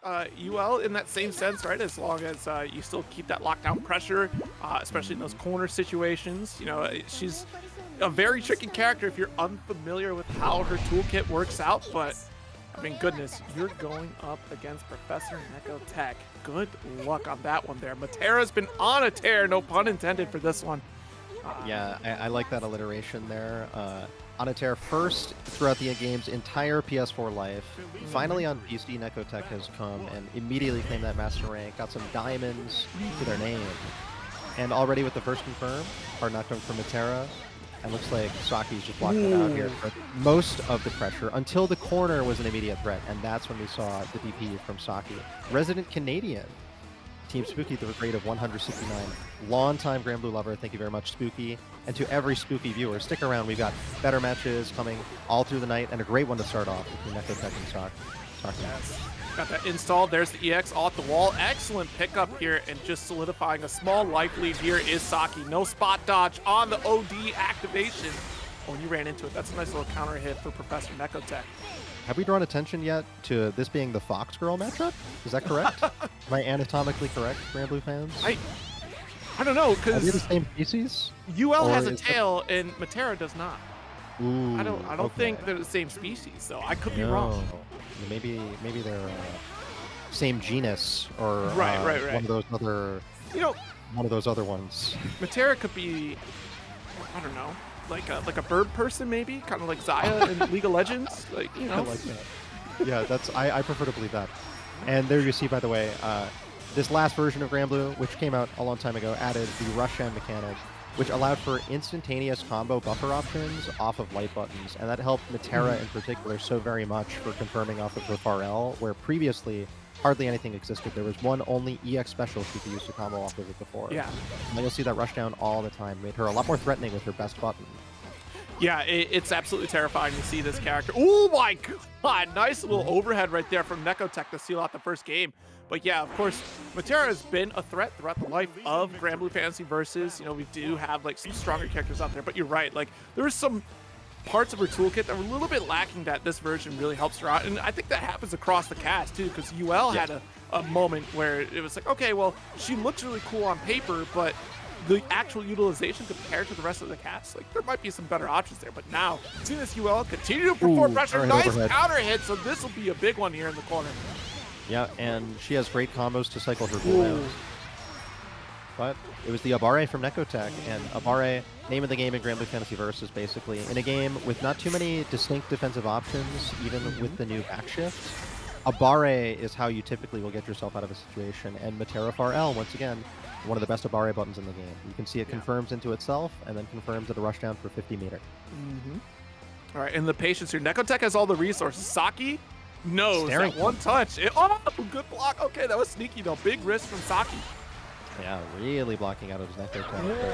Yuel in that same sense, right? As long as you still keep that lockdown pressure, especially in those corner situations. You know, she's a very tricky character if you're unfamiliar with how her toolkit works out. But I mean, goodness, you're going up against Professor Nekotech. Good luck on that one there. Metera's been on a tear, no pun intended for this one. Yeah, I like that alliteration there. On a tear first throughout the game's entire PS4 life. Finally on PC, Nekotech has come and immediately claimed that master rank, got some diamonds to their name. And already with the first confirm, hard knockdown from Metera. And looks like Saki's just blocking it out here for most of the pressure until the corner was an immediate threat. And that's when we saw the DP from Saki. Resident Canadian. Team Spooky at the rate of 169. Long-time Grand Blue lover, thank you very much, Spooky. And to every Spooky viewer, stick around. We've got better matches coming all through the night, and a great one to start off between Nekotech and Saki. Yes. Got that installed. There's the EX off the wall. Excellent pickup here, and just solidifying a small life lead here is Saki. No spot dodge on the OD activation. Oh, and you ran into it. That's a nice little counter hit for Professor Nekotech. Have we drawn attention yet to this being the Fox Girl matchup? Is that correct? Am I anatomically correct, Grand Blue fans? I don't know, Are they the because same species? UL has a is tail and Metera does not. Ooh, I don't okay. think they're the same species, though. I could be wrong. Maybe they're same genus or Right. one of those other You know, one of those other ones. Metera could be, I don't know, like a bird person maybe, kind of like Zaya in League of Legends, like, you I know. like that. Yeah, that's I prefer to believe that. And there you see, by the way, this last version of Grand Blue, which came out a long time ago, added the Rush-End mechanic, which allowed for instantaneous combo buffer options off of light buttons, and that helped Metera in particular so very much for confirming off of her far L, where previously hardly anything existed. There was one only EX special she could use to combo off of it before. Yeah. And then you'll see that rush down all the time, made her a lot more threatening with her best button. Yeah, it's absolutely terrifying to see this character. Oh my god, nice little overhead right there from Nekotech to seal out the first game. But yeah, of course, Metera has been a threat throughout the life of Grand Blue Fantasy Versus. You know, we do have like some stronger characters out there, but you're right. Like, there's some parts of her toolkit that were a little bit lacking that this version really helps her out. And I think that happens across the cast too, because UL had a moment where it was like, okay, well, she looks really cool on paper, but the actual utilization compared to the rest of the cast, like, there might be some better options there. But now, seeing this UL continue to perform pressure, nice overhead. counter hit, so this will be a big one here in the corner. Yeah, and she has great combos to cycle her cooldowns. But it was the Abare from Nekotech, and Abare, name of the game in Grand Blue Fantasy Versus, basically. In a game with not too many distinct defensive options, even with the new backshift, Abare is how you typically will get yourself out of a situation. And Metera Far L, once again, one of the best Abare buttons in the game. You can see it confirms into itself, and then confirms at a rushdown for 50 meter. All right, and the patience here. Nekotech has all the resources. Saki knows Staring. that one touch. Oh, good block. Okay, that was sneaky, though. Big risk from Saki. Yeah, really blocking out of his Nekotech.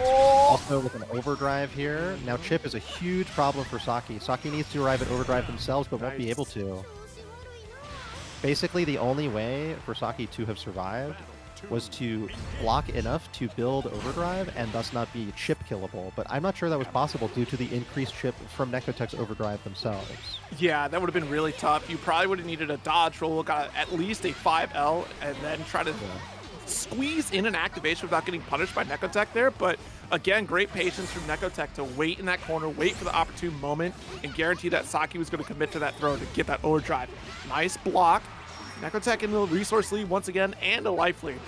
Oh. Also with an overdrive here. Now chip is a huge problem for Saki. Saki needs to arrive at overdrive themselves, but won't be able to. Basically, the only way for Saki to have survived was to block enough to build overdrive and thus not be chip killable. But I'm not sure that was possible due to the increased chip from Nekotech's overdrive themselves. Yeah, that would have been really tough. You probably would have needed a dodge roll, got at least a 5L, and then try to squeeze in an activation without getting punished by Nekotech there. But again, great patience from Nekotech to wait in that corner, wait for the opportune moment, and guarantee that Saki was going to commit to that throw to get that overdrive. Nice block. Nekotech in the resource lead once again, and a life lead.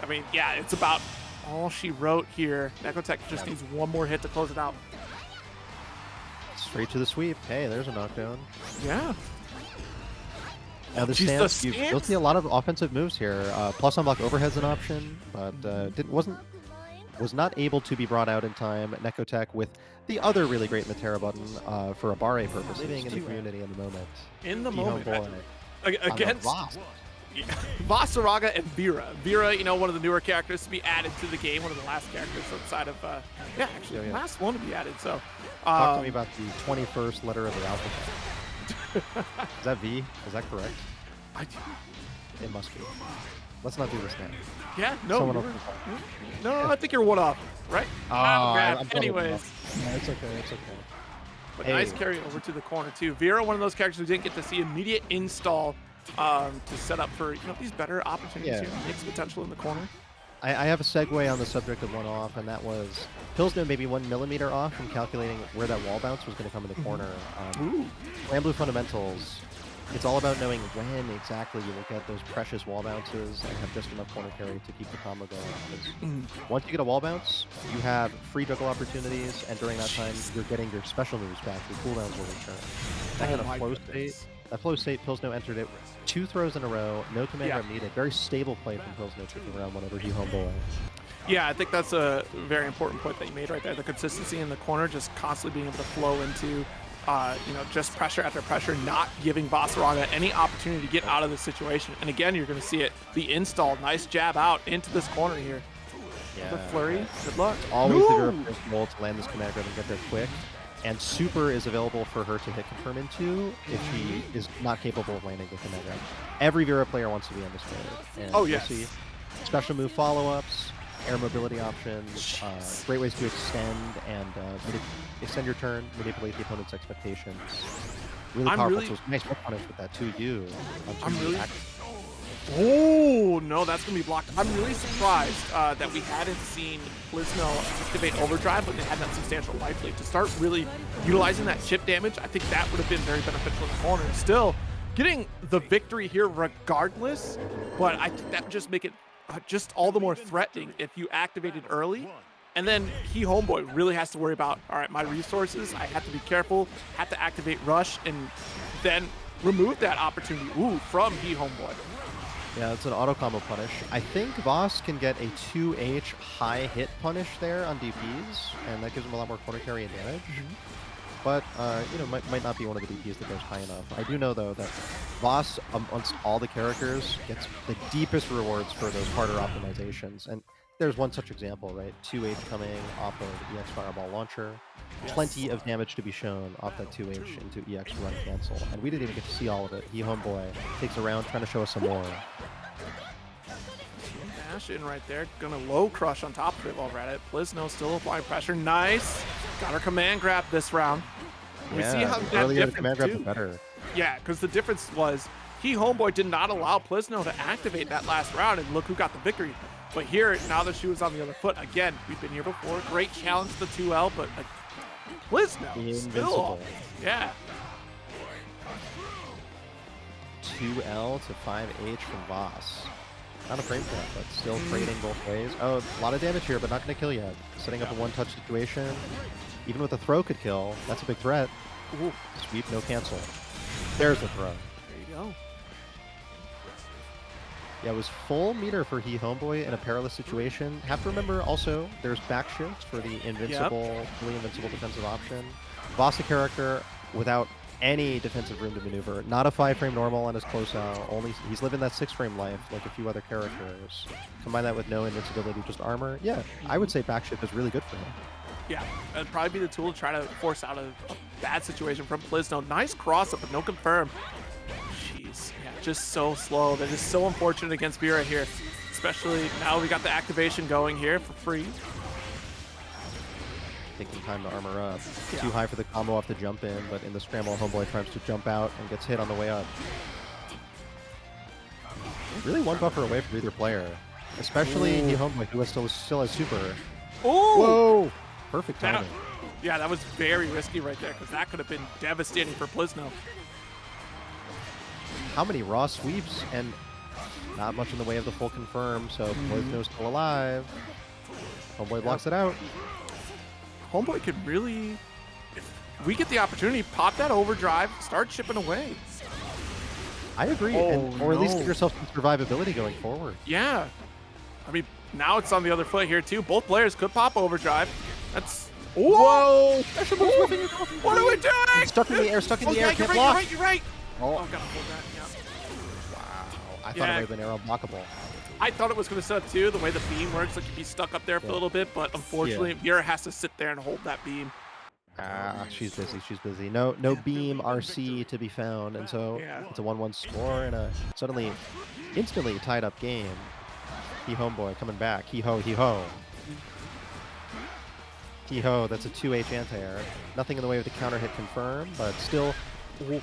I mean, yeah, it's about all she wrote here. Nekotech just needs one more hit to close it out. Straight to the sweep. Hey, there's a knockdown. Yeah. Now the stance, you'll see a lot of offensive moves here. Plus unblock overhead's an option, but was not able to be brought out in time. Nekotech with the other really great Metera button for Abare purposes. Living in the community in the moment. In the moment. Hee-Homeboy. Against Vaseraga and Vira. Vira, you know, one of the newer characters to be added to the game, one of the last characters outside of, the last one to be added. So, talk to me about the 21st letter of the alphabet. Is that V? Is that correct? It must be. Let's not do this now. Yeah, no. No, I think you're one off, right? Anyways. No, it's okay. It's okay. But nice carry over to the corner, too. Vira, one of those characters who didn't get to see immediate install to set up for these better opportunities here. Mixed potential in the corner. I have a segue on the subject of one off, and that was Plisno maybe 1 millimeter off from calculating where that wall bounce was going to come in the corner. Grand Blue fundamentals, it's all about knowing when exactly you will get those precious wall bounces and have just enough corner carry to keep the combo going. Because once you get a wall bounce, you have free juggle opportunities, and during that time, you're getting your special moves back. Your cooldowns will return. That kind of flow state. That flow state, Plisno entered it 2 throws in a row, no command grab needed. Very stable play from Plisno, kicking around whenever Hee-Homeboy. Yeah, I think that's a very important point that you made right there. The consistency in the corner, just constantly being able to flow into, just pressure after pressure, not giving Vaseraga any opportunity to get out of the situation. And again, you're going to see it. The install, nice jab out into this corner here. Yeah. The flurry, good luck. Always the Vira first goal to land this command grab and get there quick. And super is available for her to hit confirm into if she is not capable of landing the command grab. Every Vira player wants to be on this mode. And yes. You'll see special move follow-ups, air mobility options, great ways to extend and extend your turn, manipulate the opponent's expectations. Really powerful. So it's nice punish with that 2U. Oh, no, that's going to be blocked. I'm really surprised that we hadn't seen Plisno activate Overdrive, but they had that substantial life lead. To start really utilizing that chip damage, I think that would have been very beneficial in the corner. Still, getting the victory here regardless, but I think that would just make it just all the more threatening if you activated early. And then Hee-Homeboy really has to worry about, all right, my resources, I have to be careful, have to activate Rush, and then remove that opportunity from Hee-Homeboy. Yeah, it's an auto combo punish. I think Voss can get a 2H high hit punish there on DPs, and that gives him a lot more corner carry and damage. But, might not be one of the DPs that goes high enough. I do know, though, that Voss, amongst all the characters, gets the deepest rewards for those harder optimizations. And there's one such example, right? 2H coming off of EX Fireball Launcher. Plenty of damage to be shown off that 2H into EX Run Cancel. And we didn't even get to see all of it. Hee-Homeboy takes a round trying to show us some more. Dash in right there. Gonna low crush on top of it while we're at it. Plisno still applying pressure. Nice. Got her command grab this round. We see how that earlier difference command grab too. the better. Yeah, because the difference was Hee-Homeboy did not allow Plisno to activate that last round, and look who got the victory. But here, now that she was on the other foot, again, we've been here before. Great challenge to the 2L, but Plisno still. Yeah. 2L to 5H from Voss. Not a frame trap, but still trading both ways. Oh, a lot of damage here, but not going to kill yet. Setting up a one-touch situation. Even with a throw could kill. That's a big threat. Sweep, no cancel. There's the throw. There you go. Yeah, it was full meter for Hee-Homeboy in a perilous situation. Have to remember also, there's backshift for the invincible, fully invincible defensive option. Voss a character without any defensive room to maneuver. Not a 5-frame normal on his closeout. He's living that 6-frame life like a few other characters. Combine that with no invincibility, just armor. Yeah, I would say backshift is really good for him. Yeah, that'd probably be the tool to try to force out a bad situation from Plisno. Nice cross-up, but no confirm. Jeez, yeah, just so slow. That is so unfortunate against Vira here. Especially now we got the activation going here for free. Taking time to armor up. Too high for the combo off the jump in, but in the scramble, Homeboy tries to jump out and gets hit on the way up. Really one buffer away from either player. Especially Hee-Homeboy, who still has super. Oh! Whoa! Perfect timing. Yeah, that was very risky right there, because that could have been devastating for Plisno. How many raw sweeps, and not much in the way of the full confirm, so Plisno's still alive. Homeboy blocks it out. Homeboy could really, if we get the opportunity, pop that overdrive, start chipping away. I agree, or at least give yourself some survivability going forward. Yeah. I mean, now it's on the other foot here, too. Both players could pop overdrive. That's... Whoa! What are we doing? Stuck in the air, can't block. You're right. Oh, gotta hold that, yeah. Wow. I thought it might have been arrow blockable. I thought it was going to set up, too, the way the beam works. Like, you'd be stuck up there for a little bit, but unfortunately, Vira has to sit there and hold that beam. She's busy. No beam RC to be found, and so it's a 1-1 score and a instantly tied up game. Hee-Homeboy coming back. Hee-ho. Hee-ho, that's a 2H anti-air. Nothing in the way of the counter hit confirm, but still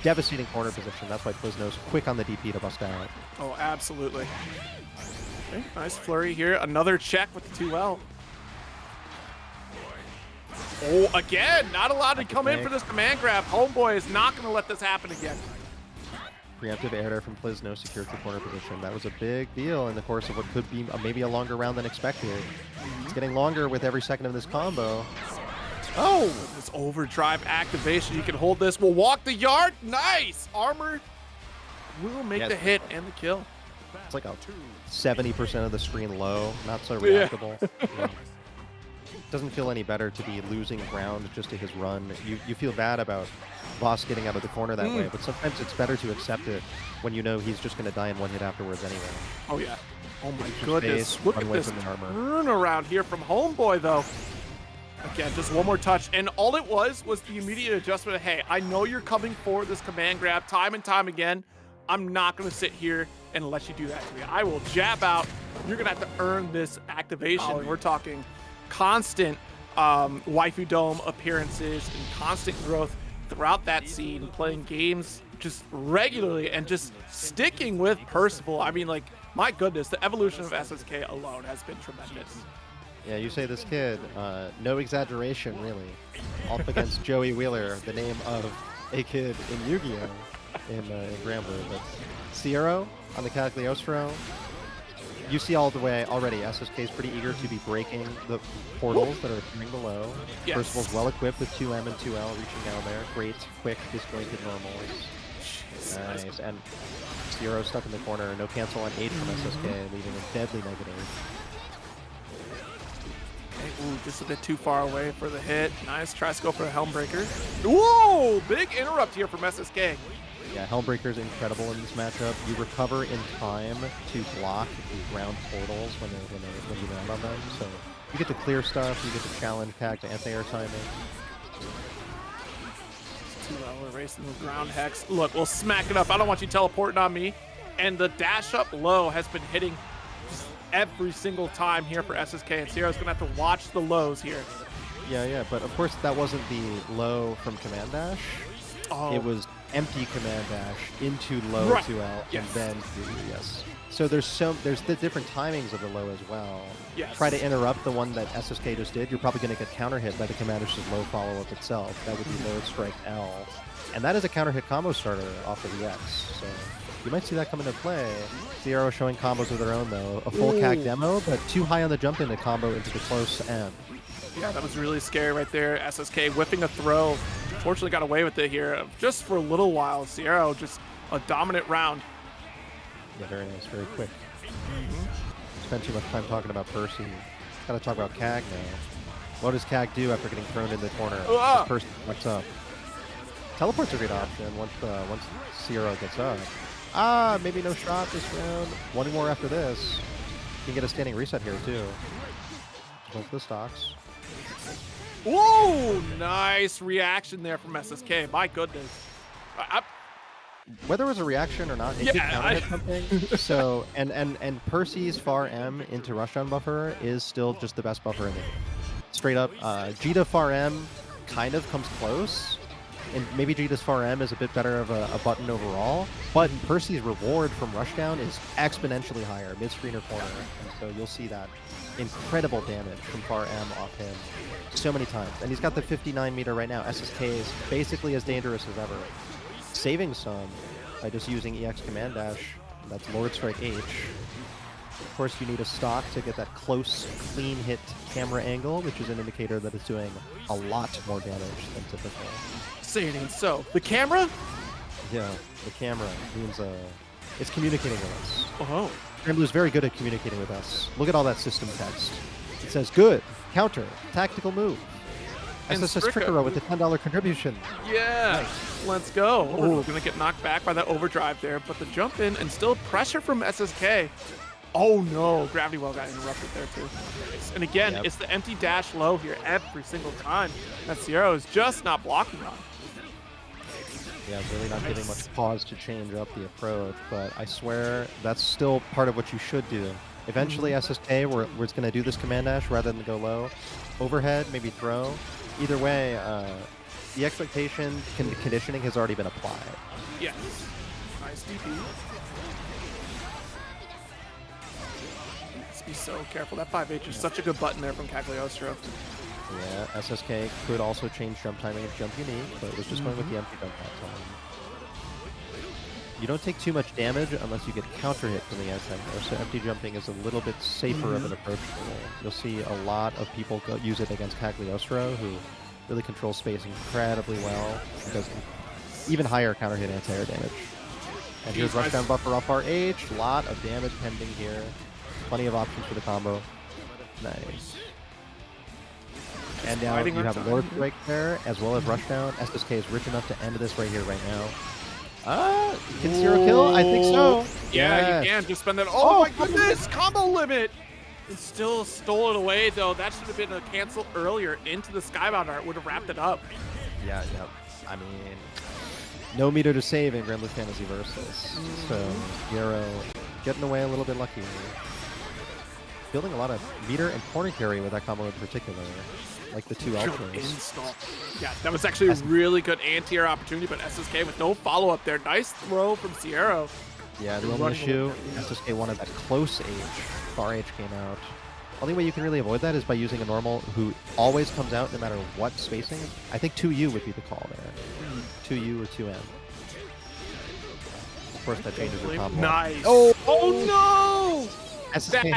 Devastating corner position. That's why Plisno's quick on the DP to bust out. Oh, absolutely. Okay, nice flurry here. Another check with the 2L. Oh, again, not allowed to come in for this command grab. Homeboy is not going to let this happen again. Preemptive air dare from Plisno secures the corner position. That was a big deal in the course of what could be maybe a longer round than expected. It's getting longer with every second of this combo. Oh, this overdrive activation. You can hold this. We'll walk the yard. Nice. Armor will make the hit and the kill. It's like a 70% of the screen low. Not so reactable. Yeah. Doesn't feel any better to be losing ground just to his run. You feel bad about Boss getting out of the corner that way, but sometimes it's better to accept it when you know he's just going to die in one hit afterwards anyway. Oh, yeah. Oh, my goodness. Look at this turnaround here from Homeboy, though. Again, just one more touch. And all it was the immediate adjustment of, hey, I know you're coming for this command grab time and time again. I'm not going to sit here and let you do that to me. I will jab out. You're going to have to earn this activation. We're talking constant Waifu Dome appearances and constant growth throughout that scene, playing games just regularly and just sticking with Percival. I mean, like, my goodness, the evolution of SSK alone has been tremendous. Yeah, you say this kid, no exaggeration, really. Off against Joey Wheeler, the name of a kid in Yu-Gi-Oh! in Gran. But Siero on the Cagliostro, you see all the way already, SSK is pretty eager to be breaking the portals that are appearing below. Yes. Percival's well equipped with 2M and 2L reaching down there. Great, quick, disjointed normals. Nice. And Siero stuck in the corner. No cancel on H from SSK, leaving a deadly negative. Ooh, just a bit too far away for the hit. Nice. Tries to go for a Helmbreaker. Whoa! Big interrupt here from SSK. Yeah, Helmbreaker is incredible in this matchup. You recover in time to block the ground portals when you land on them. So you get to clear stuff, you get to challenge pack to anti-air timing. 2L erasing the ground hex. Look, we'll smack it up. I don't want you teleporting on me. And the dash up low has been hitting just every single time here for SSK. And Siero's going to have to watch the lows here. Yeah, but of course that wasn't the low from Command Dash. Oh. It was empty Command Dash into low 2L and then yes. So there's the different timings of the low as well. Yes. Try to interrupt the one that SSK just did. You're probably going to get counter hit by the Command Dash's low follow-up itself. That would be low strike L. And that is a counter hit combo starter off of the X. So you might see that come into play. Siero showing combos of their own though. A full CAG demo, but too high on the jump in to combo into the close M. Yeah, that was really scary right there. SSK whipping a throw. Fortunately got away with it here just for a little while. Siero just a dominant round. Yeah, very nice, very quick. Spent too much time talking about Percy. Gotta talk about CAG now. What does CAG do after getting thrown in the corner? Percy what's up? Teleport's a great option once Siero gets up. Maybe no shot this round. One more after this. You can get a standing reset here too. Just went for the stocks. Whoa! Nice reaction there from SSK. My goodness. Whether it was a reaction or not, it could counter hit something. So, and Percy's far M into rushdown buffer is still just the best buffer in the game. Straight up, Jita far M kind of comes close. And maybe Jita's far M is a bit better of a button overall, but Percy's reward from rushdown is exponentially higher, mid-screen or corner. And so you'll see that incredible damage from far M off him so many times. And he's got the 59 meter right now. SSK is basically as dangerous as ever. Saving some by just using EX Command Dash. That's Lord Strike H. Of course, you need a stock to get that close, clean hit camera angle, which is an indicator that it's doing a lot more damage than typical. Say it ain't so. The camera? Yeah, the camera means it's communicating with us. Oh. Scrambler is very good at communicating with us. Look at all that system text. It says, good, counter, tactical move. SSS Trickerow with the $10 contribution. Yeah, nice. Let's go. Oh, we're going to get knocked back by that overdrive there, but the jump in and still pressure from SSK. Oh no, Gravity Well got interrupted there too. And again, it's the empty dash low here every single time that Siero is just not blocking on. Yeah, really not giving much pause to change up the approach, but I swear that's still part of what you should do. Eventually SSK, we're going to do this command dash rather than go low. Overhead, maybe throw. Either way, the expectation conditioning has already been applied. Yes. Nice DP. Let's be so careful. That 5H is such a good button there from Cagliostro. Yeah, SSK could also change jump timing if jump unique, but was just going with the empty jump that time. You don't take too much damage unless you get counter hit from the outside there, so empty jumping is a little bit safer of an approach. You'll see a lot of people use it against Cagliostro, who really controls space incredibly well, and does even higher counter hit anti-air damage. And here's rushdown buffer off our H, a lot of damage pending here. Plenty of options for the combo. Nice. And now you have a Lord Strike there, as well as rushdown. SSK is rich enough to end this right here, right now. Can Siero kill? I think so. Yeah, you can just spend that. Oh my goodness, combo limit! And still stole it away though. That should have been a cancel earlier into the Skybound art. Would have wrapped it up. Yeah. I mean, no meter to save in Grand Blue Fantasy Versus. So Siero getting away a little bit lucky. Building a lot of meter and corner carry with that combo in particular. Like the two ultras. Yeah, that was actually a really good anti-air opportunity, but SSK with no follow-up there. Nice throw from Siero. Yeah, the only issue, SSK wanted that close H. Far H came out. Only way you can really avoid that is by using a normal who always comes out no matter what spacing. I think 2U would be the call there. 2U or 2M. Of course, that changes your combo. Nice. Oh no! SSK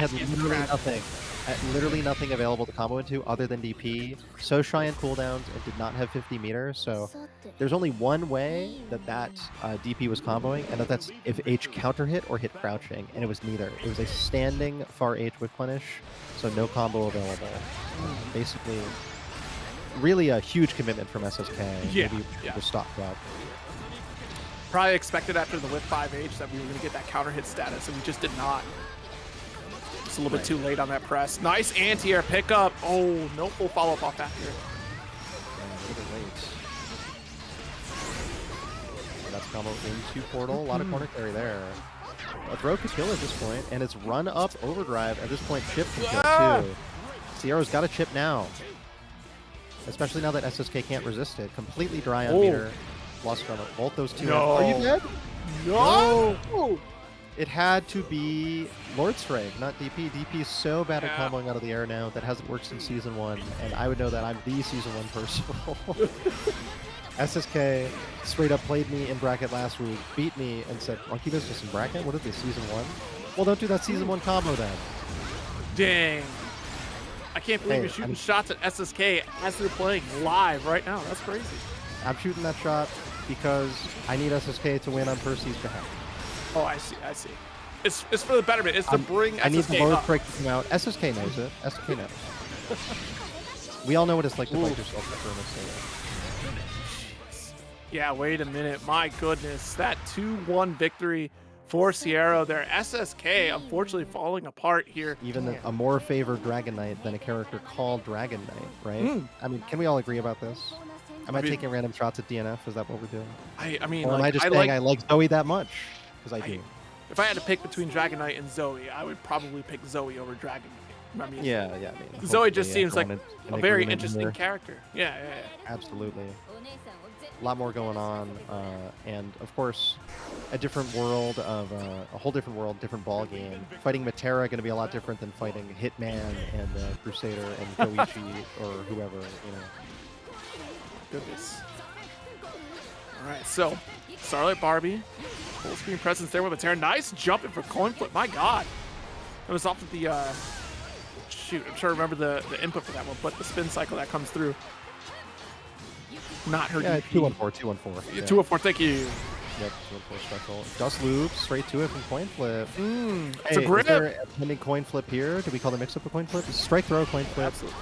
had literally nothing available to combo into other than DP, so shy in cooldowns, and did not have 50 meters, so there's only one way that DP was comboing, and that's if H counter hit or hit crouching, and it was neither. It was a standing far H with punish, so no combo available. Basically, really a huge commitment from SSK. Maybe just stopped up. Probably expected after the whip 5H that we were going to get that counter hit status, and we just did not. A little bit too late on that press. Nice anti-air pickup. Oh, no full follow-up off that here. Yeah, a little bit late. That's combo into portal. A lot of corner carry there. A throw could kill at this point, and it's run up overdrive. At this point, chip can kill too. Siero's got a chip now. Especially now that SSK can't resist it. Completely dry on meter. Lost on both those two. No. Are you dead? No! It had to be Lord Strike, not DP. DP is so bad at comboing out of the air now. That hasn't worked since Season 1, and I would know that I'm the Season 1 Percival. SSK straight up played me in bracket last week, beat me, and said, Monkey Business in bracket? What is this, Season 1? Well, don't do that Season 1 combo then. Dang. I can't believe you're shooting shots at SSK as they're playing live right now. That's crazy. I'm shooting that shot because I need SSK to win on Percy's behalf. Oh, I see. It's for the betterment. It's to bring SSK I need the Lord up. Strike to come out. SSK knows it. SSK knows. We all know what it's like to fight yourself for a mistake. Yeah, wait a minute. My goodness. That 2-1 victory for Siero there. SSK, unfortunately, falling apart here. Even a more favored Dragon Knight than a character called Dragon Knight, right? I mean, can we all agree about this? Am I taking random shots at DNF? Is that what we're doing? I mean, or am I just saying I like Zooey that much? Because I do. If I had to pick between Dragon Knight and Zooey, I would probably pick Zooey over Dragon Knight. I mean, yeah. I mean, Zooey just seems like a very interesting character. Yeah. Absolutely. A lot more going on, and of course, a different world of a whole different world, different ball game. Fighting Metera going to be a lot different than fighting Hitman and Crusader and Koichi or whoever. Goodness. All right, so Starlit Barbie, full screen presence there with Metera. Nice jumping for CoinFlip. My God, it was off of the shoot. I'm trying to remember the input for that one, but the spin cycle that comes through. Not her DP. 214. 214. Thank you. Yep, 214 special. Dust loop straight to it from CoinFlip. It's a grip. Is there a pending CoinFlip here? Do we call the mix-up a CoinFlip? Strike throw CoinFlip. Absolutely.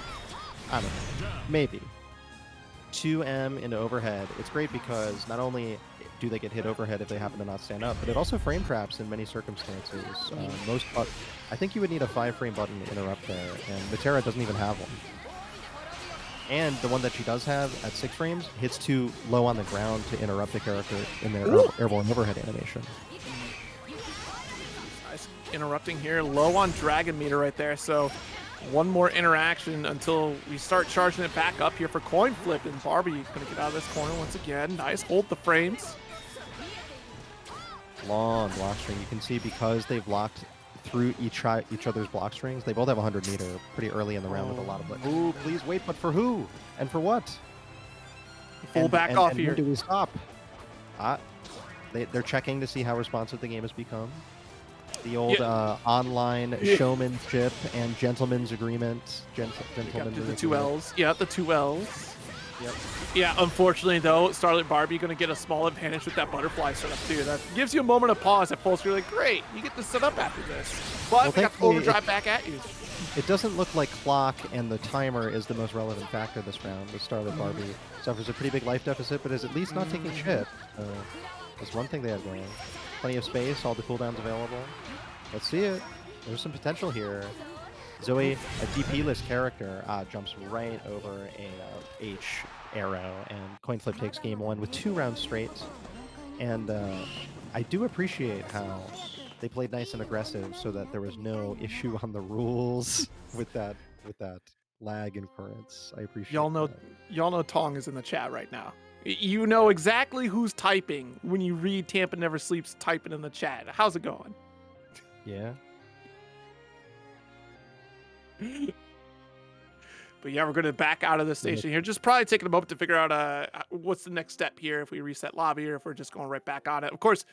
I don't know. Maybe. 2M into overhead. It's great because not only do they get hit overhead if they happen to not stand up, but it also frame traps in many circumstances. I think you would need a 5-frame button to interrupt there, and Metera doesn't even have one. And the one that she does have at 6 frames hits too low on the ground to interrupt the character in their airborne overhead animation. Nice interrupting here, low on Dragon meter right there. So one more interaction until we start charging it back up here for CoinFlip, and Barbie gonna get out of this corner once again. Nice, hold the frames. Long block string. You can see because they've blocked through each other's block strings, they both have 100 meter pretty early in the round with a lot of ooh, please wait, but for who? And for what? Full back off and here. When do we stop? They're checking to see how responsive the game has become. The old online showmanship and gentleman's agreement. Gentleman's the two L's. Yeah, the two L's. Yep. Yeah, unfortunately though, Starlit Barbie gonna get a small advantage with that butterfly setup too. That gives you a moment of pause at full screen. Like, great, you get to set up after this. But we got the overdrive back at you. It doesn't look like clock and the timer is the most relevant factor this round. The Starlit Barbie suffers a pretty big life deficit, but is at least not taking shit. That's one thing they have going. Plenty of space, all the cooldowns available. Let's see it. There's some potential here. Zooey, a DP-less character, jumps right over a H arrow, and CoinFlip takes game one with 2 rounds straight. And I do appreciate how they played nice and aggressive so that there was no issue on the rules with that lag inference. I appreciate y'all know Tong is in the chat right now. You know exactly who's typing when you read Tampa Never Sleeps typing in the chat. How's it going? Yeah. But yeah, we're going to back out of the station here. Just probably taking a moment to figure out what's the next step here, if we reset lobby or if we're just going right back on it. Of course,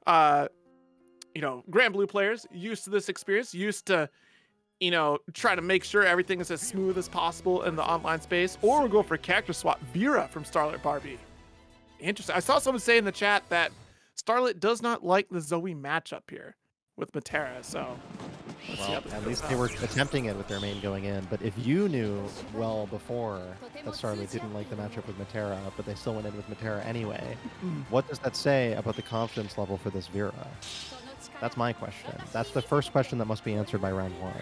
you know, Grand Blue players used to this experience, used to, you know, try to make sure everything is as smooth as possible in the online space, or we'll go for character swap. Vira from Starlit Barbie. Interesting. I saw someone say in the chat that Starlit does not like the Zooey matchup here with Metera, so well, at least they were attempting it with their main going in. But if you knew well before that Starlit didn't like the matchup with Metera, but they still went in with Metera anyway, what does that say about the confidence level for this Vira? That's my question. That's the first question that must be answered by round 1.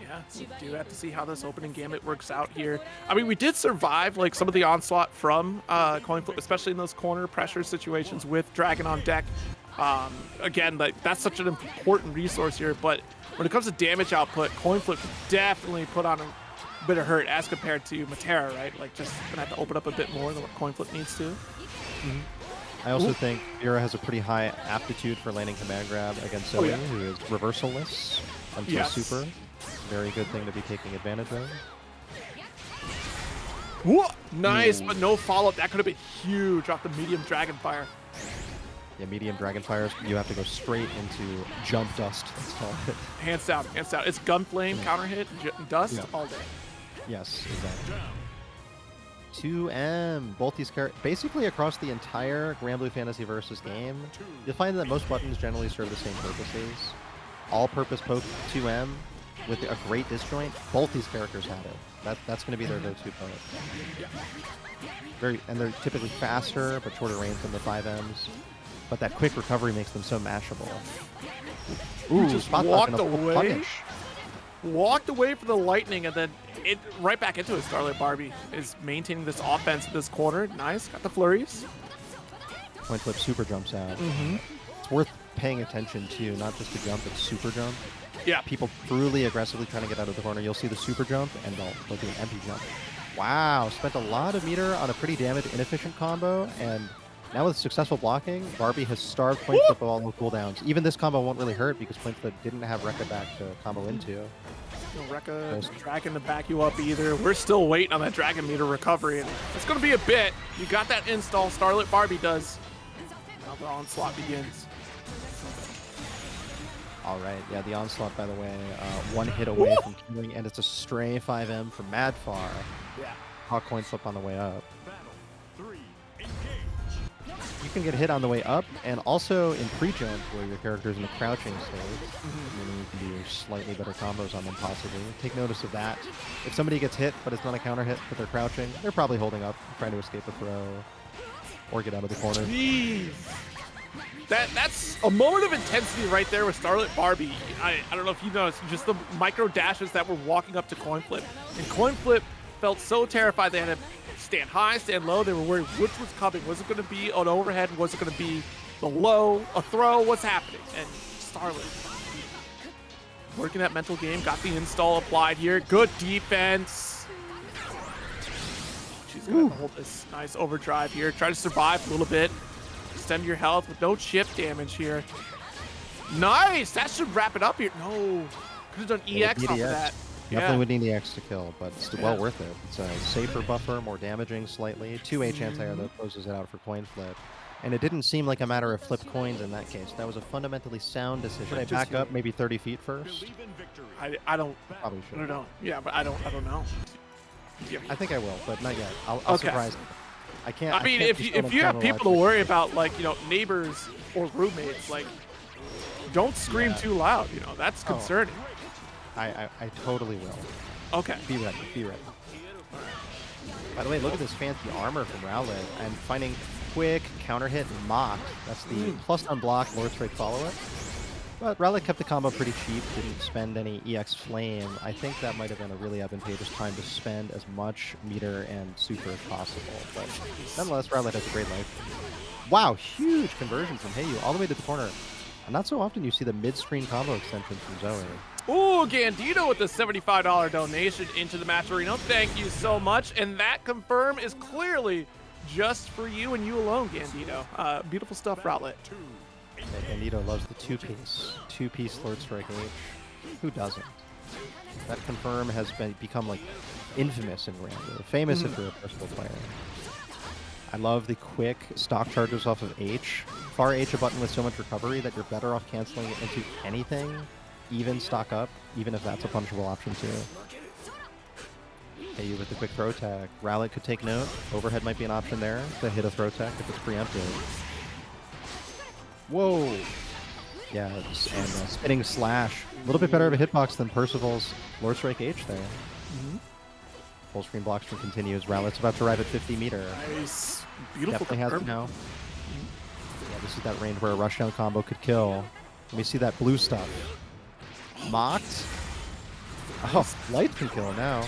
Yeah, we do have to see how this opening gamut works out here. I mean, we did survive like some of the onslaught from CoinFlip, especially in those corner pressure situations with Dragon on deck. Again, like that's such an important resource here, but when it comes to damage output, CoinFlip can definitely put on a bit of hurt as compared to Metera, right? Like just gonna have to open up a bit more than what CoinFlip needs to. I also think Vira has a pretty high aptitude for landing command grab against Zooey, who is reversal-less until super. Very good thing to be taking advantage of. Whoa, nice, but no follow-up. That could have been huge off the medium Dragon Fire. Yeah, medium Dragon Fires, you have to go straight into jump dust. Let's call it. Hands down, hands down. It's gunflame, counter hit, dust all day. Yes, exactly. 2M. Both these characters, basically across the entire Grand Blue Fantasy Versus game, you'll find that most buttons generally serve the same purposes. All-purpose poke 2M with a great disjoint. Both these characters have it. That's going to be their go-to poke. And they're typically faster, but shorter range than the 5Ms. But that quick recovery makes them so mashable. Ooh, just walked away. Walked away from the lightning, and then right back into it. Starlit Barbie is maintaining this offense in this corner. Nice, got the flurries. CoinFlip super jumps out. It's worth paying attention to, not just to jump, but super jump. Yeah. People truly aggressively trying to get out of the corner. You'll see the super jump, and they'll do an empty jump. Wow, spent a lot of meter on a pretty damage inefficient combo, and now with successful blocking, Barbie has starved CoinFlip of all the cooldowns. Even this combo won't really hurt because CoinFlip didn't have Rekka back to combo into. No Rekka, Dragon to back you up either. We're still waiting on that Dragon meter recovery, and it's going to be a bit. You got that install, Starlit Barbie does. Now the onslaught begins. All right, yeah, the onslaught, by the way, one hit away from killing, and it's a stray 5M from Madfar. Yeah. Hawk CoinFlip on the way up. You can get hit on the way up, and also in pre-jump, where your character's in a crouching state, and you can do your slightly better combos on them, possibly. Take notice of that. If somebody gets hit, but it's not a counter hit, but they're crouching, they're probably holding up, trying to escape a throw, or get out of the corner. Jeez. That's a moment of intensity right there with Starlit Barbie. I don't know if you noticed, just the micro dashes that were walking up to CoinFlip. And CoinFlip felt so terrified they had to stand high, stand low. They were worried which was coming. Was it going to be an overhead? Was it going to be the low, a throw? What's happening? And Starlit working that mental game. Got the install applied here. Good defense. She's going to hold this nice overdrive here. Try to survive a little bit. Extend your health with no chip damage here. Nice! That should wrap it up here. No. Could have done EX off of that. Definitely would need the X to kill, but it's well worth it. It's a safer buffer, more damaging slightly. 2H anti-air that closes it out for CoinFlip. And it didn't seem like a matter of flip coins in that case. That was a fundamentally sound decision. Should I back up maybe 30 feet first? I don't. Probably should. I don't know. Yeah, but I don't know. Yeah. I think I will, but not yet. I'll surprise them. I can't. I mean, if you have people to worry about, like, you know, neighbors or roommates, like, don't scream too loud. You know, that's concerning. I totally will. Okay. Be ready. Be ready. By the way, look at this fancy armor from Rowlet. I'm finding quick counter hit and mocked. That's the plus unblock Lord Strike follow-up. But Rowlet kept the combo pretty cheap, didn't spend any EX Flame. I think that might have been a really advantageous time to spend as much meter and super as possible. But nonetheless, Rowlet has a great life. Wow, huge conversion from Heyu all the way to the corner. And not so often you see the mid-screen combo extension from Zooey. Ooh, Gandito with a $75 donation into the match arena. Thank you so much. And that confirm is clearly just for you and you alone, Gandito. Beautiful stuff, Rowlet. Yeah, Gandito loves the two-piece Lord Strike H. Who doesn't? That confirm has become like infamous in Gran, famous if you're a Percival player. I love the quick stock charges off of H. Far H a button with so much recovery that you're better off canceling it into anything, even stock up, even if that's a punishable option too. Hey, with the quick throw tech. Rowlet could take note. Overhead might be an option there to hit a throw tech if it's preempted. Whoa! Yeah, and spinning slash. A little bit better of a hitbox than Percival's Lord Strike H there. Full screen block string continues. Rowlet's about to arrive at 50 meter. Nice. Beautiful. Definitely has it now. Yeah, this is that range where a rushdown combo could kill. Let me see that blue stuff. Mocked. Oh, light can kill now.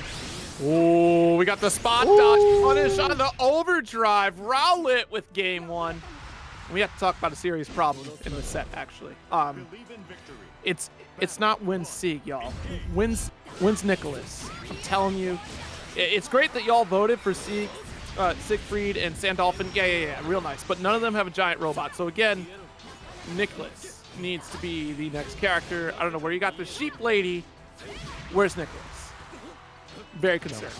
Oh, we got the spot dodge punish on the overdrive. Rowlet with game one. We have to talk about a serious problem in the set, actually. It's not wins Sieg, y'all. Wins Nicholas. I'm telling you. It's great that y'all voted for Siegfried and Sandolphin. Yeah, real nice. But none of them have a giant robot. So again, Nicholas needs to be the next character. I don't know where you got the sheep lady. Where's Nicholas? Very concerned.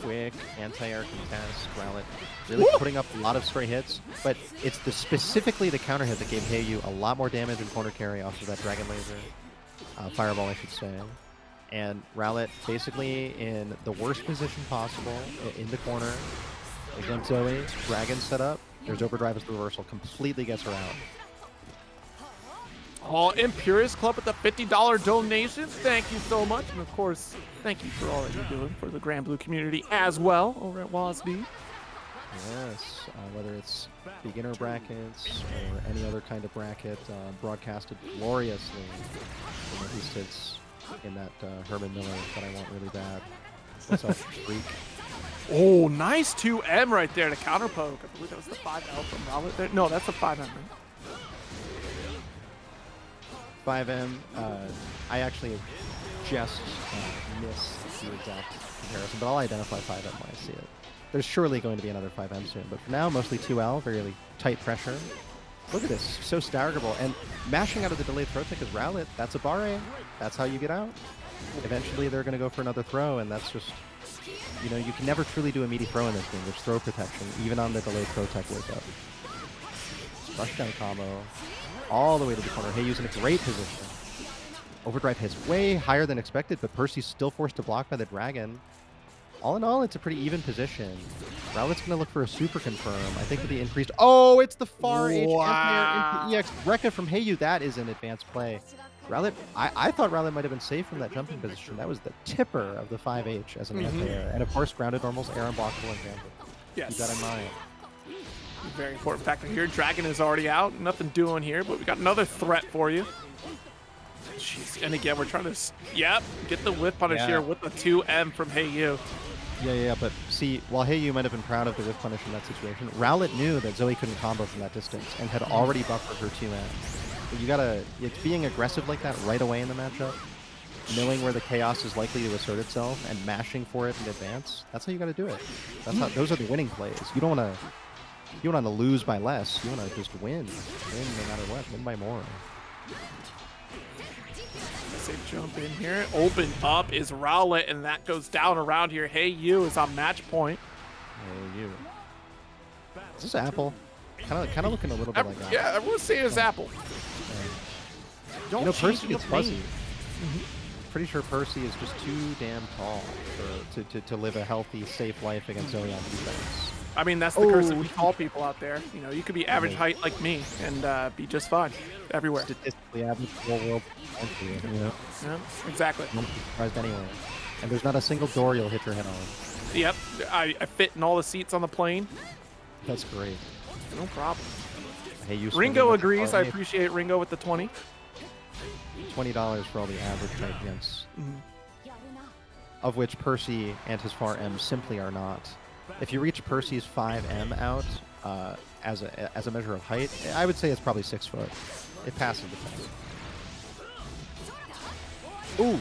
Quick anti-air contest. Rowlet really putting up a lot of stray hits, but it's specifically the counter hit that gave Heyu a lot more damage and corner carry off of that dragon laser. Fireball, I should say. And Rowlet basically in the worst position possible in the corner against Zooey. Dragon set up. There's overdrive as the reversal. Completely gets her out. All Imperious Club with the $50 donation. Thank you so much. And of course, thank you for all that you're doing for the Grand Blue community as well over at WASD. Yes, whether it's beginner brackets or any other kind of bracket, broadcasted gloriously. At least it's in that Herman Miller that I want really bad. What's up, Freak? Oh, nice 2M right there to counter poke. I believe that was the 5L from Rowlet there. No, that's a 5M. Right? 5M, I actually just miss the exact comparison, but I'll identify 5M when I see it. There's surely going to be another 5M soon, but for now, mostly 2L, very tight pressure. Look at this, so staggerable, and mashing out of the delayed throw tech is Rowlet. That's a barre. That's how you get out. Eventually, they're going to go for another throw, and that's just, you know, you can never truly do a meaty throw in this game. There's throw protection, even on the delayed throw tech wake up. Rushdown combo. All the way to the corner. Heiyu's in a great position. Overdrive hits way higher than expected, but Percy's still forced to block by the dragon. All in all, it's a pretty even position. Rowlet's going to look for a super confirm. I think with the increased... Oh, it's the far H anti-air into EX Rekka from Heyu. That is an advanced play. Rowlet, I thought Rowlet might have been safe from that jumping position. That was the tipper of the 5H as an anti-air. And of course, grounded normals, air unblockable, and gambit. Yes. Keep that in mind. Very important factor here. Dragon is already out. Nothing doing here, but we got another threat for you. Jeez. And again, we're trying to, get the whiff punish here with the 2M from Heyu. Yeah, but see, while Heyu might have been proud of the whiff punish in that situation, Rowlet knew that Zooey couldn't combo from that distance and had already buffered her 2M. So you gotta, it's being aggressive like that right away in the matchup knowing where the chaos is likely to assert itself and mashing for it in advance. That's how you got to do it. That's how. Those are the winning plays. You don't want to. You don't want to lose by less. You want to just win. Win no matter what. Win by more. Say jump in here. Open up is Rowlet, and that goes down around here. Hey, you is on match point. Hey, you. Is this Apple? Kind of looking a little bit like that. Yeah, everyone's saying it's Apple. You know, Percy gets fuzzy. Pretty sure Percy is just too damn tall to live a healthy, safe life against Zooey on defense. I mean, that's the curse that we call people out there. You know, you could be average height like me and be just fine everywhere. Statistically average world. You know? Yeah, exactly. Don't be surprised anywhere. And there's not a single door you'll hit your head on. Yep, I fit in all the seats on the plane. That's great. No problem. Hey, you Ringo agrees. I appreciate Ringo with the 20. $20 for all the average champions, of which Percy and his far M simply are not. If you reach Percy's 5M out as a measure of height, I would say it's probably 6 foot. It passes the test. Ooh.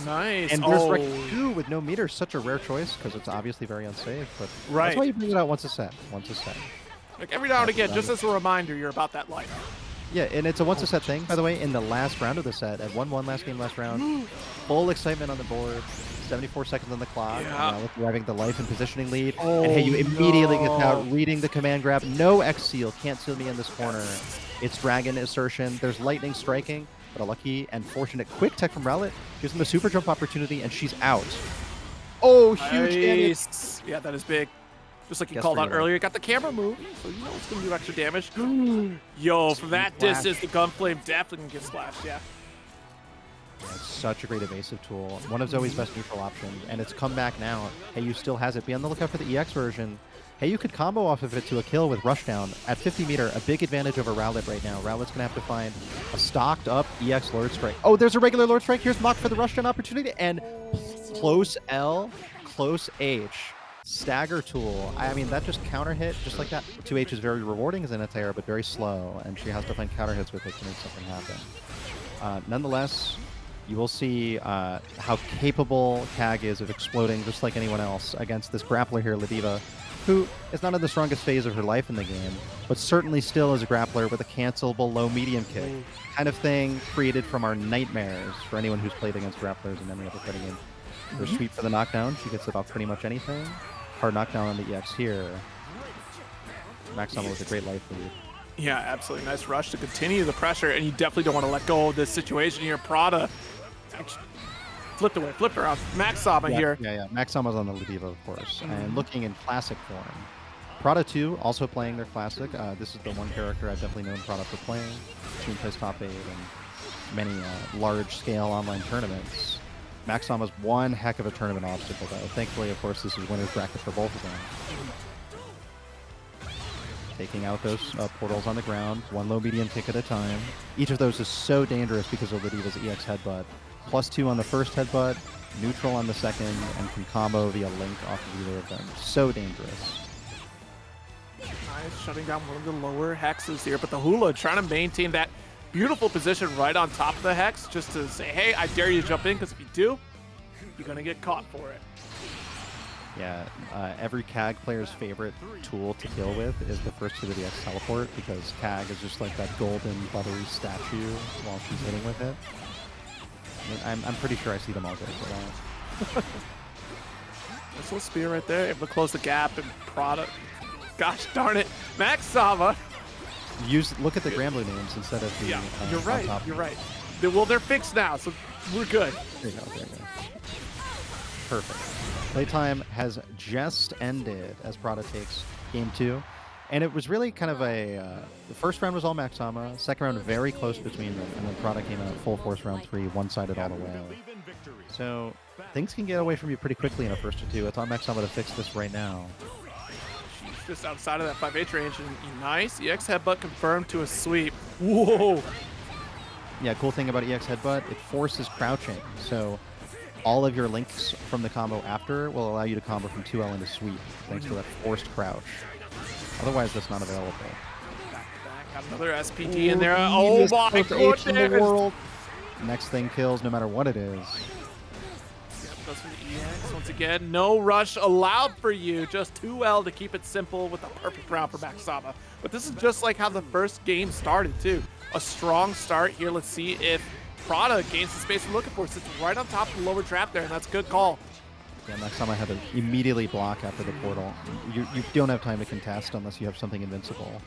Nice. And Resurrect 2 with no meter is such a rare choice because it's obviously very unsafe. But that's why you bring it out once a set. Once a set. Like every now and again, just as a reminder, you're about that life. Yeah, and it's a once a set thing, by the way. In the last round of the set, at 1-1 last game, last round, full excitement on the board, 74 seconds on the clock, driving the life and positioning lead, and hey, you immediately get out, reading the command grab, no X seal, can't seal me in this corner. It's dragon assertion, there's lightning striking, but a lucky and fortunate quick tech from Rowlet gives him a super jump opportunity, and she's out. Oh, huge damage. Yeah, that is big. Just like you called out earlier, got the camera move, so you know it's going to do extra damage. Yo, from that distance, the Gunflame definitely can get splashed, yeah. It's such a great evasive tool. One of Zoe's best neutral options, and it's come back now. Hey, you still has it. Be on the lookout for the EX version. Hey, you could combo off of it to a kill with Rushdown. At 50 meter, a big advantage over Rowlet right now. Rowlet's going to have to find a stocked up EX Lord Strike. Oh, there's a regular Lord Strike. Here's Mock for the Rushdown opportunity, and close L, close H. Stagger tool. I mean, that just counter hit just like that. 2H is very rewarding as an anti-air, but very slow, and she has to find counter hits with it to make something happen. Nonetheless, you will see how capable CAG is of exploding just like anyone else against this grappler here, Ladiva, who is not in the strongest phase of her life in the game, but certainly still is a grappler with a cancelable low-medium kick. Kind of thing created from our nightmares for anyone who's played against grapplers in any other fighting game. Her sweep for the knockdown, she gets it off pretty much anything. Hard knockdown on the EX here. MacsSama with a great life lead. Yeah, absolutely. Nice rush to continue the pressure, and you definitely don't want to let go of this situation here. Prada flipped away, flipped around. MacsSama here. Yeah. MacsSama's on the Ladiva, of course, and looking in classic form. Prada 2 also playing their classic. This is the one character I've definitely known Prada for playing. Team plays top 8 in many large-scale online tournaments. MacsSama's one heck of a tournament obstacle, though. Thankfully, of course, this is winner's bracket for both of them. Taking out those portals on the ground, one low-medium kick at a time. Each of those is so dangerous because of Ladiva's EX headbutt. +2 on the first headbutt, neutral on the second, and can combo via link off of either of them. So dangerous. Nice, shutting down one of the lower hexes here, but the Hula trying to maintain that beautiful position right on top of the hex, just to say, hey, I dare you to jump in, because if you do, you're going to get caught for it. Yeah, every CAG player's favorite tool to kill with is the first hit of the X teleport, because CAG is just like that golden, buttery statue while she's hitting with it. I mean, I'm pretty sure I see them all go for that. This little spear right there, able to close the gap, and Prada, gosh darn it, MacsSama. Look at the Granblue names instead of the. Yeah, you're right. You're right. Well, they're fixed now, so we're good. There you go. Perfect. Playtime has just ended as Prada takes game 2, and it was really kind of a. The first round was all MacsSama. Second round very close between them, and then Prada came out full force round 3, one-sided all the way. So things can get away from you pretty quickly in a first or two. It's on MacsSama to fix this right now. Just outside of that 5H range, and nice EX headbutt confirmed to a sweep. Whoa! Yeah, cool thing about EX headbutt, it forces crouching, so all of your links from the combo after will allow you to combo from 2L into sweep, thanks to that forced crouch. Otherwise, that's not available. Back, got another SPD in there. Oh my goodness! Next thing kills no matter what it is. Yep, goes for the EX once again. No rush allowed for you. Just too well to keep it simple with a perfect round for MacsSama. But this is just like how the first game started, too. A strong start here. Let's see if Prada gains the space we're looking for. Sits right on top of the lower trap there, and that's a good call. Yeah, MacsSama had to immediately block after the portal. You don't have time to contest unless you have something invincible.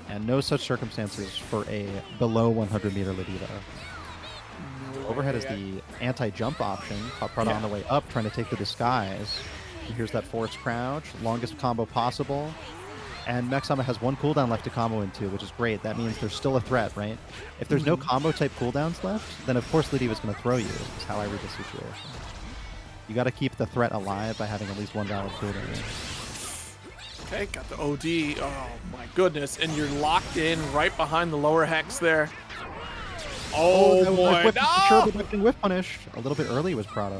And no such circumstances for a below 100 meter Ladita. Overhead is the anti-jump option. Caught Prada on the way up, trying to take the disguise. Here's that forced crouch, longest combo possible. And MacsSama has one cooldown left to combo into, which is great. That means there's still a threat, right? If there's no combo type cooldowns left, then of course Lydia is going to throw you, is how I read the situation. You got to keep the threat alive by having at least one valid cooldown. Okay, got the OD. Oh my goodness, and you're locked in right behind the lower hex there. Oh boy, no! Sure, but whiff punish. A little bit early was Prada.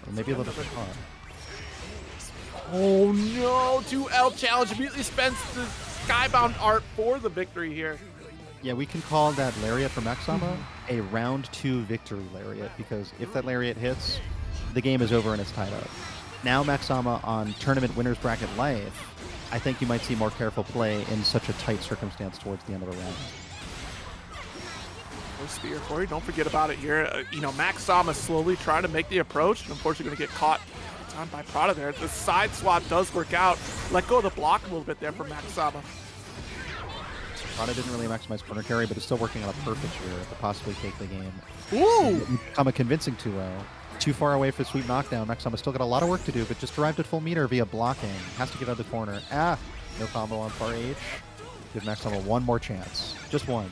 Or maybe a little bit far. Oh no, 2L challenge immediately spends the Skybound art for the victory here. Yeah, we can call that Lariat for MacsSama a round 2 victory Lariat, because if that Lariat hits, the game is over and it's tied up. Now MacsSama on tournament winners bracket life, I think you might see more careful play in such a tight circumstance towards the end of a round. No spear for you. Don't forget about it here. You know, MacsSama slowly trying to make the approach, and unfortunately going to get caught on by Prada there. The side swap does work out. Let go of the block a little bit there for MacsSama. Prada didn't really maximize corner carry, but is still working on a perfect here to possibly take the game. Ooh! Become a convincing 2-0. Too far away for sweep knockdown. MacsSama still got a lot of work to do, but just arrived at full meter via blocking. Has to get out of the corner. No combo on far H. Give MacsSama one more chance. Just one.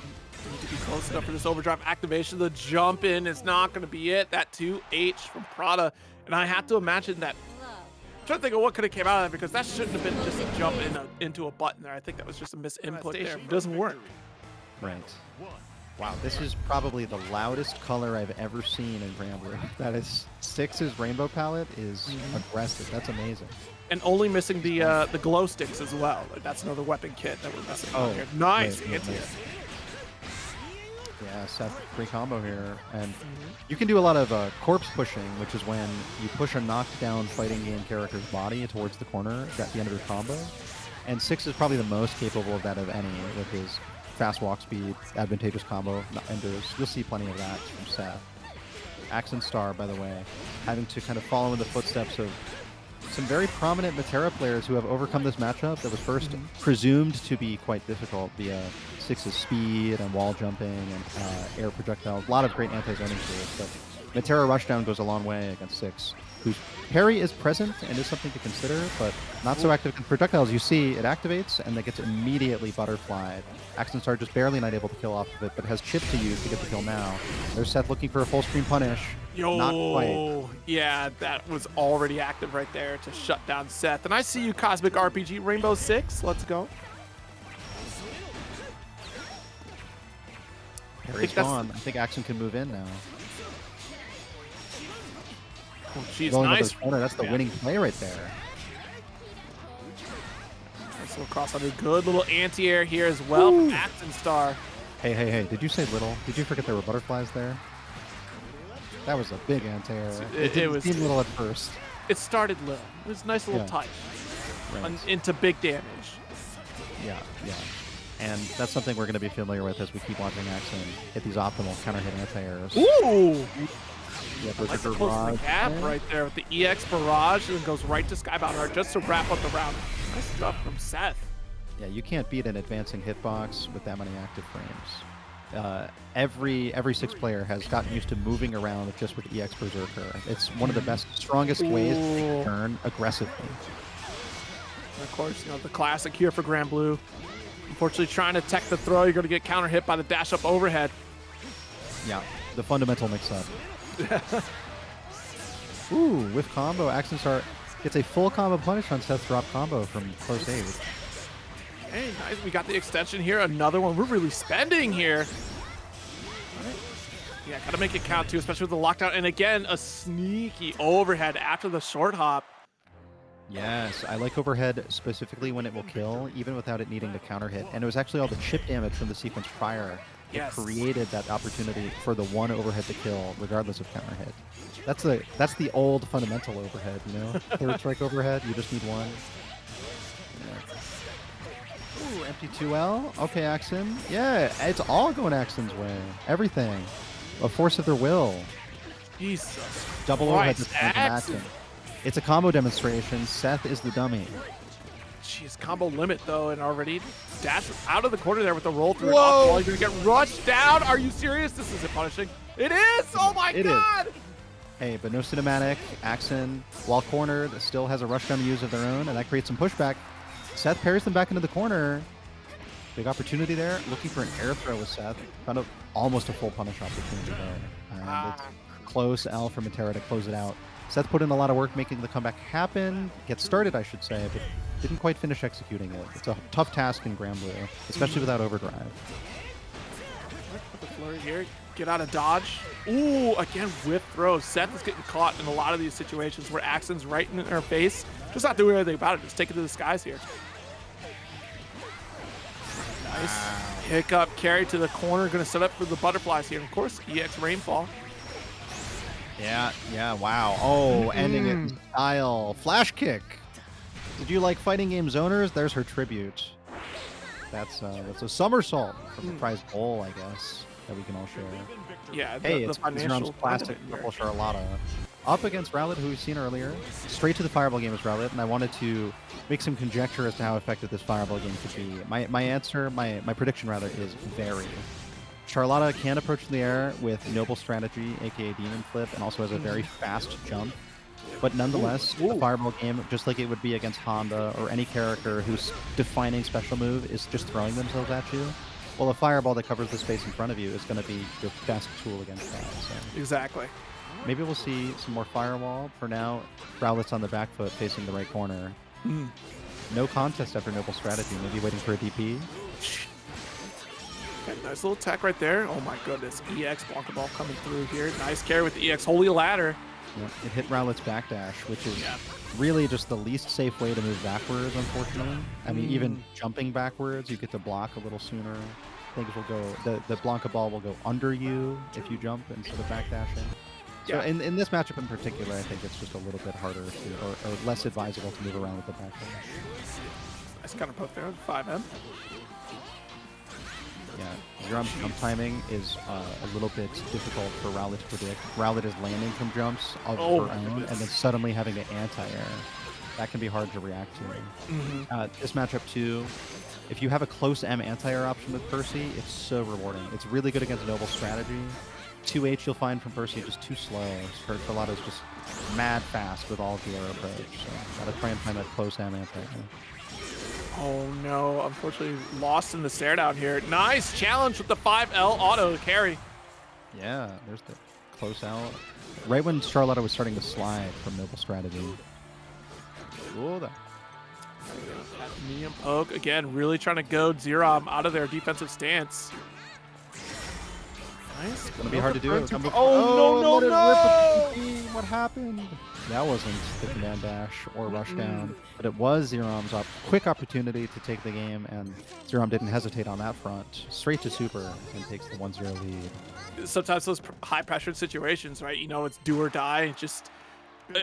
Need to be close enough for this overdrive activation. The jump in is not going to be it. That 2H from Prada. And I have to imagine that. I'm trying to think of what could have came out of that, because that shouldn't have been just a jump into a button there. I think that was just a misinput there. It doesn't work. Right. Wow, this is probably the loudest color I've ever seen in Gran Blue. That is, Six's rainbow palette is aggressive. That's amazing. And only missing the glow sticks as well. Like, that's another weapon kit that we're missing on here. Nice anti-air. Yeah, Seth, great combo here. And you can do a lot of corpse pushing, which is when you push a knockdown fighting game character's body towards the corner at the end of your combo. And Six is probably the most capable of that of any, with his fast walk speed, advantageous combo, enders. You'll see plenty of that from Seth. Axenstar, by the way, having to kind of follow in the footsteps of some very prominent Metera players who have overcome this matchup that was first presumed to be quite difficult via Six's speed and wall jumping and air projectiles. A lot of great anti-zoning tools, but Metera rushdown goes a long way against Six, whose parry is present and is something to consider, but not so active in projectiles. You see it activates and it gets immediately butterflied. Axenstar just barely not able to kill off of it, but has chip to use to get the kill now. There's Seth looking for a full screen punish. Not quite. Yeah, that was already active right there to shut down Seth. And I see you, Cosmic RPG Rainbow 6. Let's go. Parry's gone. I think Axen can move in now. Oh, geez, nice. That's the winning play right there. Nice little cross under. Good little anti-air here as well from Axenstar. Hey. Did you say little? Did you forget there were butterflies there? That was a big anti-air. It was seem little at first. It started little. It was a nice little touch into big damage. Yeah. And that's something we're going to be familiar with as we keep watching Axen hit these optimal counter hit anti-airs. Ooh! Yeah, like the barrage gap right there with the EX barrage, and then goes right to Skybound Art just to wrap up the round. Nice stuff from Seth. Yeah, you can't beat an advancing hitbox with that many active frames. Every Six player has gotten used to moving around just with EX Berserker. It's one of the best, strongest ways to turn aggressively. And of course, you know, the classic here for Gran Blue. Unfortunately, trying to tech the throw, you're going to get counter hit by the dash up overhead. Yeah, the fundamental mix-up. Ooh, with combo, Axenstar gets a full combo punish on Seth's drop combo from close age. Okay, nice. We got the extension here. Another one. We're really spending here. Right. Yeah, got to make it count too, especially with the lockdown. And again, a sneaky overhead after the short hop. Yes, I like overhead specifically when it will kill, even without it needing to counter hit. And it was actually all the chip damage from the sequence prior Yes. It created that opportunity for the one overhead to kill, regardless of counter hit. That's the old fundamental overhead, you know? Third strike overhead, you just need one. Yeah. Ooh, empty 2L. Okay, Axen. Yeah, it's all going Axen's way. Everything. A force of their will. Jesus. Double overhead Christ, this time from Axen. It's a combo demonstration. Seth is the dummy. Jeez, combo limit though, and already dash out of the corner there with the roll through. Whoa! You're gonna get rushed down. Are you serious? This isn't punishing. It is. Oh my God. Hey, but no cinematic. Axen, while cornered, still has a rushdown to use of their own, and that creates some pushback. Seth parries them back into the corner. Big opportunity there. Looking for an air throw with Seth. Found almost a full punish opportunity there. And it's close L for Metera to close it out. Seth put in a lot of work making the comeback happen. Get started, I should say, but didn't quite finish executing it. It's a tough task in Gran Blue, especially without overdrive. Put the flurry here. Get out of dodge. Ooh, again with throws. Seth is getting caught in a lot of these situations where Axen's right in her face. Just not doing anything about it. Just take it to the skies here. Nice. Pick up, carry to the corner. Going to set up for the butterflies here. And of course, EX Rainfall. Yeah, wow. Oh, ending it in style. Flash kick. Did you like fighting game zoners? There's her tribute. That's a somersault from the prize bowl, I guess, that we can all share. Yeah, hey, it's Xerom's classic purple Charlotta. Up against Rowlet, who we've seen earlier. Straight to the Fireball game is Rowlet, and I wanted to make some conjecture as to how effective this Fireball game could be. My prediction rather, is very. Charlotta can approach in the air with Noble Strategy, aka Demon Flip, and also has a very fast jump. But nonetheless, the Fireball game, just like it would be against Honda or any character whose defining special move is just throwing themselves at you, well, a Fireball that covers the space in front of you is going to be your best tool against that. So. Exactly. Maybe we'll see some more Firewall. For now, Rowlet's on the back foot facing the right corner. No contest after Noble Strategy. Maybe waiting for a DP. Okay, nice little tech right there. Oh my goodness. EX Blanca Ball coming through here. Nice carry with the EX Holy Ladder. Yep, it hit Rowlet's backdash, which is really just the least safe way to move backwards, unfortunately. I mean, even jumping backwards, you get to block a little sooner. Things will go, the Blanca Ball will go under you if you jump instead of backdashing. So in this matchup in particular, I think it's just a little bit harder to, or less advisable to move around with the backdash. Nice counter poke there, 5M. Yeah, Xerom's jump timing is a little bit difficult for Rowlet to predict. Rowlet is landing from jumps of her own and then suddenly having to anti-air. That can be hard to react to. This matchup too, if you have a close M anti-air option with Percy, it's so rewarding. It's really good against Noble Strategy. 2H you'll find from Percy just too slow. Charlotta's just mad fast with all gear approach. So gotta try and find that close M anti-air. Oh no, unfortunately lost in the stare down here. Nice challenge with the 5L auto carry. Yeah, there's the close out. Right when Charlotta was starting to slide from Noble Strategy. Ooh, that. Medium poke, again, really trying to goad Xerom out of their defensive stance. Nice. It's gonna be hard to do. Oh, no! What happened? That wasn't the command dash or rush down, but it was Xerom's quick opportunity to take the game, and Xerom didn't hesitate on that front. Straight to super and takes the 1-0 lead. Sometimes those high-pressured situations, right? You know, it's do or die. Just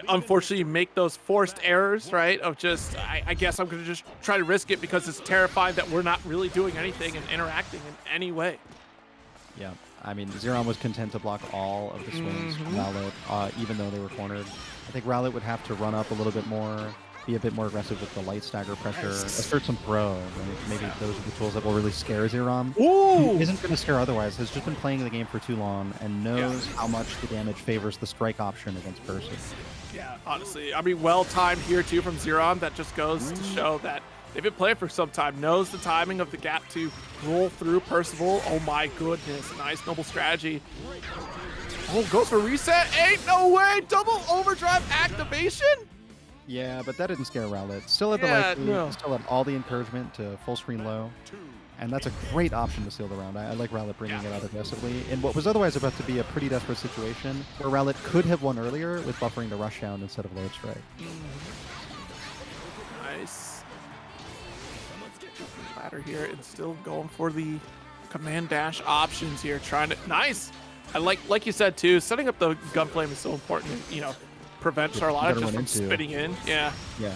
unfortunately, you make those forced errors, right? Of just, I guess I'm going to just try to risk it because it's terrifying that we're not really doing anything and interacting in any way. Yeah. I mean, Xerom was content to block all of the swings from Rowlet, even though they were cornered. I think Rowlet would have to run up a little bit more, be a bit more aggressive with the light stagger pressure, assert some throw. Right? Maybe those are the tools that will really scare Xerom. Who isn't going to scare otherwise, has just been playing the game for too long and knows how much the damage favors the strike option against Percy. Yeah, honestly. I mean, well-timed here, too, from Xerom. That just goes to show that they've been playing for some time, knows the timing of the gap to roll through Percival. Oh my goodness, nice Noble Strategy. Oh, goes for reset. Ain't no way, double overdrive activation? Yeah, but that didn't scare Rowlet. Still had the life lead, still had all the encouragement to full screen low. And that's a great option to seal the round. I like Rowlet bringing it out aggressively in what was otherwise about to be a pretty desperate situation where Rowlet could have won earlier with buffering the rush down instead of load strike. Nice. Ladder here and still going for the command dash options here, trying to nice. I like you said too, setting up the gun flame is so important. You know, prevent Charlotta just from spitting in. Yeah. Yeah.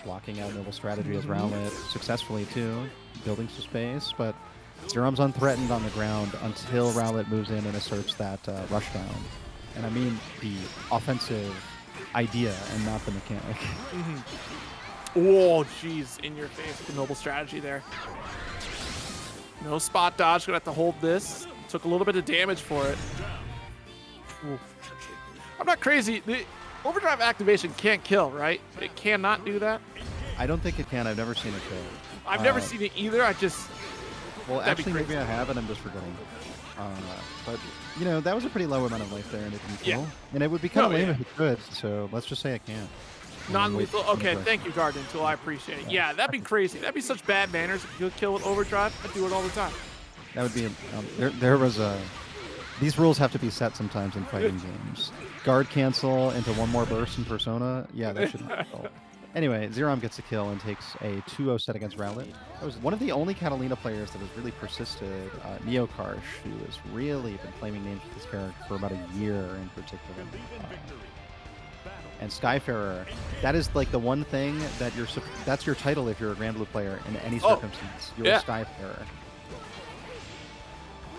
Blocking out noble strategy as Rowlet successfully too, building some space, but Xerom's unthreatened on the ground until Rowlet moves in and asserts that rushdown. And I mean the offensive idea and not the mechanic. Oh, jeez, in your face with the noble strategy there. No spot dodge, gonna have to hold this. Took a little bit of damage for it. Ooh. I'm not crazy. The overdrive activation can't kill, right? It cannot do that? I don't think it can. I've never seen it kill. I've never seen it either. I just... Well, actually, maybe I have, and I'm just forgetting. But, you know, that was a pretty low amount of life there, and it didn't kill. And it would be kind of lame if it could, so let's just say it can't. Non-lethal? Okay, thank you, Garden Tool. I appreciate it. Yeah, that'd be crazy. That'd be such bad manners if you could kill with overdrive. I'd do it all the time. That would be... there was a... These rules have to be set sometimes in fighting games. Guard cancel into one more burst in Persona. Yeah, that shouldn't be killed. Anyway, Xerom gets a kill and takes a 2-0 set against Rowlet. That was one of the only Katalina players that has really persisted. Neokarsh, who has really been claiming names for this character for about a year in particular. And Skyfarer, that is like the one thing that that's your title if you're a Grand Blue player in any circumstance. You're a Skyfarer.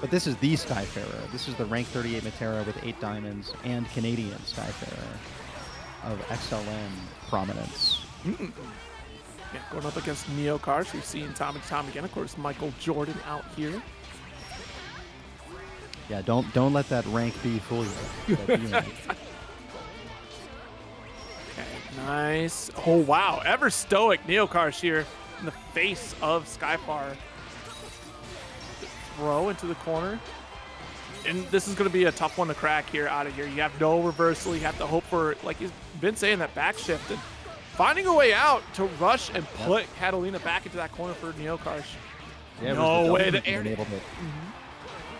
But this is the Skyfarer. This is the rank 38 Metera with 8 diamonds and Canadian Skyfarer of XLN prominence. Yeah, going up against Neokarsh, we've seen time and time again. Of course, Michael Jordan out here. Yeah, don't let that rank B fool you. Okay, nice. Oh wow, ever stoic Neokarsh here in the face of Skyfarer. Throw into the corner. And this is going to be a tough one to crack here out of here. You have no reversal. You have to hope for, like he's been saying, that back shift. And finding a way out to rush and put Katalina back into that corner for Neokarsh. Yeah, no way to air it.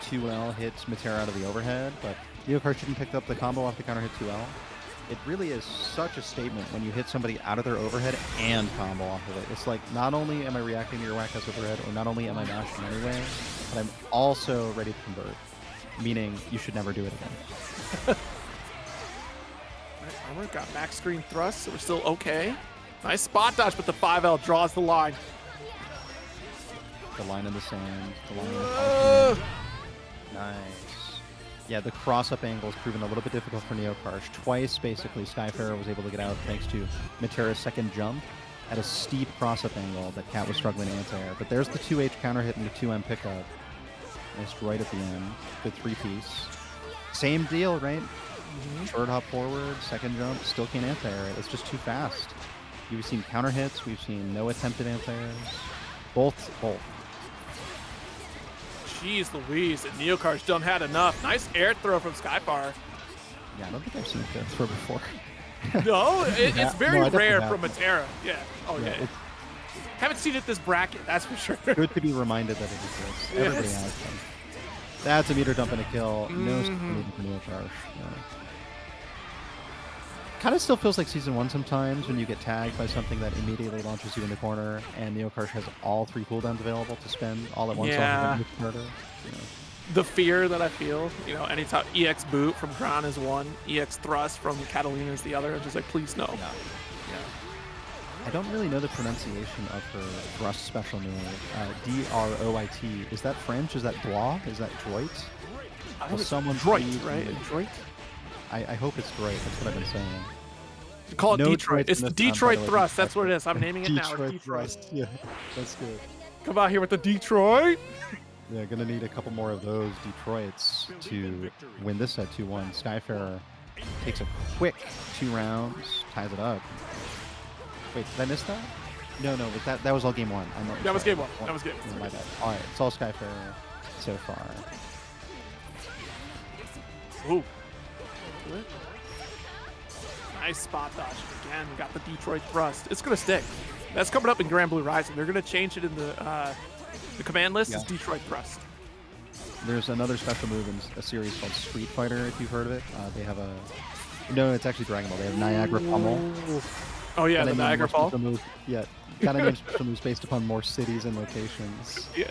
2L hits Metera out of the overhead, but Neokarsh didn't pick up the combo off the counter hit 2L. It really is such a statement when you hit somebody out of their overhead and combo off of it. It's like, not only am I reacting to your whack-ass overhead, or not only am I mashing anyway, but I'm also ready to convert. Meaning, you should never do it again. Armor got back screen thrust, so we're still okay. Nice spot dodge, but the 5L draws the line. The line in the sand. The line in the Nice. Yeah, the cross-up angle has proven a little bit difficult for Neokarsh. Twice, basically, Skyfarer was able to get out thanks to Metera's second jump at a steep cross-up angle that Cat was struggling to anti-air. But there's the 2H counter hit and the 2M pickup. Nice right at the end. Good 3-piece. Same deal, right? Short hop forward, second jump, still can't anti-air it. It's just too fast. We've seen counter hits, we've seen no attempted anti-airs. Both. Jeez Louise, and Neokarsh done had enough. Nice air throw from Skyfarer. Yeah, I don't think I've seen a throw before. No, it's very rare from Metera. Yeah. Oh, yeah. Haven't seen it this bracket, that's for sure. Good to be reminded that it exists. Everybody has them. That's a meter dump and a kill. No need for Neokarsh. Kind of still feels like Season 1 sometimes when you get tagged by something that immediately launches you in the corner, and Neokarsh has all 3 cooldowns available to spend all at once. Yeah. The fear that I feel, anytime EX boot from Gran is one, EX thrust from Katalina is the other. I'm just like, please no. Yeah. I don't really know the pronunciation of her thrust special move. D-R-O-I-T. Is that French? Is that Droit? Is that Droit? Someone Droit, right? Droit? I hope it's Droit. That's what I've been saying. Call it Detroit. It's the Detroit thrust. That's what it is. I'm naming it now. Detroit thrust. Yeah, that's good. Come out here with the Detroit. Yeah, gonna need a couple more of those Detroits to win this set 2-1. Skyfarer takes a quick 2 rounds, ties it up. Wait, did I miss that? No, that was all game 1. That was game 1. That was game 1. My bad. All right, it's all Skyfarer so far. Ooh. Nice spot dodge. Again, we got the Detroit thrust. It's going to stick. That's coming up in Grand Blue Rising. They're going to change it in the command list. Is Detroit thrust. There's another special move in a series called Street Fighter, if you've heard of it. They have a... No, it's actually Dragon Ball. They have Niagara Pummel. Oh, yeah, the Niagara Fall? Yeah, kind of names special moves based upon more cities and locations. Yes.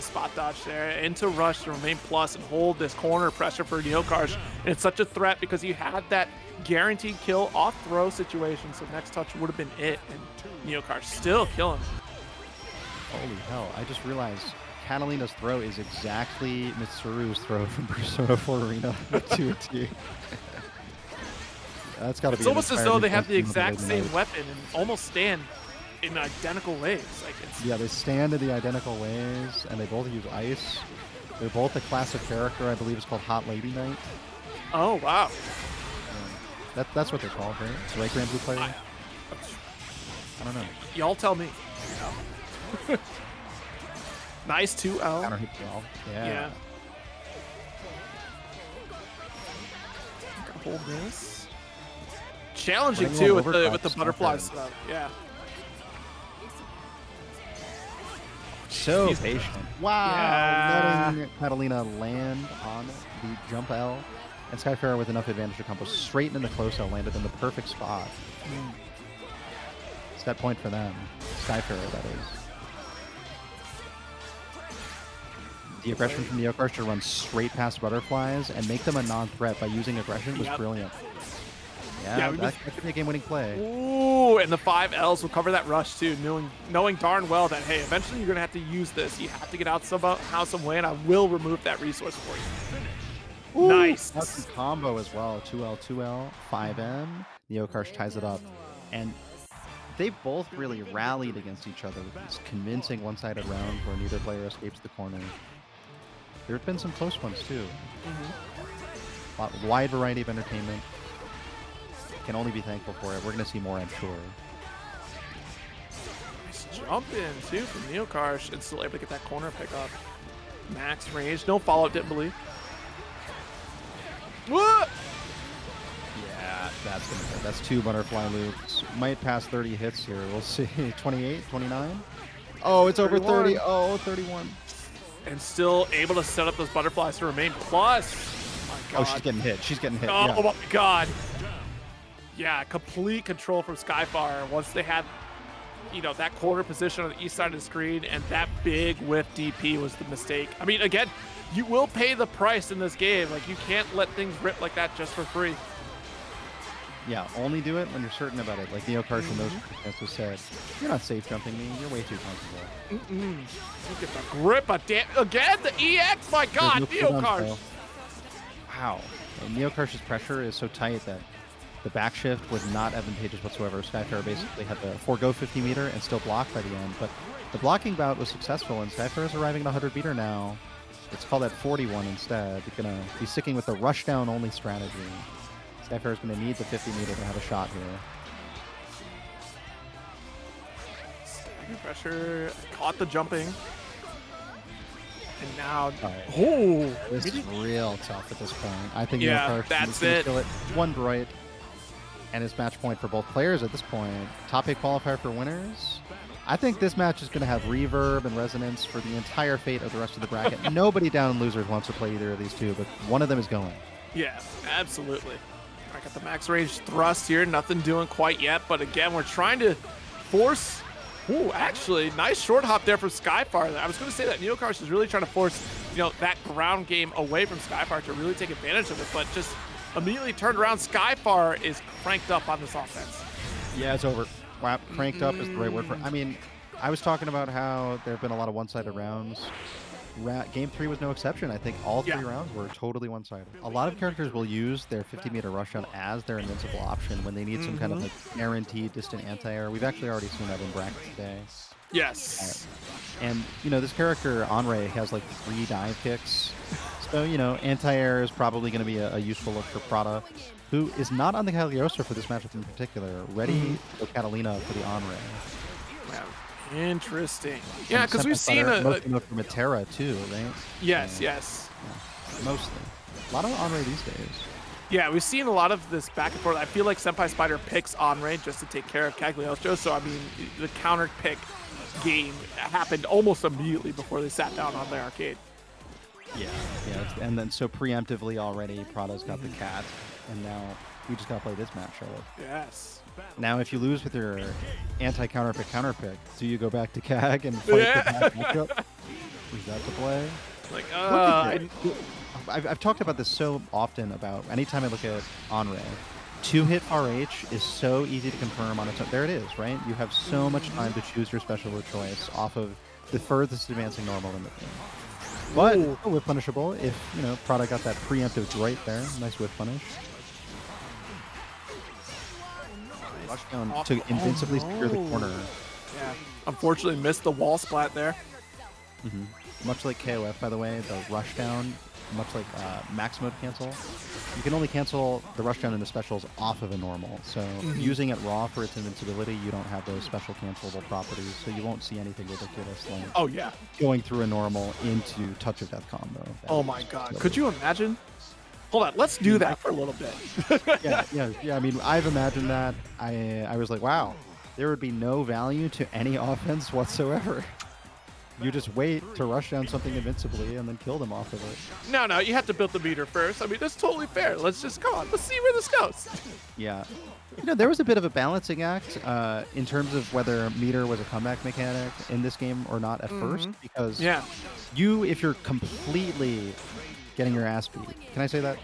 nice spot dodge there. Into rush to remain plus and hold this corner pressure for Neokarsh. And it's such a threat because you had that guaranteed kill off throw situation, so next touch would have been it. And Neokarsh still killing. Holy hell, I just realized Catalina's throw is exactly Mitsuru's throw from Persona 4 Arena to a T. That's got to be. It's almost as though they have the exact same weapon and almost stand in identical ways. Like it's yeah, they stand in the identical ways, and they both use ice. They're both a classic character, I believe it's called Hot Lady Knight. Oh wow. That's what they're called, right? It's right, Grand Blue player. I don't know. Y'all tell me. Nice 2L. Counter hit L. Yeah. Hold this. Challenging too with the butterfly stuff. Yeah. So He's patient. Wow. Yeah. Letting Catalina land on the jump L. And Skyfarer with enough advantage to combo straight in the close L, landed in the perfect spot. Set point for them. Skyfarer, that is. The aggression from Neokarsh to run straight past butterflies and make them a non-threat by using aggression was brilliant. Yeah, that could be a game-winning play. Ooh, and the 5 Ls will cover that rush too, knowing darn well that, hey, eventually you're going to have to use this. You have to get out somehow, some way, and I will remove that resource for you. Ooh, nice. That's a combo as well. 2L, 2L, 5M. Neokarsh ties it up. And they both really rallied against each other with these convincing one-sided rounds where neither player escapes the corner. There have been some close ones too. A wide variety of entertainment. Can only be thankful for it. We're going to see more, I'm sure. Nice jump in too from Neokarsh and still able to get that corner pick up. Max range, no follow-up, didn't believe. What? Yeah, that's going to hurt. That's 2 butterfly loops. Might pass 30 hits here. We'll see. 28, 29. Oh, it's 31. Over 30. Oh, 31. And still able to set up those butterflies to remain plus. Oh my God. Oh, she's getting hit. She's getting hit. Oh, yeah. oh my God. Yeah, complete control from Skyfarer once they had, that corner position on the east side of the screen, and that big whiff DP was the mistake. I mean, again, you will pay the price in this game. Like, you can't let things rip like that just for free. Yeah, only do it when you're certain about it. Like Neokarsh in those circumstances said, you're not safe jumping me. You're way too comfortable. Look at the grip. Again, the EX. My God, Neokarsh. Wow. And Neokarsh's pressure is so tight that the back shift was not advantageous whatsoever. Skyfarer basically had to forego 50 meter and still block by the end. But the blocking bout was successful, and Skyfarer is arriving at 100 meter now. Let's call that 41 instead. You're going to be sticking with the rush down only strategy. Skyfarer is going to need the 50 meter to have a shot here. Stagger pressure, caught the jumping. And now, this is real tough at this point. I think Neokarsh that's it. Kill it. One droid, and it's match point for both players at this point. Top 8 qualifier for winners. I think this match is going to have reverb and resonance for the entire fate of the rest of the bracket. Nobody down losers wants to play either of these two, but one of them is going. Yeah, absolutely. I got the max range thrust here. Nothing doing quite yet, but again, we're trying to force. Ooh, actually, nice short hop there from Skyfarer. I was going to say that Neokarsh is really trying to force, that ground game away from Skyfarer to really take advantage of it, but just immediately turned around. Skyfarer is cranked up on this offense. Yeah, it's over. Wow, cranked up is the right word for it. I mean, I was talking about how there have been a lot of one-sided rounds. Game 3 was no exception. I think all 3 rounds were totally one-sided. A lot of characters will use their 50-meter rushdown as their invincible option when they need some kind of guaranteed distant anti-air. We've actually already seen that in bracket today. Yes. And, this character, Anre, has like 3 dive kicks. So, anti-air is probably going to be a useful look for Prada, who is not on the Cagliostro for this matchup in particular. Ready for Katalina for the Anre. Wow. Interesting. Yeah, because we've seen mostly for Metera too, right? Yes, yes. Yeah, mostly. A lot of Anre these days. Yeah, we've seen a lot of this back and forth. I feel like SenpaiSpyder picks Anre just to take care of Cagliostro. So, I mean, the counter pick game happened almost immediately before they sat down on the arcade. Yeah. And then so preemptively already, Prada's got the cat. And now we just got to play this match, Charlotte. Yes. Now, if you lose with your anti-counter pick, do you go back to CAG and fight the matchup? that to play. Like, I've talked about this so often about anytime I look at Anre. 2-hit far H is so easy to confirm on its own. There it is, right? You have so much time to choose your special of choice off of the furthest advancing normal in the game. But whiff punishable if, you know, Prada got that preemptive droid there. Nice whiff punish. Rush down to invincibly secure the corner. Yeah, unfortunately missed the wall splat there. Much like KOF, by the way, the rush down, much like max mode cancel, you can only cancel the rush down in the specials off of a normal. So using it raw for its invincibility, you don't have those special cancelable properties, so you won't see anything ridiculous like going through a normal into touch of death combo. Oh my god, could you imagine? Hold on, let's do that for a little bit. yeah. I mean, I've imagined that. I was like, wow, there would be no value to any offense whatsoever. You just wait to rush down something invincibly and then kill them off of it. No, you have to build the meter first. I mean, that's totally fair. Let's just, come on, let's see where this goes. Yeah. You know, there was a bit of a balancing act in terms of whether meter was a comeback mechanic in this game or not at first, because if you're completely getting your ass beat, can I say that?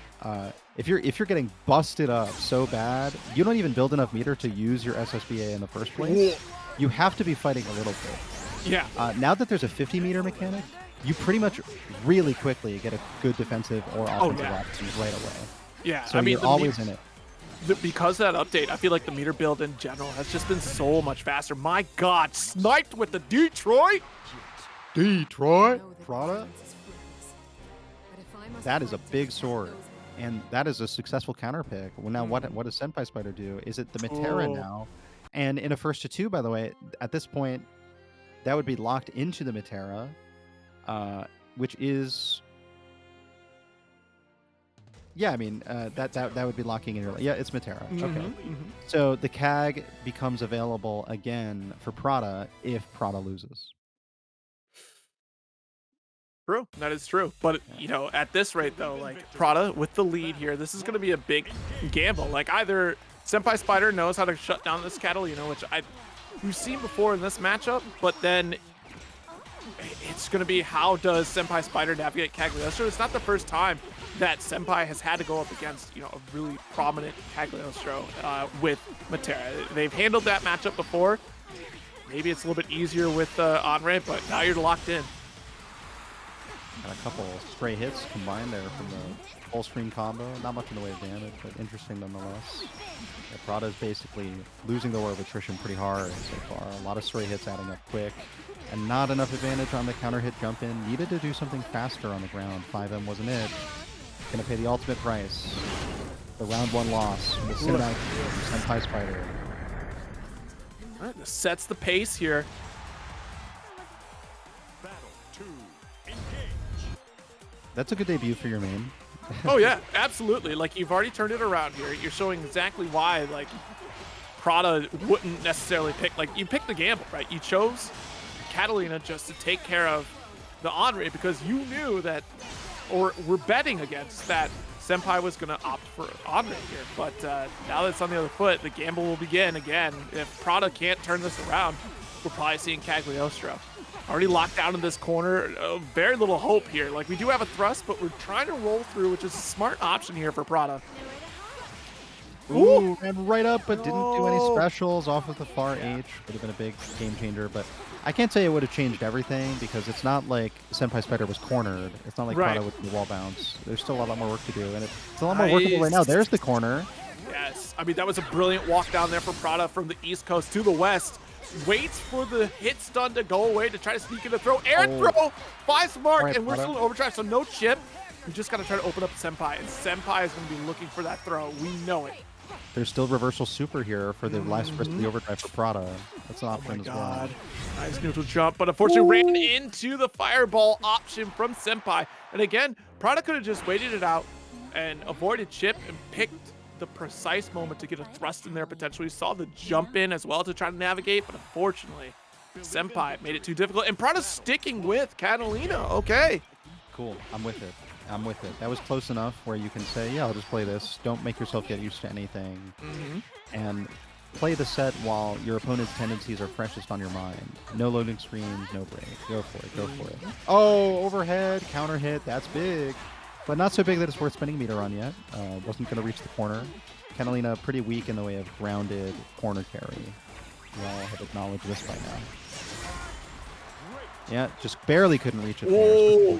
If you're getting busted up so bad, you don't even build enough meter to use your SSBA in the first place. You have to be fighting a little bit. Yeah. Now that there's a 50 meter mechanic, you pretty much really quickly get a good defensive or offensive option right away. Yeah, so I mean, you're always in it. Because of that update, I feel like the meter build in general has just been so much faster. My god, sniped with the Detroit! Prada? That is a big sword. And that is a successful counter pick. Well, now what does SenpaiSpyder do? Is it the Metera now? And in a first to two, by the way, at this point, that would be locked into the Metera, which is, I mean, that would be locking in your, it's Metera. Okay. So the CAG becomes available again for Prada if Prada loses. True, that is true. But, you know, at this rate, though, like, Prada with the lead here, this is going to be a big gamble. Like, either SenpaiSpyder knows how to shut down this Katalina, which we've seen before in this matchup, but then it's going to be how does SenpaiSpyder navigate Cagliostro. It's not the first time that Senpai has had to go up against, you know, a really prominent Cagliostro with Metera. They've handled that matchup before. Maybe it's a little bit easier with Anre, but now you're locked in. Got a couple stray hits combined there from the full screen combo. Not much in the way of damage, but interesting nonetheless. Yeah, Prada is basically losing the war of attrition pretty hard so far. A lot of stray hits adding up quick, and not enough advantage on the counter hit jump in. Needed to do something faster on the ground. 5M wasn't it. Gonna pay the ultimate price. The round one loss. The cinematic from SenpaiSpyder. All right, this sets the pace here. That's a good debut for your main. Oh yeah, absolutely. Like, you've already turned it around here. You're showing exactly why, like, Prada wouldn't necessarily pick, like, you picked the gamble, right? You chose Katalina just to take care of the Anre because you knew that, or were betting against that Senpai was going to opt for Anre here. But now that it's on the other foot, the gamble will begin again. If Prada can't turn this around, we're probably seeing Cagliostro. Already locked down in this corner. Very little hope here. Like, we do have a thrust, but we're trying to roll through, which is a smart option here for Prada. Ooh, ran right up, but didn't do any specials off of the far H. Would have been a big game changer, but I can't say it would have changed everything because it's not like SenpaiSpyder was cornered. It's not like Prada with the wall bounce. There's still a lot more work to do, and it's a lot more workable right now. There's the corner. Yes. I mean, that was a brilliant walk down there for Prada from the East Coast to the West. Waits for the hit stun to go away to try to sneak in a throw. Air throw! Finds Mark, and we're still in overdrive, so no chip. We just got to try to open up Senpai, and Senpai is going to be looking for that throw. We know it. There's still reversal super here for the last burst of the overdrive for Prada. That's an option as well. Nice neutral jump, but unfortunately ran into the fireball option from Senpai. And again, Prada could have just waited it out and avoided chip and picked the precise moment to get a thrust in there potentially. Saw the jump in as well to try to navigate, but unfortunately, Senpai made it too difficult. And Prada's sticking with Katalina. Okay. Cool. I'm with it. I'm with it. That was close enough where you can say, yeah, I'll just play this. Don't make yourself get used to anything. And play the set while your opponent's tendencies are freshest on your mind. No loading screens, no break. Go for it, go for it. Oh, overhead, counter hit, that's big. But not so big that it's worth spending meter on yet. Wasn't going to reach the corner. Katalina pretty weak in the way of grounded corner carry. We all have acknowledged this by now. Yeah, just barely couldn't reach it there.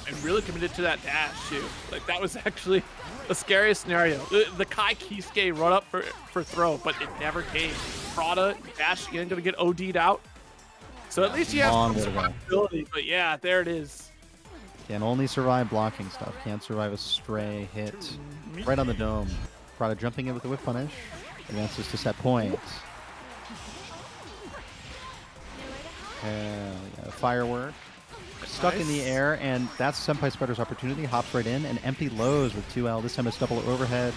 And really committed to that dash, too. Like, that was actually the scariest scenario. The Kai Kisuke run up for throw, but it never came. Prada, dash again, going to get OD'd out. So at least he has some survivability. But yeah, there it is. Can only survive blocking stuff. Can't survive a stray hit. Right on the dome. Prada jumping in with the whip punish. Advances to set point. Hell yeah. Firework. Stuck in the air, and that's SenpaiSpyder's opportunity. Hops right in, and empty lows with 2L. This time it's double overhead.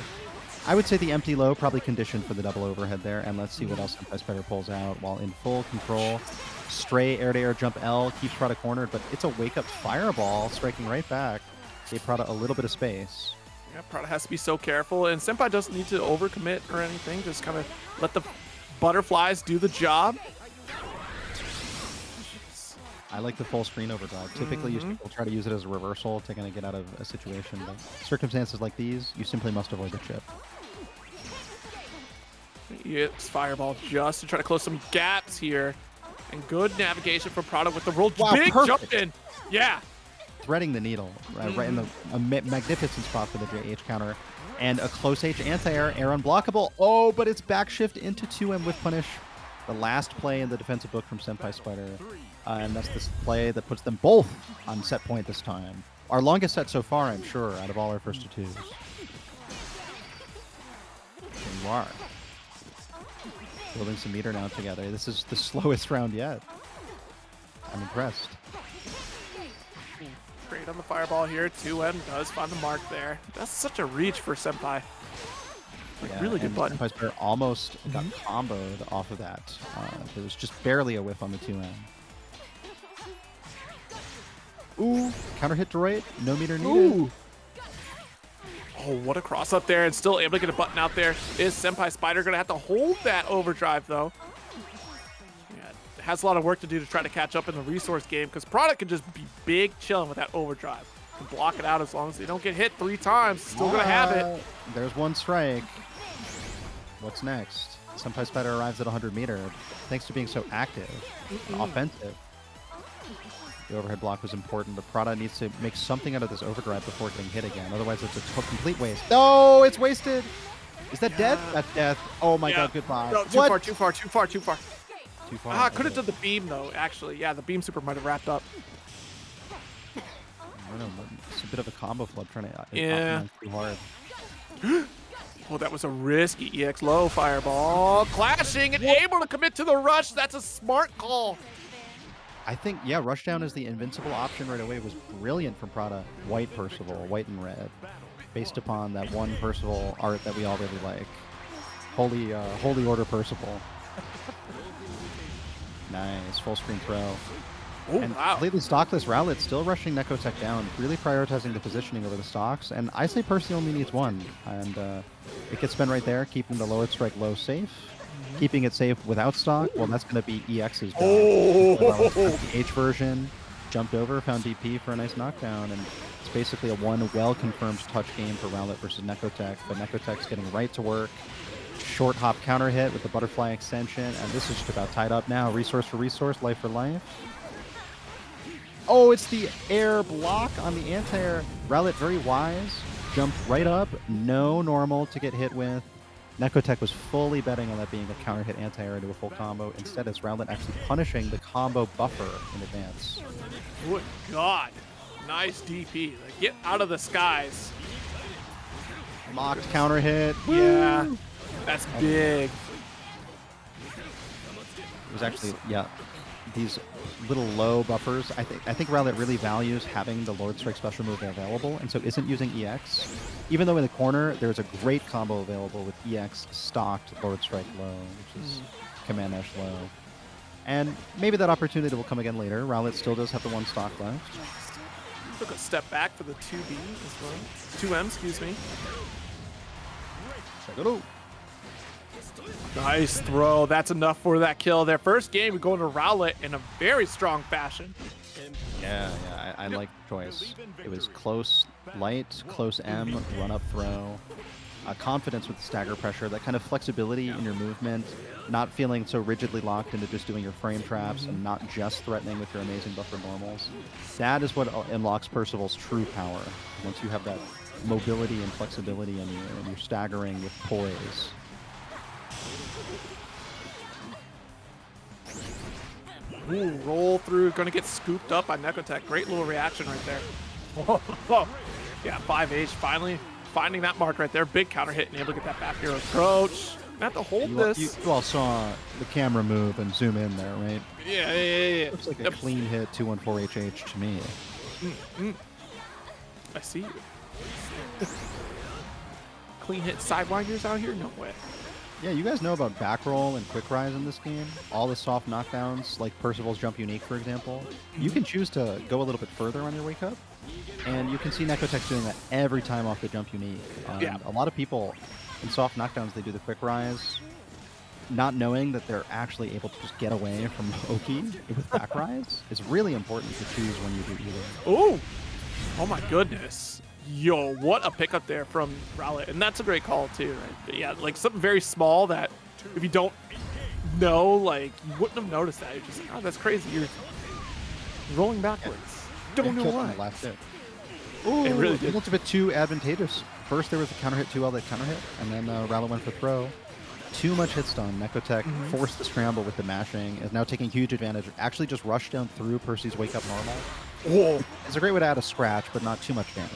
I would say the empty low probably conditioned for the double overhead there, and let's see what else SenpaiSpyder pulls out while in full control. Stray air-to-air jump L keeps Prada cornered, but it's a wake-up fireball striking right back. Gave Prada a little bit of space. Yeah, Prada has to be so careful, and Senpai doesn't need to overcommit or anything. Just kind of let the butterflies do the job. I like the full screen overdrive. Typically, people try to use it as a reversal to kind of get out of a situation, but circumstances like these, you simply must avoid the chip. It's fireball just to try to close some gaps here. And good navigation from Prada with the roll. Wow, big perfect. jump in. Yeah. Threading the needle, right in the magnificent spot for the JH counter. And a close H anti-air, air unblockable. Oh, but it's backshift into 2M with punish. The last play in the defensive book from Senpai Spyder. And that's this play that puts them both on set point this time. Our longest set so far, I'm sure, out of all our first 2-2s. There you are. Building some meter now together. This is the slowest round yet. I'm impressed. Great on the fireball here. 2M does find the mark there. That's such a reach for Senpai. Yeah, really good button. Senpai almost got comboed off of that. There was just barely a whiff on the 2M. Ooh, counter hit to right. No meter needed. Ooh. Oh, what a cross up there, and still able to get a button out there. Is SenpaiSpyder going to have to hold that overdrive, though? Yeah, it has a lot of work to do to try to catch up in the resource game, because Prada can just be big chilling with that overdrive. Can block it out as long as they don't get hit 3 times. Still going to have it. There's one strike. What's next? SenpaiSpyder arrives at 100 meter, thanks to being so active and offensive. The overhead block was important, but Prada needs to make something out of this overdrive before getting hit again. Otherwise, it's a complete waste. No, it's wasted. Is that death? That's death. Oh my god, goodbye. No, too far, too far, too far, too far. Too far. Ah, could have done the beam, though, actually. Yeah, the beam super might have wrapped up. I don't know, it's a bit of a combo flip trying to too hard. Oh, that was a risky EX low fireball. Clashing and able to commit to the rush. That's a smart call. I think, yeah, Rushdown is the invincible option right away. Was brilliant from Prada. White Percival, white and red, based upon that one Percival art that we all really like. Holy Order Percival. Nice, full screen throw. Oh, and wow. completely stockless Rowlet still rushing Nekotech down, really prioritizing the positioning over the stocks. And I say Percy only needs one. And it gets spent right there, keeping the lowered strike low safe. Keeping it safe without stock, well, that's going to be EX's job. The H version, jumped over, found DP for a nice knockdown, and it's basically a one well-confirmed touch game for Rowlet versus Nekotech, but Nekotech's getting right to work. Short hop counter hit with the butterfly extension, and this is just about tied up now. Resource for resource, life for life. Oh, it's the air block on the anti-air. Rowlet very wise, jumped right up, no normal to get hit with. Nekotech was fully betting on that being a counter hit anti-air into a full combo. Instead, it's Rowlet actually punishing the combo buffer in advance. Good God. Nice DP. Like, get out of the skies. Mocked counter hit. Yeah. That's big. It was actually, yeah, these little low buffers. I think Rowlet really values having the Lord Strike special move available, and so isn't using EX. Even though in the corner, there's a great combo available with EX stocked Lord Strike low, which is Command Dash low. And maybe that opportunity will come again later. Rowlet still does have the one stock left. Took a step back for the 2B as well. 2M, excuse me. Check it out. Nice throw. That's enough for that kill. Their first game, we go into Rowlet in a very strong fashion. Yeah, I like the choice. It was close light, close M, run up throw. Confidence with stagger pressure, that kind of flexibility in your movement, not feeling so rigidly locked into just doing your frame traps and not just threatening with your amazing buffer normals. That is what unlocks Percival's true power. Once you have that mobility and flexibility and you're staggering with poise. Ooh, roll through, gonna get scooped up by Nekotech. Great little reaction right there. Whoa. Yeah, 5H finally finding that mark right there. Big counter hit and able to get that back air approach. Have to hold this. You all saw the camera move and zoom in there, right? Yeah. Looks like a clean hit 214 HH to me. I see you. Clean hit sidewinders out here? No way. Yeah, you guys know about back roll and quick rise in this game. All the soft knockdowns, like Percival's jump unique, for example. You can choose to go a little bit further on your wake up, and you can see Nekotech doing that every time off the jump unique. A lot of people in soft knockdowns, they do the quick rise, not knowing that they're actually able to just get away from Oki with back rise. It's really important to choose when you do either. Oh my goodness. Yo, what a pickup there from Rowlet. And that's a great call too, right? But yeah, like something very small that if you don't know, like you wouldn't have noticed that. You're just like, oh, that's crazy. You're rolling backwards. Don't know why. Ooh, it really did. It looked a bit too advantageous. First there was a counter hit, 2L that counter hit, and then Rowlet went for throw. Too much hit stun. Nekotech forced the scramble with the mashing, is now taking huge advantage. Actually just rushed down through Percy's wake up normal. Whoa. It's a great way to add a scratch, but not too much damage.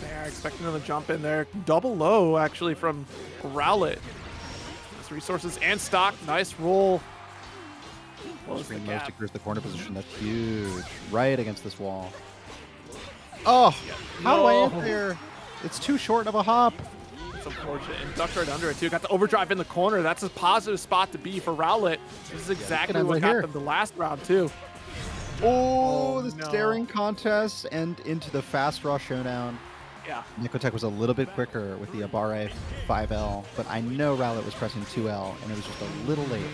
They're expecting another jump in there. Double low, actually, from Rowlet. Nice resources and stock. Nice roll. Screen low secures the corner position. That's huge. Right against this wall. Oh, how do I hit there? It's too short of a hop. It's unfortunate. And ducked right under it, too. Got the overdrive in the corner. That's a positive spot to be for Rowlet. This is exactly what got them the last round, too. Oh, the staring contest and into the fast draw showdown. Yeah. Nekotech was a little bit quicker with the Abare 5L, but I know Rowlet was pressing 2L, and it was just a little late.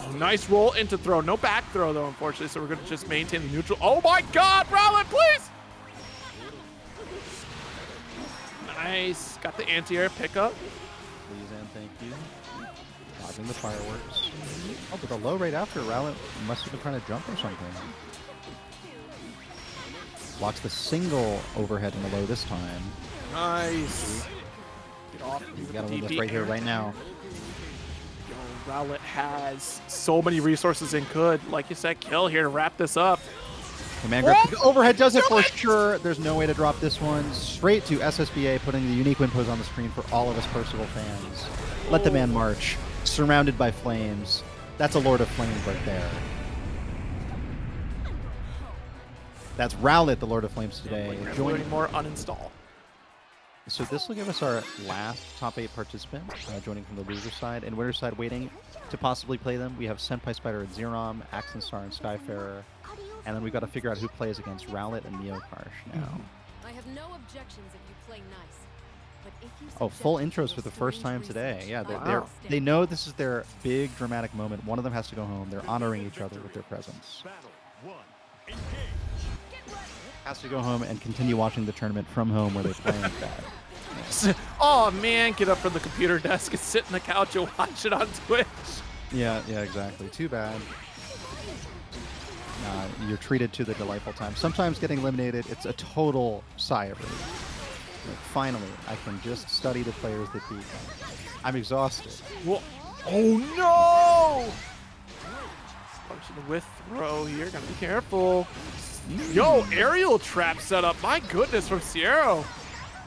Oh, nice roll into throw. No back throw, though, unfortunately, so we're going to just maintain the neutral. Oh, my God, Rowlet, please! Nice. Got the anti-air pickup. Please and thank you. Dodging the fireworks. Oh, but the low right after, Rowlet must have been trying to jump or something. Blocks the single overhead in the low this time. Nice. Get off. You gotta win this right here, right now. Yo, Rowlet has so many resources and could, like you said, kill here to wrap this up. Command grab. Overhead does it for sure. There's no way to drop this one. Straight to SSBA, putting the unique win pose on the screen for all of us Percival fans. Let the man march. Surrounded by flames. That's a Lord of Flames right there. That's Rowlet, the Lord of Flames today. Joining more uninstall. So this will give us our last top 8 participant, joining from the loser side. And winner side waiting to possibly play them. We have Senpai Spyder and Xerom, Axenstar and Skyfarer. And then we've got to figure out who plays against Rowlet and Neokarsh now. I have no objections if you play nice. But if you full intros for the first time today. Yeah, they know this is their big dramatic moment. One of them has to go home. They're honoring each other with their presence. Has to go home and continue watching the tournament from home where they play like that. Oh man, get up from the computer desk and sit on the couch and watch it on Twitch. Yeah, exactly. Too bad. You're treated to the delightful time. Sometimes getting eliminated, it's a total sigh of relief. Like, finally, I can just study the players that beat me. I'm exhausted. Whoa. Oh no! Punching with throw here, gotta be careful. Yo, aerial trap setup. My goodness, from Siero.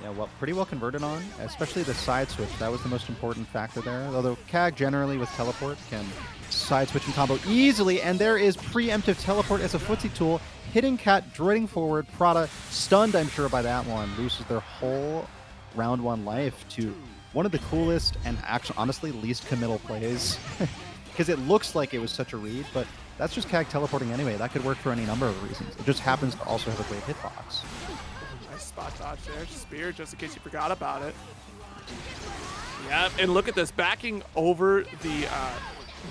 Yeah, well, pretty well converted on, especially the side switch. That was the most important factor there. Although Cag generally with teleport can side switch and combo easily, and there is preemptive teleport as a footsie tool. Hitting Cat, droiding forward, Prada stunned, I'm sure, by that one. Loses their whole round 1 life to one of the coolest and actually, honestly, least committal plays. Because it looks like it was such a read, but that's just Cag teleporting anyway. That could work for any number of reasons. It just happens to also have a great hitbox. Nice Nice spot dodge there. Spear, just in case you forgot about it. Yeah, and look at this. Backing over the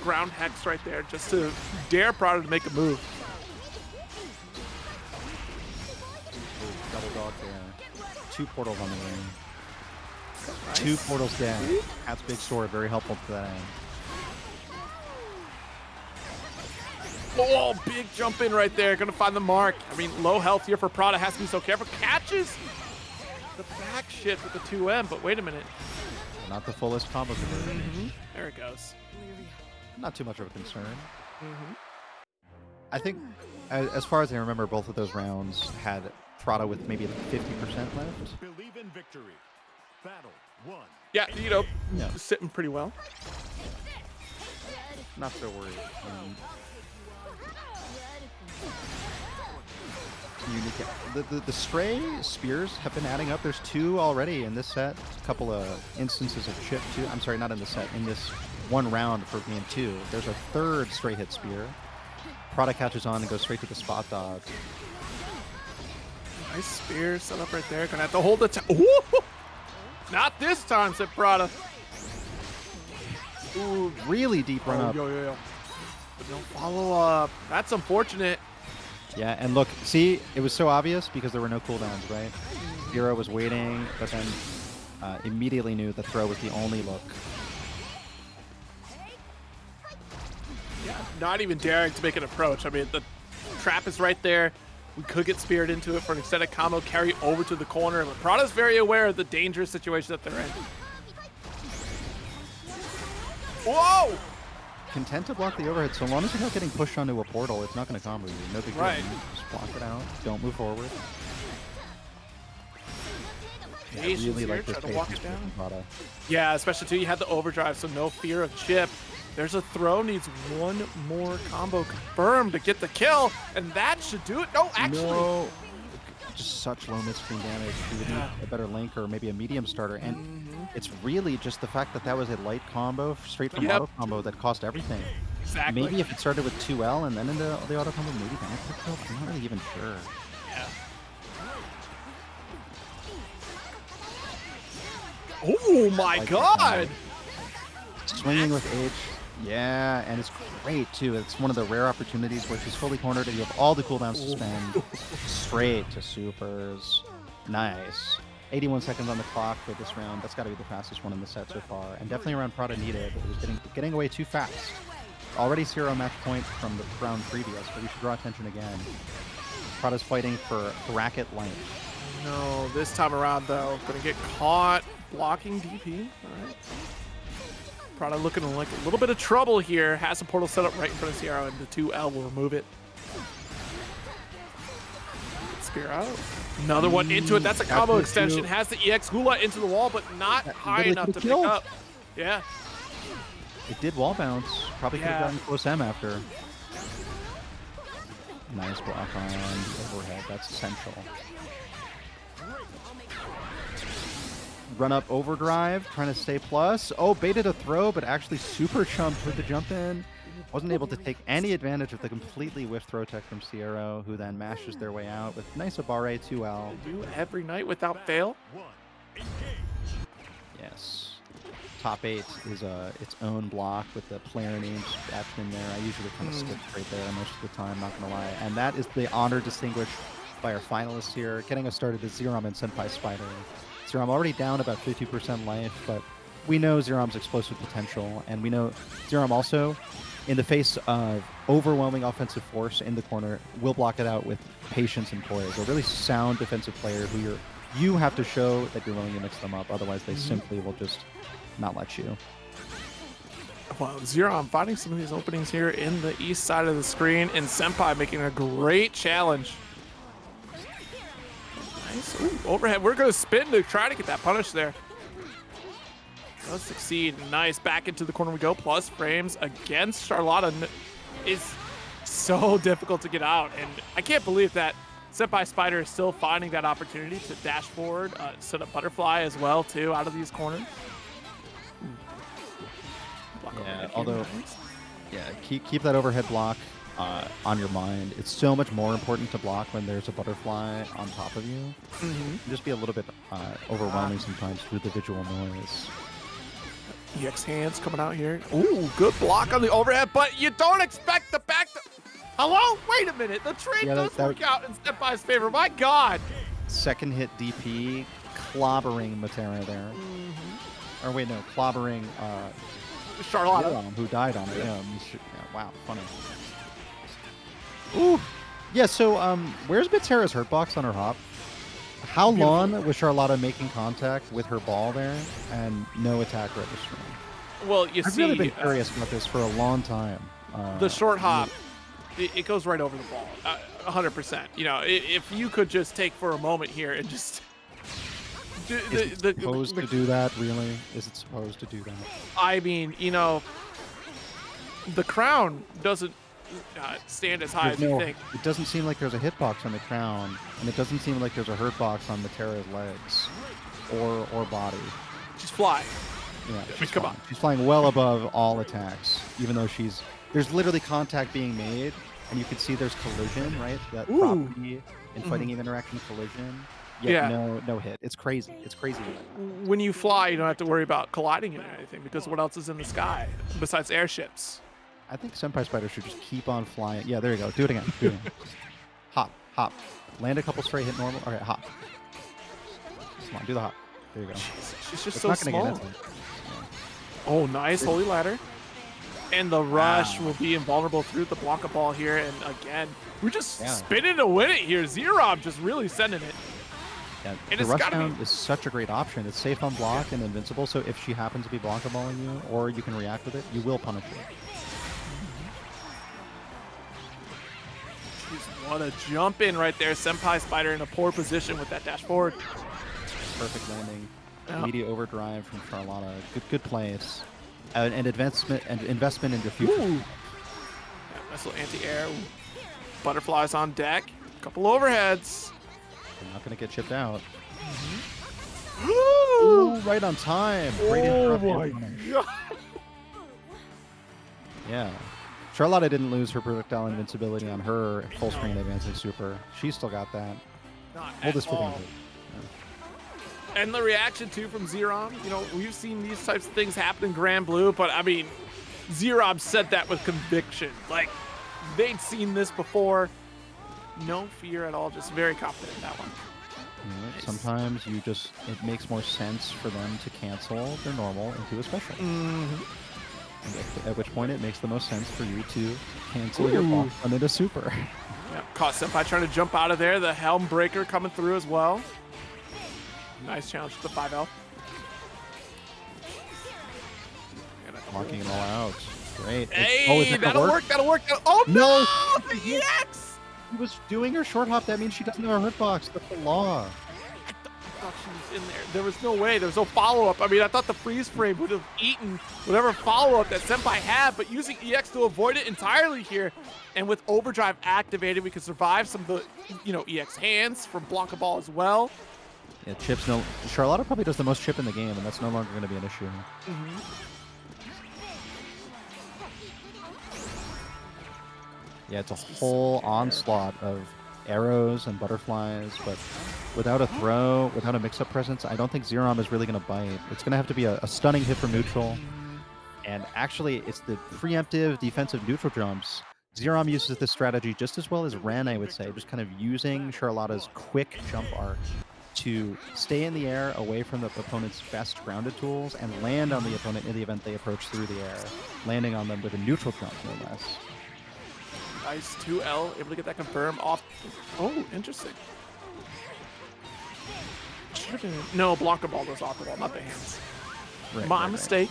ground hex right there just to dare Prada to make a move. Ooh, double dog there. 2 portals on the ring. Nice. 2 portals down. Cat's big sword, very helpful to that end. Oh, big jump in right there. Gonna find the mark. I mean, low health here for Prada. Has to be so careful. Catches the back shift with the 2M, but wait a minute. Not the fullest combo conversion. There it goes. Not too much of a concern. I think, as far as I remember, both of those rounds had Prada with maybe like 50% left. Believe in victory. Battle 1. Yeah, you know, Yeah. sitting pretty well. Not so worried. Unique. The stray spears have been adding up. There's 2 already in this set. A couple of instances of chip too. I'm sorry, not in this set. In this 1 round for game 2, there's a 3rd stray hit spear. Prada catches on and goes straight to the spot dodge. Nice spear set up right there. Gonna have to hold the time. Ooh! Not this time, said Prada. Ooh, really deep run up. Yo. But no follow up. That's unfortunate. Yeah, and look, see, it was so obvious because there were no cooldowns, right? Siero was waiting, but then immediately knew the throw was the only look. Yeah, not even daring to make an approach. I mean, the trap is right there. We could get speared into it for an extended combo, carry over to the corner, but Prada's very aware of the dangerous situation that they're in. Whoa! Content to block the overhead, so long as you're not getting pushed onto a portal, it's not going to combo you. No big deal. Right. Just block it out. Don't move forward. Yeah, Patience really here, like this try to walk patience it down. from Prada. Yeah, especially too, you had the overdrive, so no fear of chip. There's a throw, needs 1 more combo confirmed to get the kill, and that should do it. No, actually. No. Just such low mid-screen damage. You would need a better link or maybe a medium starter. And it's really just the fact that that was a light combo straight from auto combo that cost everything. Exactly. Maybe if it started with 2L and then into the auto combo, maybe that would pick up. I'm not really even sure. Yeah. Oh my Like god! Swinging with H. Yeah, and it's great too. It's one of the rare opportunities where she's fully cornered and you have all the cooldowns to spend. Straight to supers. Nice. 81 seconds on the clock for this round. That's got to be the fastest one in the set so far. And definitely around Prada needed. It was getting away too fast. Already 0 match point from the round previous, but we should draw attention again. Prada's fighting for bracket length. No, this time around though, gonna get caught blocking DP. All right. Prada looking like a little bit of trouble here. Has a portal set up right in front of Siero, and the 2L will remove it. Spear out. Another one into it. That's a combo extension. Has the EX Hula into the wall, but not high enough to pick up. Yeah. It did wall bounce. Probably could have Yeah. gotten close M after. Nice block on overhead. That's essential. Run up overdrive, trying to stay plus. Oh, baited a throw, but actually super jumped with the jump in. Wasn't able to take any advantage of the completely whiff throw tech from Siero, who then mashes their way out with nice Abare 2L. Do every night without fail. Yes. Top 8 is its own block with the player names etched in there. I usually kind of skip right there most of the time, not gonna lie. And that is the honor distinguished by our finalists here. Getting us started is Xerom and SenpaiSpyder. Xerom already down about 50% life, but we know Xerom's explosive potential, and we know Xerom also, in the face of overwhelming offensive force in the corner, will block it out with patience and poise. A really sound defensive player who you have to show that you're willing to mix them up, otherwise they simply will just not let you. Well, Xerom finding some of these openings here in the east side of the screen, and Senpai making a great challenge. Nice. Ooh, overhead. We're going to spin to try to get that punish there. Does succeed. Nice. Back into the corner we go. Plus frames against Charlotta is so difficult to get out. And I can't believe that SenpaiSpyder is still finding that opportunity to dash forward, set up butterfly as well, too, out of these corners. Yeah, although, yeah, keep that overhead block. on your mind. It's so much more important to block when there's a butterfly on top of you. It can just be a little bit overwhelming sometimes through the visual noise. EX hands coming out here. Ooh, good block on the overhead, but you don't expect the back. Hello? Wait a minute. The trade does work out in Senpai's favor. My God. Second hit DP, clobbering Metera there. Or wait, no, clobbering Charlotta, Xerom, who died on it. Yeah, wow, funny. Ooh. Yeah, so where's Metera's hurt box on her hop? How long was Charlotta making contact with her ball there and no attack registering? Well, I've really been curious about this for a long time. The short hop, it goes right over the ball, 100%. You know, if you could just take for a moment here and just... Is it supposed to do that, really? Is it supposed to do that? I mean, you know, the crown doesn't stand as high as you think. It doesn't seem like there's a hitbox on the crown, and it doesn't seem like there's a hurt box on Metera's legs or body. She's flying. Yeah, I mean, come on. She's flying well above all attacks, even though there's literally contact being made, and you can see there's collision, right? That property in fighting game interaction collision. Yeah. No hit. It's crazy. It's crazy. When you fly, you don't have to worry about colliding into anything because what else is in the sky besides airships? I think SenpaiSpyder should just keep on flying. Yeah, there you go. Do it again. Do it again. Hop, hop. Land a couple straight, hit normal. Okay, hop. Come on, do the hop. There you go. She's just so small. Oh, nice. Holy ladder. And the rush will be invulnerable through the block of ball here. And again, we're just spinning to win it here. Xerom just really sending it. Yeah, and the rush down is such a great option. It's safe on block and invincible, so if she happens to be block-a-balling you, or you can react with it, you will punish her. What a jump in right there. SenpaiSpyder in a poor position with that dash forward. Perfect landing. Immediate overdrive from Charlotta. Good plays. And investment in your future. Yeah, missile anti-air. Butterflies on deck. Couple overheads. They're not going to get chipped out. Ooh, right on time. Great my God. Yeah. Charlotta didn't lose her projectile invincibility on her full screen advancing super. She's still got that. Hold this for granted. And the reaction too from Xerom. You know, we've seen these types of things happen in Grand Blue, but I mean, Xerom said that with conviction. Like, they'd seen this before. No fear at all, just very confident in that one. Yeah, nice. Sometimes it makes more sense for them to cancel their normal into a special. At which point it makes the most sense for you to cancel your ball and into super. Yep, caught Senpai trying to jump out of there. The Helm Breaker coming through as well. Nice challenge to the 5L. Marking it all out. Great. Hey, that'll work. Oh, no! The EX! She was doing her short hop. That means she doesn't have a hurt box. That's the law. I thought she was in there. There was no way. There was no follow-up. I mean, I thought the freeze frame would have eaten whatever follow-up that Senpai had, but using EX to avoid it entirely here, and with overdrive activated, we could survive some of the, EX hands from block a ball as well. Yeah, chips. No, Charlotta probably does the most chip in the game, and that's no longer going to be an issue. Yeah, it's a whole onslaught of arrows and butterflies, but without a throw, without a mix-up presence, I don't think Xerom is really going to bite. It's going to have to be a stunning hit from neutral, and actually, it's the preemptive defensive neutral jumps. Xerom uses this strategy just as well as Ren, I would say, just kind of using Charlotta's quick jump arc to stay in the air away from the opponent's best grounded tools and land on the opponent in the event they approach through the air, landing on them with a neutral jump, no less. Nice 2L, able to get that confirmed off. Oh, interesting. No, blocker ball goes off the wall, not the hands. My mistake.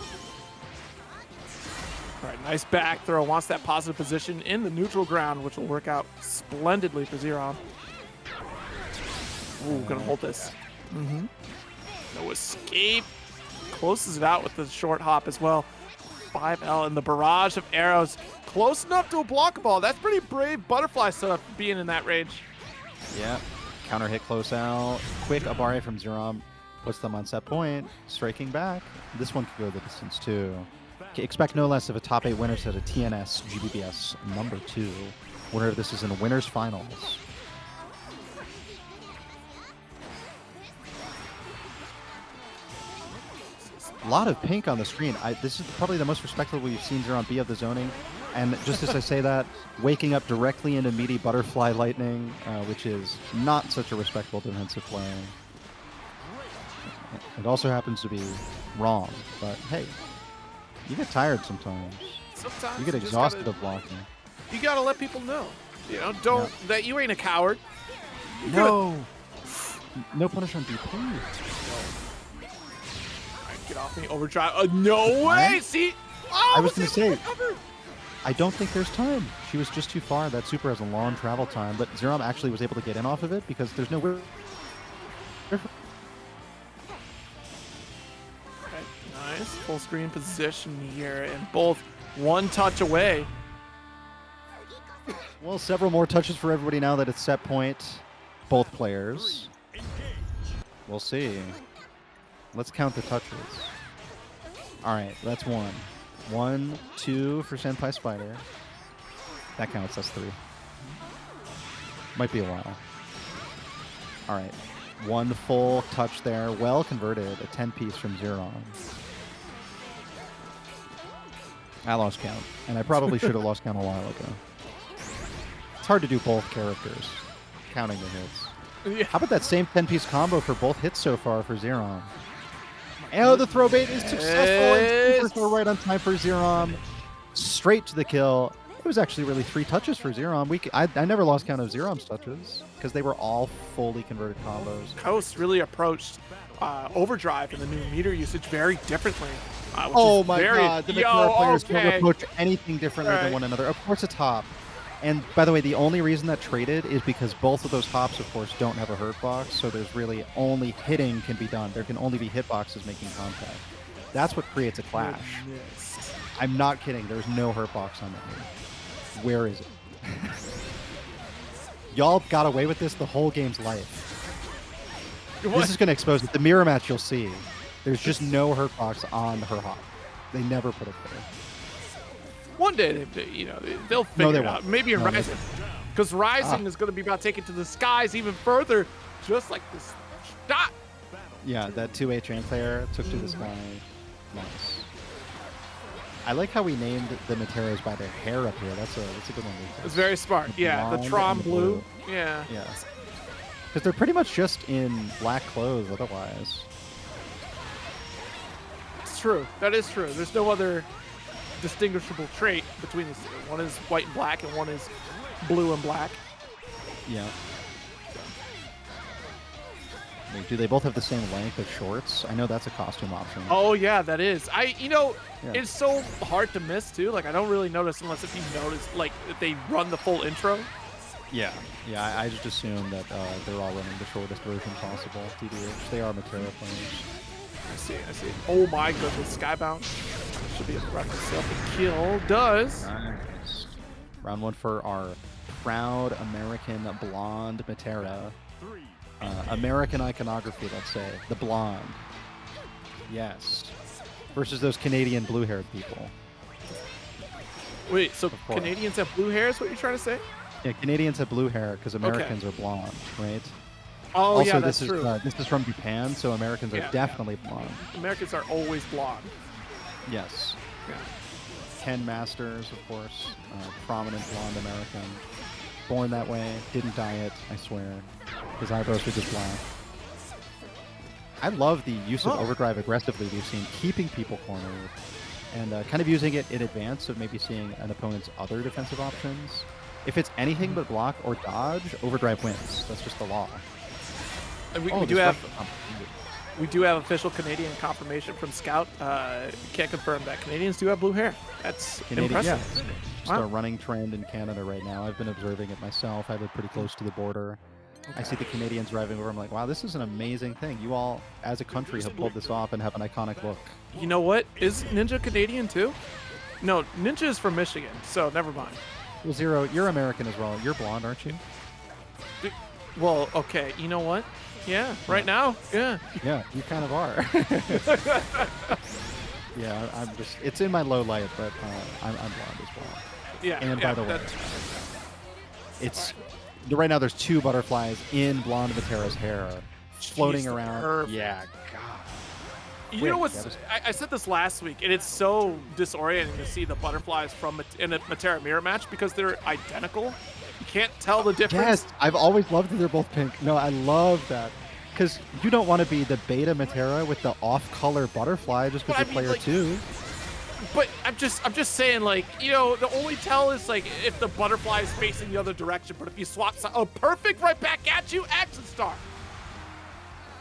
All right, nice back throw. Wants that positive position in the neutral ground, which will work out splendidly for Xerom. Ooh, gonna hold this. No escape. Closes it out with the short hop as well. 5L and the barrage of arrows. Close enough to a block ball. That's pretty brave butterfly setup being in that range. Yeah. Counter hit close out. Quick Abare from Xerom puts them on set point. Striking back. This one could go the distance too. Expect no less of a top 8 winner set of TNS GBBS number 2. Winner of this is in winners finals. A lot of pink on the screen. This is probably the most respectable we've seen Xerom be of the zoning. And just as I say that, waking up directly into meaty butterfly lightning, which is not such a respectable defensive play. It also happens to be wrong, but hey, you get tired sometimes. Sometimes You get just exhausted gotta- of blocking. You gotta let people know. You know, don't that you ain't a coward. No! No punish on DP. Alright, get off me, overdrive. No way! See? Oh, I was gonna able say- recover. I don't think there's time. She was just too far. That super has a long travel time, but Xerom actually was able to get in off of it because there's no way. Okay, nice full screen position here, and both one touch away. Well, several more touches for everybody now that it's set point. Both players. We'll see. Let's count the touches. All right, that's 1. 1, 2 for SenpaiSpyder. That counts, that's 3. Might be a while. All right, 1 full touch there. Well converted, a 10-piece from Xerom. I lost count, and I probably should have lost count a while ago. It's hard to do both characters, counting the hits. Yeah. How about that same 10-piece combo for both hits so far for Xerom? Oh, the throw bait is successful. And super throw right on time for Xerom. Straight to the kill. It was actually really 3 touches for Xerom. I never lost count of Xerom's touches because they were all fully converted combos. Coast really approached overdrive and the new meter usage very differently. Which Oh is my very, god, the yo, Metera players okay. don't approach anything differently than Right. one another. Of course it's hop. And by the way, the only reason that traded is because both of those hops, of course, don't have a hurt box, so there's really only hitting can be done. There can only be hitboxes making contact. That's what creates a clash. Goodness. I'm not kidding. There's no hurt box on that move. Where is it? Y'all got away with this the whole game's life. What? This is going to expose it. The mirror match you'll see. There's just no hurt box on her hop. They never put it there. One day, they'll figure they it out. won't. Maybe in No, they Rising, because Rising is going to be about taking to the skies even further, just like this shot. Yeah, that 2H anti-air took to the sky. Nice. I like how we named the Meteras by their hair up here. That's a good one. It's very smart. The Yeah, the blonde Tron and the blue. Yeah. Yeah. Because they're pretty much just in black clothes otherwise. It's true. That is true. There's no other distinguishable trait between the two. One is white and black, and one is blue and black. Yeah. Wait, do they both have the same length of shorts? I know that's a costume option. Oh yeah, that is. Yeah. It's so hard to miss too. Like I don't really notice unless if you notice like if they run the full intro. Yeah. Yeah, I just assume that they're all running the shortest version possible. TDH. They are Metera players. I see. Oh my goodness, Skybound should be a threat to self. The kill does. Nice. Round 1 for our proud American blonde Metera. American iconography, let's say. The blonde. Yes. Versus those Canadian blue-haired people. Wait, so course. Canadians have blue hair is what you're trying to say? Yeah, Canadians have blue hair because Americans are blonde, right? Oh Also, yeah, that's this true. is this is from Japan, so Americans are Yeah, definitely blonde. Americans are always blonde. Yes. Yeah. Ken Masters, of course, prominent blonde American. Born that way, didn't dye it, I swear. His eyebrows were just black. I love the use of overdrive aggressively we've seen, keeping people cornered, and kind of using it in advance of maybe seeing an opponent's other defensive options. If it's anything but block or dodge, overdrive wins. That's just the law. And we Oh, do this have ref- we do have official Canadian confirmation from Scout. Can't confirm that Canadians do have blue hair. That's impressive. Yeah, just Wow. a running trend in Canada right now. I've been observing it myself. I live pretty close to the border. I see the Canadians driving over. I'm like, wow, this is an amazing thing. You all, as a country, have pulled this off and have an iconic look. You know what? Is Ninja Canadian too? No, Ninja is from Michigan, so never mind. Well, Zero, you're American as well. You're blonde, aren't you? Well, okay. You know what? Yeah, right now, yeah. Yeah, you kind of are. Yeah, I'm just. It's in my low light, but I'm blonde as well. Yeah. And yeah, by the way, that's- it's right now. There's 2 butterflies in blonde Metera's hair, floating Jeez, around. perfect. Yeah, God. You know Wait, what's? that was- I said this last week, and it's so disorienting to see the butterflies in a Metera mirror match because they're identical. You can't tell the difference. Yes, I've always loved that they're both pink. No, I love that. Because you don't want to be the beta Metera with the off-color butterfly just But because I you're mean, player like- 2. But I'm just saying, like, you know, the only tell is like if the butterfly is facing the other direction. But if you swap, oh, perfect, right back at you, Axenstar.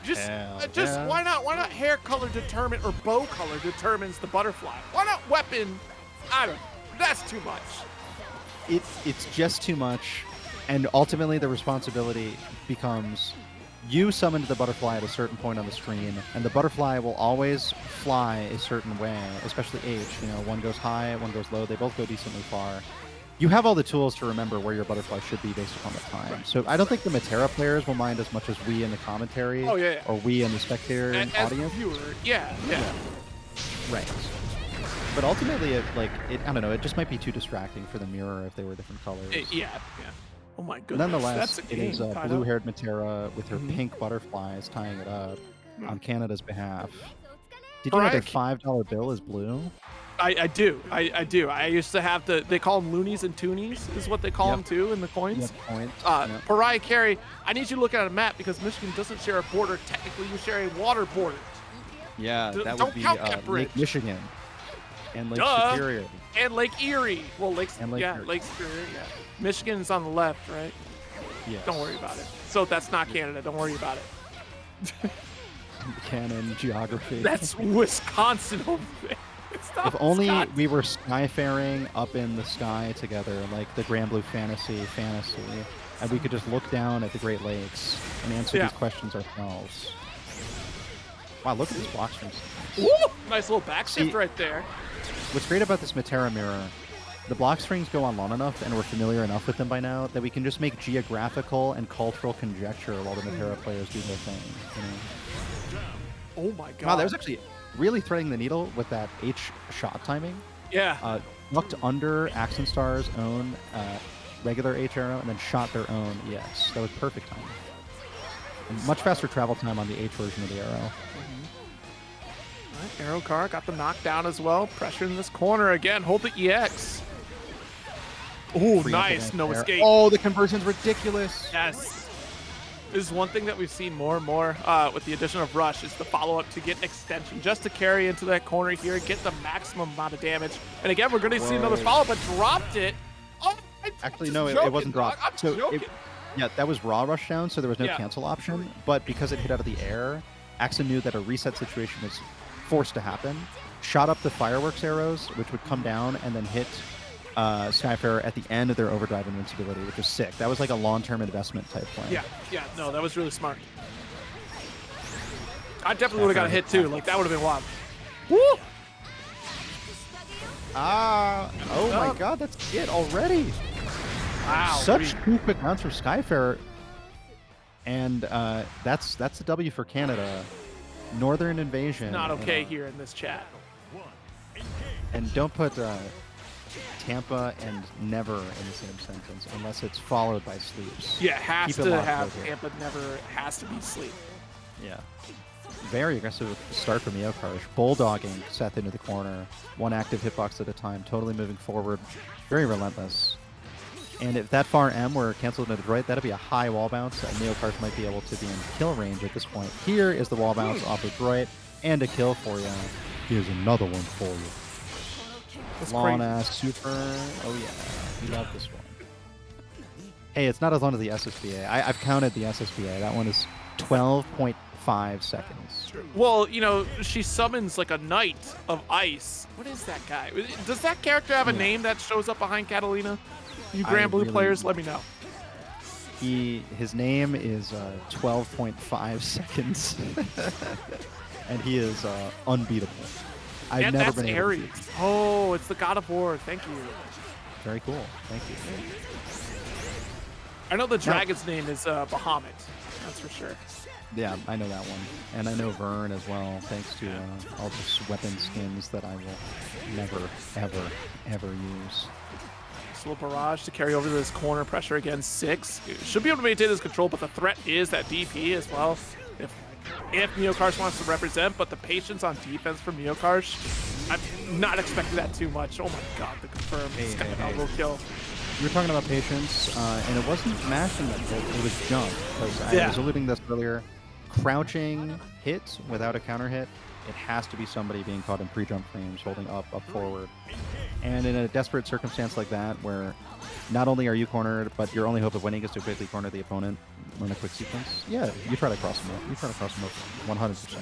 Just, Hell yeah. why not hair color determine or bow color determines the butterfly? Why not weapon? I don't know. That's too much. It's just too much, and ultimately the responsibility becomes you summoned the butterfly at a certain point on the screen, and the butterfly will always fly a certain way, especially H. You know, one goes high, one goes low. They both go decently far. You have all the tools to remember where your butterfly should be based upon the time. So I don't think the Metera players will mind as much as we in the commentary Oh, yeah. or we in the spectator and As a audience. viewer, yeah. Right. But ultimately, I don't know, it just might be too distracting for the mirror if they were different colors. Yeah. Oh my goodness. Nonetheless, That's a it game, is kinda. blue-haired Metera with her Mhm. pink butterflies tying it up on Canada's behalf. Did you know Mariah their Ca- $5 bill is blue? I do. I do. I used to have they call them loonies and toonies is what they call Yep. them too in the coins. Yep, point. Yep. Pariah Carey, I need you to look at a map because Michigan doesn't share a border. Technically, you share a water border. Yeah, that don't would be count that bridge. Lake Michigan and Lake Duh. Superior. And Lake Erie. Well, And Lake Erie. Lake Superior, yeah. Michigan's on the left, right? Yes. Don't worry about it. So that's not Canada. Don't worry about it. Canon geography. That's Wisconsin over there. It's not If only Wisconsin. we were skyfaring up in the sky together, like the Grand Blue Fantasy, and we could just look down at the Great Lakes and answer Yeah. these questions ourselves. Wow, look at this block string. Woo! Nice little back shift See- right there. What's great about this Metera mirror, the block strings go on long enough, and we're familiar enough with them by now, that we can just make geographical and cultural conjecture while the Metera players do their thing. You know? Oh my god. Wow, that was actually really threading the needle with that H shot timing. Yeah. Ducked under Axenstar's own regular H arrow and then shot their own EX. That was perfect timing. And much faster travel time on the H version of the arrow. Right, Arrow car got the knockdown as well. Pressure in this corner again. Hold the EX. Oh, nice. No There. escape. Oh, the conversion's ridiculous. Yes. This is one thing that we've seen more and more with the addition of Rush is the follow-up to get extension, just to carry into that corner here, get the maximum amount of damage. And again, we're going to see another Whoa. follow-up, but dropped it. Oh, Actually, just no, it joking, wasn't dropped. I'm So joking. yeah, that was raw rush down, so there was no Yeah. cancel option. But because it hit out of the air, Axen knew that a reset situation was forced to happen. Shot up the fireworks arrows, which would come down and then hit Skyfarer at the end of their overdrive invincibility, which was sick. That was like a long-term investment type plan. Yeah, no, that was really smart. I definitely would have got a hit too. Like, that would have been wild. Woo! Oh my god, that's it already. Wow. Such two quick rounds for Skyfarer. And that's a W for Canada. Northern Invasion. Not okay here in this chat. And don't put Tampa and never in the same sentence unless it's followed by sleeps. Yeah, has Keep it to locked have over. Tampa never has to be sleep. Yeah. Very aggressive start from Neokarsh. Bulldogging Seth into the corner. One active hitbox at a time. Totally moving forward. Very relentless. And if that far M were canceled into Detroit, that'd be a high wall bounce. And Neokarsh might be able to be in kill range at this point. Here is the wall bounce off of Detroit. And a kill for you. Here's another one for you. That's Long crazy. ass super. Oh yeah. We love this one. Hey, it's not as long as the SSBA. I've counted the SSBA. That one is 12.5 seconds. Well, you know, she summons like a knight of ice. What is that guy? Does that character have a name that shows up behind Katalina? You I Grand Blue really- players, let me know. His name is 12.5 seconds, and he is unbeatable. I've And never that's been able to Ares. beat him. Oh, it's the God of War. Thank you. Very cool. Thank you. I know the dragon's name is Bahamut. That's for sure. Yeah, I know that one. And I know Vern as well, thanks to all the weapon skins that I will never, ever, ever use. Nice little barrage to carry over to this corner. Pressure against 6. Should be able to maintain his control, but the threat is that DP as well. If Neokarsh wants to represent, but the patience on defense from Neokarsh, I'm not expecting that too much. Oh my god, the confirmed elbow kill. We were talking about patience, and it wasn't mashing that hit, it was jump. Because I was alluding to this earlier. Crouching hit without a counter hit, it has to be somebody being caught in pre-jump frames, holding up forward. And in a desperate circumstance like that, where not only are you cornered, but your only hope of winning is to quickly corner the opponent in a quick sequence, yeah, you try to cross him up. You try to cross him up 100%.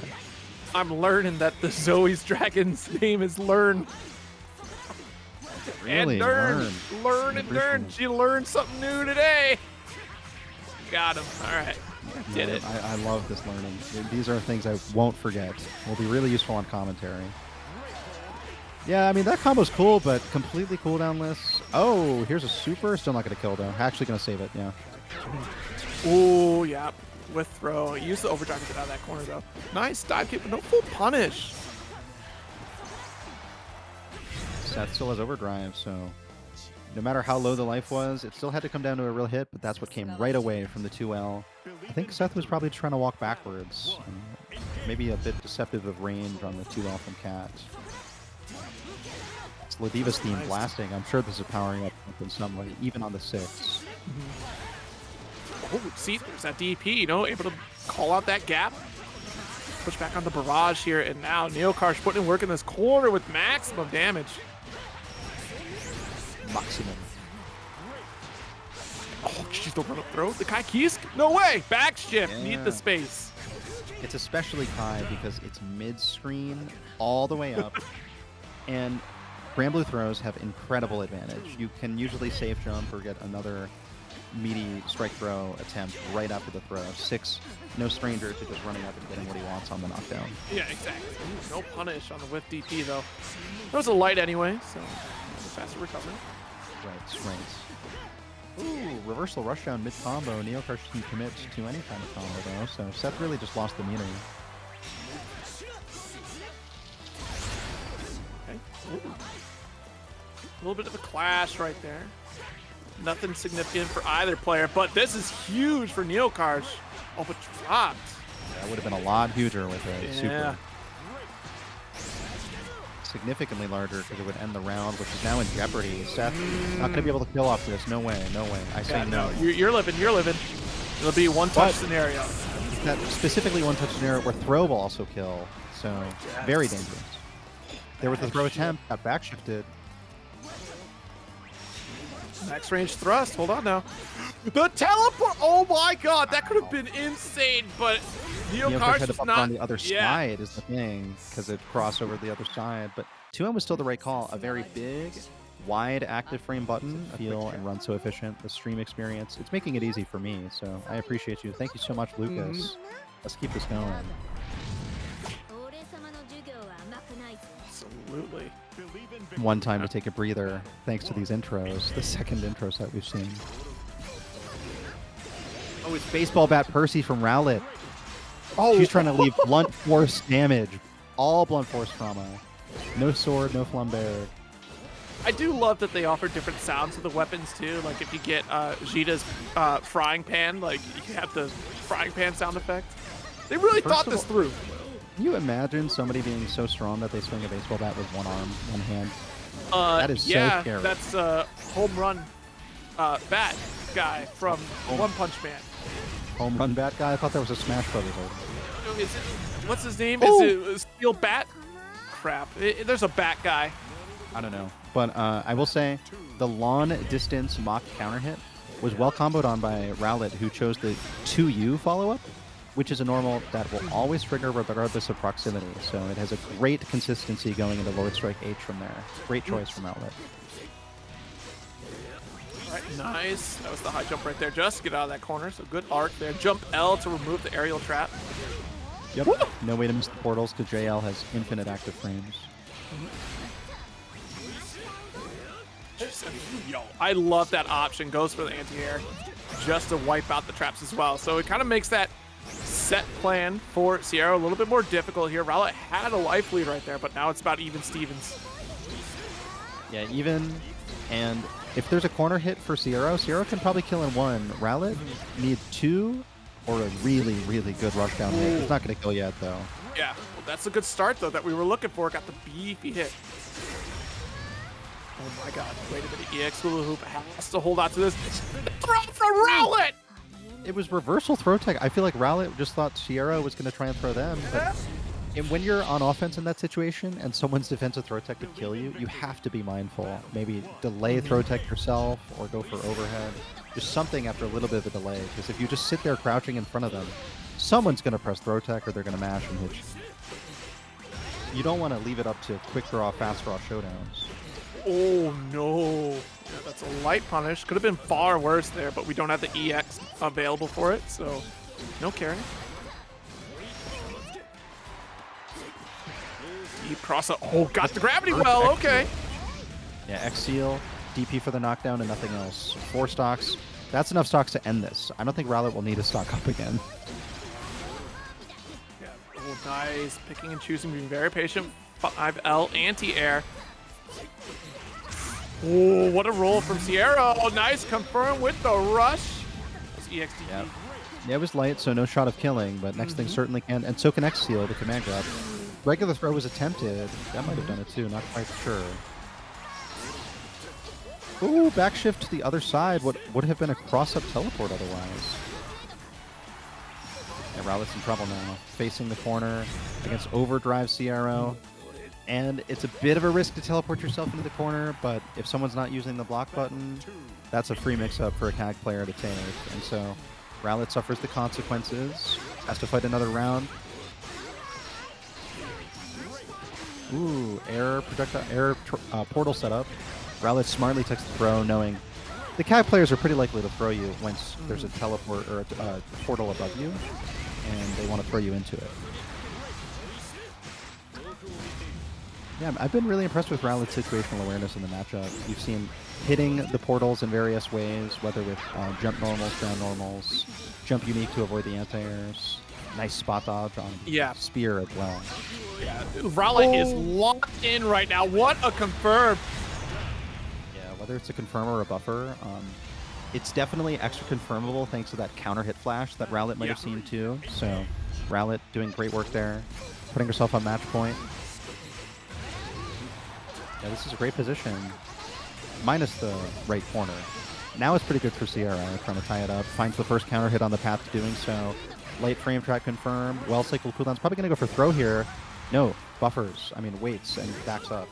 I'm learning that the Zoe's dragon's name is Learn. Really? And Learn and Learn. She learned something new today. Got him. All right. Did it. I love this learning. These are things I won't forget. Will be really useful on commentary. Yeah, I mean, that combo's cool, but completely cooldownless. Oh, here's a super. Still not going to kill, though. Actually going to save it, yeah. Ooh, yeah. With throw. Use the overdrive to get out of that corner, though. Nice dive kick, but no full punish. Seth still has overdrive, so no matter how low the life was, it still had to come down to a real hit, but that's what came right away from the 2L. I think Seth was probably trying to walk backwards. Maybe a bit deceptive of range on the 2L from Cat. It's Ladiva's theme blasting. I'm sure this is powering up in some way, even on the 6. Oh, see, there's that DP, you know, able to call out that gap. Push back on the barrage here, and now Neokarsh putting in work in this corner with maximum damage. Maximum. Oh, she's the run up throw. The Kai Kisk? No way! Back shift, need the space. It's especially Kai because it's mid-screen all the way up, and Granblue throws have incredible advantage. You can usually safe jump or get another meaty strike throw attempt right after the throw. 6, no stranger to just running up and getting what he wants on the knockdown. Yeah, exactly. Ooh, no punish on the whiff DP, though. That was a light anyway, so faster recovery. Right. Ooh, reversal rushdown mid-combo. Neokarsh can commit to any kind of combo, though, so Seth really just lost the meter. Okay. Ooh. A little bit of a clash right there. Nothing significant for either player, but this is huge for Neokarsh. Oh, but dropped. That would have been a lot huger with a Yeah. super. Significantly larger because it would end the round, which is now in jeopardy. Seth not going to be able to kill off this. No way, no way. I say no. You're living, you're living. It'll be one-touch scenario. That specifically one-touch scenario where throw will also kill, so very dangerous. There was the throw attempt, got backshifted. Max range thrust. Hold on now. The teleport. Oh my god, that could have been insane, but Neokarsh had to is bump not on the other side is the thing, because it crossed over the other side. But 2M was still the right call. A very big, wide active frame button, feel and run so efficient. The stream experience, it's making it easy for me. So I appreciate you. Thank you so much, Lucas. Let's keep this going. Absolutely. One time to take a breather, thanks to these intros, the second intros that we've seen. Oh, it's baseball bat Percy from Rowlet. Oh, she's trying to leave blunt force damage. All blunt force trauma. No sword, no flambear. I do love that they offer different sounds to the weapons too. Like if you get Jita's frying pan, like you have the frying pan sound effect. They really thought this through. Can you imagine somebody being so strong that they swing a baseball bat with one arm, one hand? That is so scary. That's home run bat guy from One Punch Man. Home run bat guy? I thought that was a Smash Brothers. Is it, what's his name? Is it Steel Bat? Crap. There's a bat guy. I don't know. But I will say the long distance mock counter hit was well comboed on by Rowlet, who chose the 2U follow-up, which is a normal that will always trigger regardless of proximity. So it has a great consistency going into Lord Strike H from there. Great choice from Rowlet. All right, nice. That was the high jump right there. Just get out of that corner. So good arc there. Jump L to remove the aerial trap. Yep. No way to miss the portals because JL has infinite active frames. Yo, I love that option. Goes for the anti-air just to wipe out the traps as well. So it kind of makes that set plan for Siero. A little bit more difficult here. Rowlet had a life lead right there, but now it's about even Stevens. Yeah, even. And if there's a corner hit for Siero, Siero can probably kill in one. Rowlet need two or a really, really good rush down hit. It's not going to kill yet, though. Yeah, well, that's a good start, though, that we were looking for. Got the beefy hit. Oh, my God. Wait a minute. EX Hula Hoop has to hold on to this. Throw from Rowlet! It was reversal throw tech. I feel like Rowlet just thought Siero was going to try and throw them. But and when you're on offense in that situation and someone's defensive throw tech could kill you, you have to be mindful. Maybe delay throw tech yourself or go for overhead. Just something after a little bit of a delay. Because if you just sit there crouching in front of them, someone's going to press throw tech or they're going to mash and hit you. You don't want to leave it up to quick draw, fast draw showdowns. Oh, no. Yeah, that's a light punish. Could have been far worse there, but we don't have the EX available for it, so no carry. Deep cross up. Oh, got the gravity well. Okay. Yeah, X seal, DP for the knockdown, and nothing else. 4 stocks. That's enough stocks to end this. I don't think Rowlet will need to stock up again. Yeah. Oh, nice. Picking and choosing, being very patient. 5L anti-air. Oh, what a roll from Siero. Oh, nice. Confirm with the rush. That's EXD. Yeah. Yeah, it was light, so no shot of killing, but next thing certainly can. And so can X seal, the command grab. Regular throw was attempted. That might have done it too, not quite sure. Ooh, back shift to the other side. What would have been a cross-up teleport otherwise. Yeah, Rowlet's in trouble now. Facing the corner against overdrive Siero. And it's a bit of a risk to teleport yourself into the corner, but if someone's not using the block button, that's a free mix-up for a CAG player to take. And so Rowlet suffers the consequences, has to fight another round. Ooh, air portal setup. Rowlet smartly takes the throw, knowing the CAG players are pretty likely to throw you once there's a teleport or a portal above you, and they want to throw you into it. Yeah, I've been really impressed with Rowlet's situational awareness in the matchup. You've seen hitting the portals in various ways, whether with jump normals, ground normals, jump unique to avoid the anti-airs, nice spot dodge on spear as well. Yeah, Rowlet is locked in right now. What a confirm. Yeah, whether it's a confirm or a buffer, it's definitely extra confirmable thanks to that counter hit flash that Rowlet might have seen too. So Rowlet doing great work there, putting herself on match point. Yeah, this is a great position, minus the right corner. Now it's pretty good for Siero, trying to tie it up. Finds the first counter hit on the path to doing so. Late frame track confirmed. Well cycle cooldown's probably going to go for throw here. No, buffers. I mean, waits and backs up.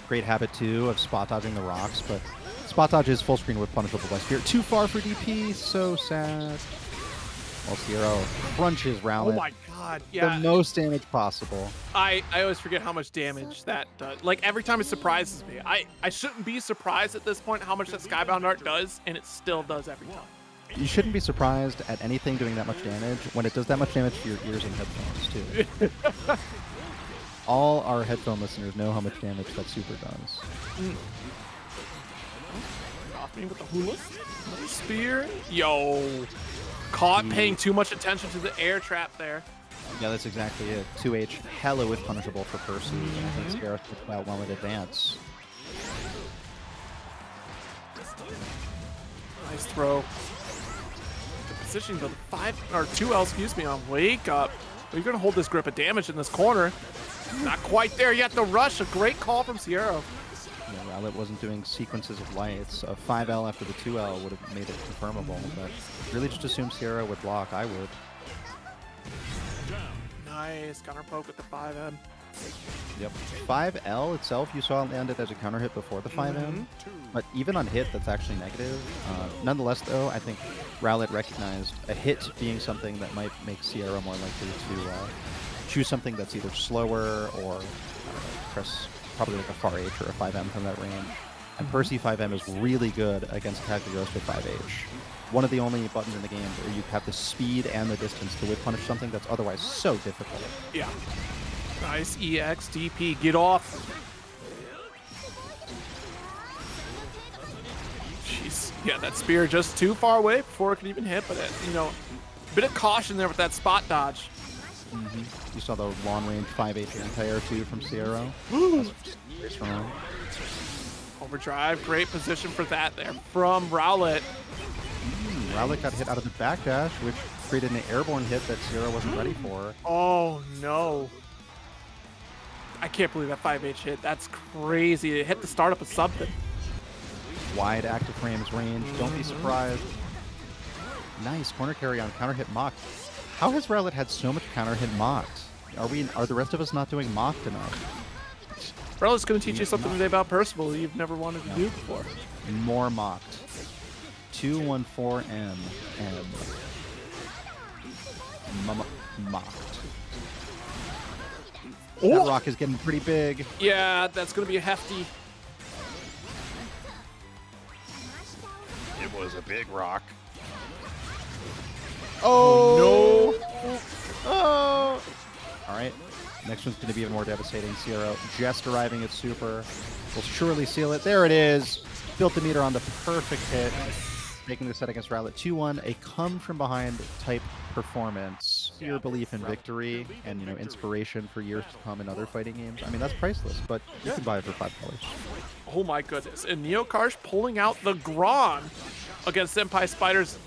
Great habit, too, of spot dodging the rocks, but spot dodge is full screen with punishable by spear. Too far for DP, so sad. Well, Siero crunches Rowlet. Oh my God, yeah. The most damage possible. I always forget how much damage that does. Like, every time it surprises me. I shouldn't be surprised at this point how much that Skybound art does, and it still does every time. You shouldn't be surprised at anything doing that much damage when it does that much damage to your ears and headphones, too. All our headphone listeners know how much damage that super does. Off me with the hula. Another spear. Yo. Caught paying too much attention to the air trap there. Yeah, that's exactly it. 2H, hella with punishable for Percy. And I think Siero took that well in advance. Nice throw. The positioning of the 2L, excuse me, on wake up. Are you going to hold this grip of damage in this corner? Not quite there yet. The rush, a great call from Siero. Yeah, Rowlet wasn't doing sequences of lights. A 5L after the 2L would have made it confirmable, but really just assume Siero would block. I would. Nice counter poke with the 5M. Yep. 5L itself, you saw landed as a counter hit before the 5M, but even on hit, that's actually negative. Nonetheless, though, I think Rowlet recognized a hit being something that might make Siero more likely to choose something that's either slower or press probably like a far H or a 5M from that range. And Percy 5M is really good against Cagliostro 5H. One of the only buttons in the game where you have the speed and the distance to whip punish something that's otherwise so difficult. Yeah. Nice EX, DP, get off. Jeez. Yeah, that spear just too far away before it could even hit, but you know, a bit of caution there with that spot dodge. You saw the long range 5-8 anti-air too from Siero. That's very strong. Overdrive, great position for that there from Rowlet. Rowlet got hit out of the backdash, which created an airborne hit that Siero wasn't ready for. Oh no. I can't believe that 5H hit. That's crazy. It hit the startup of something. Wide active frames range. Don't be surprised. Nice corner carry on counter hit mocked. How has Rowlet had so much counter hit mocked? Are the rest of us not doing mocked enough? Rowlet's going to teach you something today about Percival you've never wanted to do before. More mocked. 214M and mocked. That rock is getting pretty big. Yeah, that's going to be a hefty. It was a big rock. Oh, no. Oh. All right. Next one's going to be even more devastating. Siero just arriving at super. Will surely seal it. There it is. Built the meter on the perfect hit. Making the set against Rowlet 2-1. A come from behind type performance. Your belief in victory and, you know, inspiration for years to come in other fighting games. I mean, that's priceless, but you can buy it for $5. Oh my goodness. And Neokarsh pulling out the Gran against SenpaiSpyder's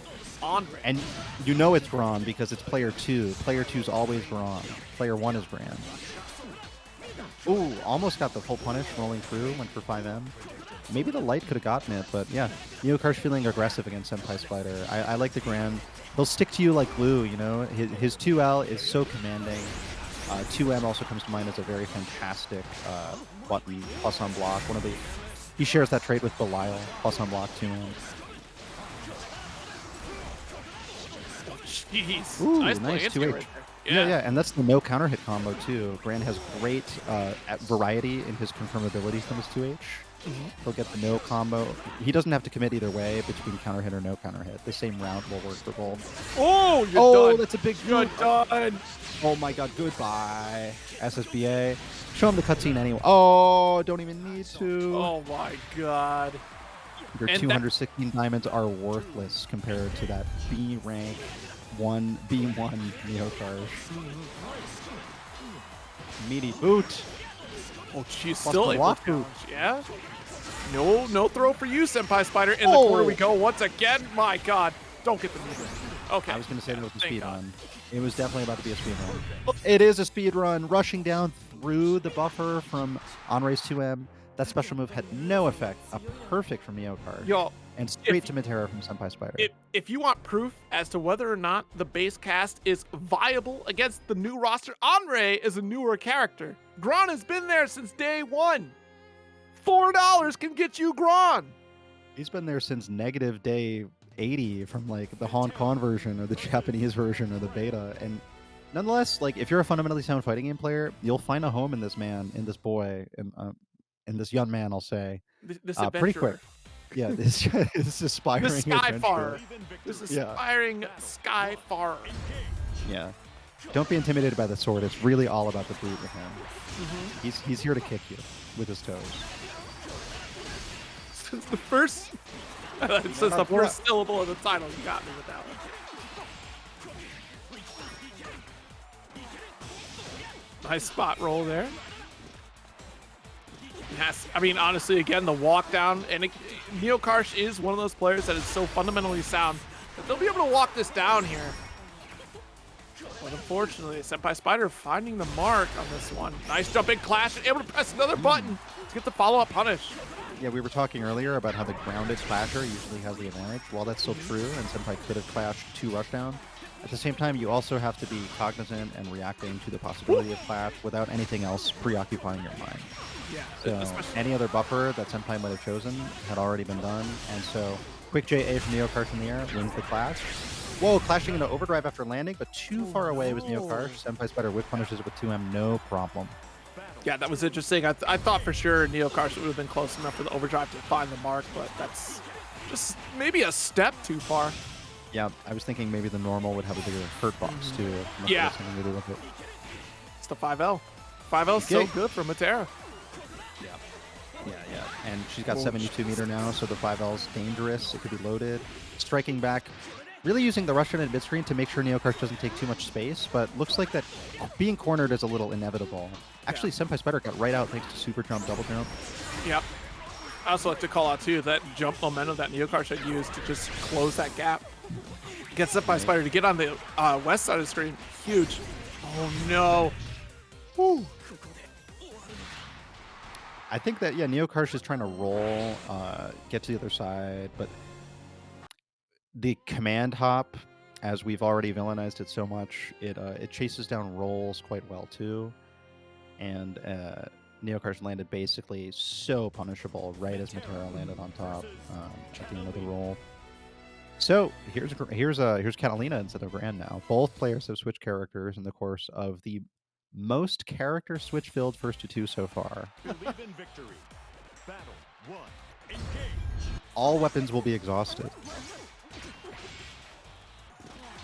Anre. And you know it's Gran because it's player 2. Player 2's always Gran. Player 1 is Gran. Ooh, almost got the full punish rolling through. Went for 5M. Maybe the light could have gotten it, but yeah. Neokarsh feeling aggressive against SenpaiSpyder. I like the Gran. They'll stick to you like glue, you know? His 2L is so commanding. 2M also comes to mind as a very fantastic button, plus on block. He shares that trait with Belial, plus on block 2M. Jeez. Ooh, nice nice 2H. right there. Yeah, and that's the no counter hit combo too. Gran has great variety in his confirmability from his 2H. He'll get the no combo. He doesn't have to commit either way between counter hit or no counter hit. The same round will work for both. Oh, you're done. That's a big You're done. Oh my god, goodbye. SSBA. Show him the cutscene anyway. Oh, don't even need to. Oh my god. Your And 216 diamonds are worthless compared to that B rank B1 Neokarsh. Meaty boot. Oh, she's Plus still the able block to boot. challenge. Yeah. No throw for you, SenpaiSpyder. In the corner we go once again. My god. Don't get the meter. Okay. I was going to say that was a Thank speed God. run. It was definitely about to be a speed run. It is a speed run. Rushing down through the buffer from Anre's 2M. That special move had no effect. A perfect from Neokarsh. Yo, And straight to Metera from SenpaiSpyder. if you want proof as to whether or not the base cast is viable against the new roster, Anre is a newer character. Gran has been there since day one. $4 can get you Gran. He's been there since negative day 80 from like the Hong Kong version or the Japanese version or the beta. And nonetheless, like if you're a fundamentally sound fighting game player, you'll find a home in this man, in this boy, in this young man, I'll say. This Pretty quick. adventurer. Yeah, this aspiring The Skyfarer. adventurer. This Yeah. aspiring Skyfarer. Yeah. Don't be intimidated by the sword. It's really all about the boot with him. He's here to kick you with his toes. Since the first, since the first syllable of the title, you got me with that one. Nice spot roll there. I mean, honestly, again, the walk down, and Neokarsh is one of those players that is so fundamentally sound that they'll be able to walk this down here. But unfortunately, SenpaiSpyder finding the mark on this one. Nice jumping clash, and able to press another button to get the follow-up punish. Yeah, we were talking earlier about how the grounded clasher usually has the advantage. While that's still true, and Senpai could have clashed 2 rushdown, at the same time, you also have to be cognizant and reacting to the possibility of clash without anything else preoccupying your mind. Yeah, So any other buffer that Senpai might have chosen had already been done, and so quick JA from Neokarsh in the air wins the clash. Whoa, clashing into overdrive after landing, but too far away was Neokarsh. SenpaiSpyder whip punishes with 2M, no problem. Yeah, that was interesting. I thought for sure Neokarsh would have been close enough for the overdrive to find the mark, but that's just maybe a step too far. Yeah, I was thinking maybe the normal would have a bigger hurt box too. Yeah. Something to do with it. It's the 5L. 5L's so Okay. good for Metera. Yeah. And she's got 72 meter now, so the 5L's dangerous. It could be loaded. Striking back, really using the Russian and mid screen to make sure Neokarsh doesn't take too much space, but looks like that being cornered is a little inevitable. Actually, SenpaiSpyder got right out thanks to super jump, double jump. Yep. I also like to call out, too, that jump momentum that Neokarsh had used to just close that gap. Get SenpaiSpyder to get on the west side of the screen. Huge. Oh, no. Woo. I think that, yeah, Neokarsh is trying to roll, get to the other side, but the command hop, as we've already villainized it so much, it chases down rolls quite well, too. And Neokarsh landed basically so punishable right as Metera landed on top at the end of the roll. So here's Katalina instead of Gran now. Both players have switched characters in the course of the most character switch filled first to 2 so far. Believe in victory. Battle 1. Engage. All weapons will be exhausted.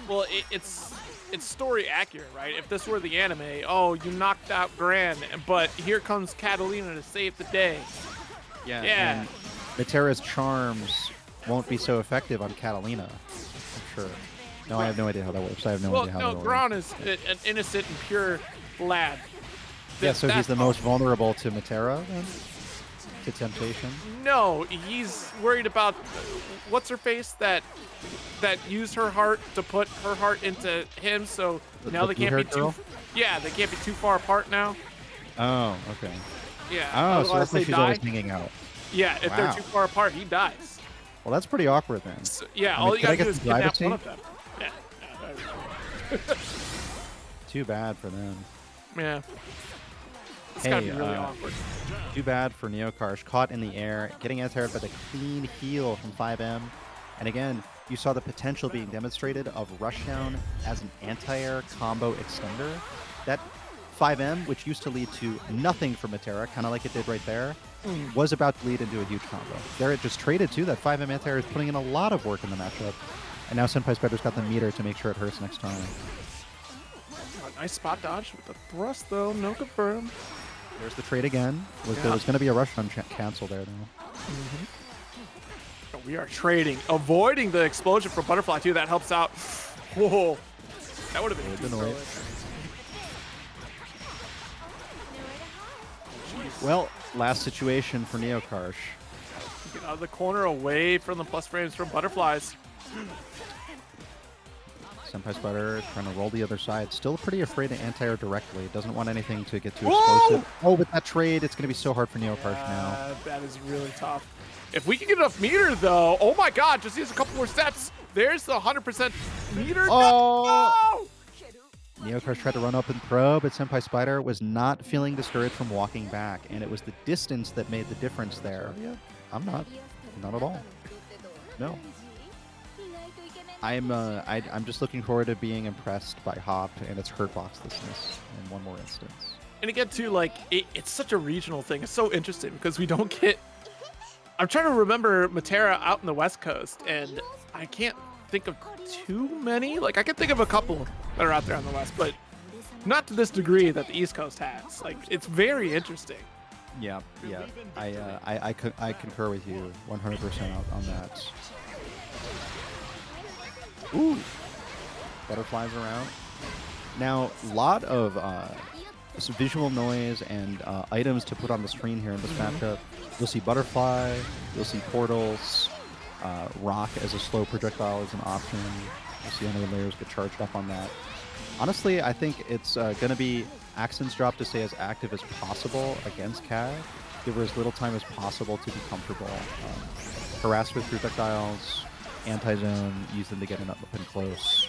Well, it's story accurate, right? If this were the anime, oh, you knocked out Gran, but here comes Katalina to save the day. Yeah. Yeah. And Metera's charms won't be so effective on Katalina, I'm sure. No, I have no idea how that works. I have no idea how that works. Gran is an innocent and pure lad. Yeah, so he's the most vulnerable to Metera, then? To temptation? No, he's worried about what's her face that used her heart to put her heart into him. So now they can't be too. Yeah, they can't be too far apart now. Oh, okay. Yeah. Oh, so that's why they she's always hanging out. Yeah, if they're too far apart, he dies. Well, that's pretty awkward then. So, yeah, I mean, all you gotta can I do get is some kidnap privacy? one of them. Yeah. Too bad for them. Yeah. It's gotta be Hey, really awkward. Too bad for Neokarsh. Caught in the air, getting anti-aired by the clean heal from 5M. And again, you saw the potential being demonstrated of Rushdown as an anti-air combo extender. That 5M, which used to lead to nothing for Metera, kind of like it did right there, was about to lead into a huge combo. There it just traded too. That 5M anti-air is putting in a lot of work in the matchup. And now SenpaiSpyder's got the meter to make sure it hurts next time. Oh, nice spot dodge with the thrust, though. No confirm. There's the trade again. There was going to be a Rushdown cancel there, though. Oh, we are trading. Avoiding the explosion from Butterfly, too. That helps out. Whoa. That would have been too annoying. Jeez. Well, last situation for Neokarsh. Get out of the corner, away from the plus frames from Butterflies. SenpaiSpyder trying to roll the other side. Still pretty afraid to anti-air directly. Doesn't want anything to get too Whoa! explosive. Oh, with that trade, it's going to be so hard for Neokarsh now. That is really tough. If we can get enough meter, though, oh my god, just use a couple more steps. There's the 100% meter. Oh! No! Neokarsh tried to run up and throw, but SenpaiSpyder was not feeling discouraged from walking back, and it was the distance that made the difference there. I'm not. Not at all. No. I'm just looking forward to being impressed by Hop and its hurt boxlessness in one more instance. And again, too, like, it's such a regional thing. It's so interesting because we don't get... I'm trying to remember Metera out in the West Coast, and I can't think of too many. Like, I can think of a couple that are out there on the West, but not to this degree that the East Coast has. Like, it's very interesting. Yeah. I concur with you 100% on that. Ooh, butterflies around. Now, a lot of some visual noise and items to put on the screen here in this matchup. You'll see butterfly, you'll see portals, rock as a slow projectile is an option. You'll see enemy layers get charged up on that. Honestly, I think it's going to be Axen's job to stay as active as possible against Cag. Give her as little time as possible to be comfortable. Harass with projectiles, anti-zone, use them to get up and close.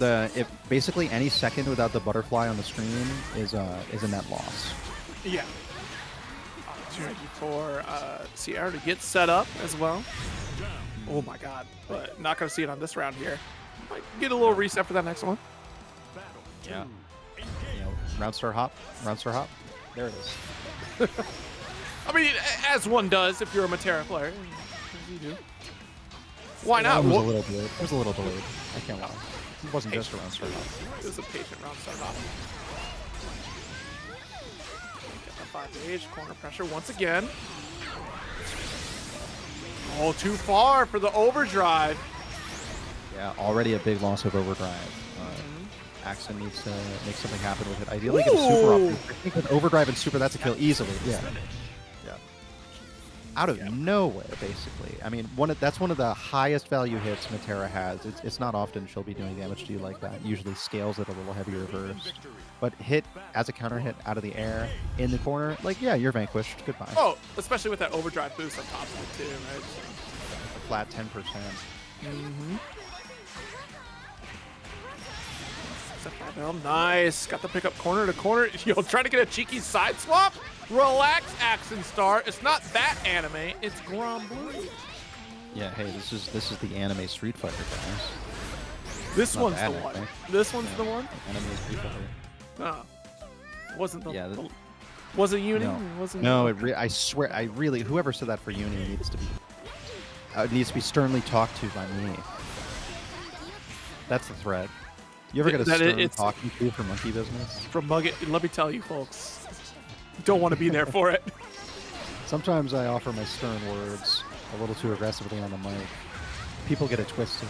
If basically any second without the butterfly on the screen is a net loss. Yeah. Opportunity for Siero to get set up as well. Oh my god. But not going to see it on this round here. Might get a little reset for that next one. Yeah. Round star hop. There it is. I mean, as one does if you're a Metera player. As you do. Why not? It was a little delayed. It was a little delayed. I can't lie. It wasn't just a round star hop. It was a patient round start hop. Get the 5H, corner pressure once again. Oh, too far for the overdrive. Yeah, already a big loss of overdrive. Axen needs to make something happen with it. Ideally, get a super up. I think with overdrive and super, that's a kill easily. Yeah. Yeah. Out of nowhere, basically. I mean, that's one of the highest value hits Metera has. It's not often she'll be doing damage to you like that. Usually scales it a little heavier burst. But hit as a counter hit out of the air in the corner, like, yeah, you're vanquished. Goodbye. Oh, especially with that overdrive boost on top of it too, right? A flat 10%. Nice. Got the pick up corner to corner. Yo, trying to get a cheeky side swap. Relax, Axenstar. It's not that anime. It's Gran Blue. Yeah, hey, this is the anime Street Fighter, guys. This Not one's bad, the one. anime. This one's the one. Anime Street Fighter. Oh. Wasn't the. Yeah, Was it Uni? No, Wasn't no. I swear, whoever said that for Uni needs to be sternly talked to by me. That's the threat. You ever get a stern talking to for monkey business? From Mugget, let me tell you, folks. Don't want to be there for it. Sometimes I offer my stern words a little too aggressively on the mic. People get it twisted.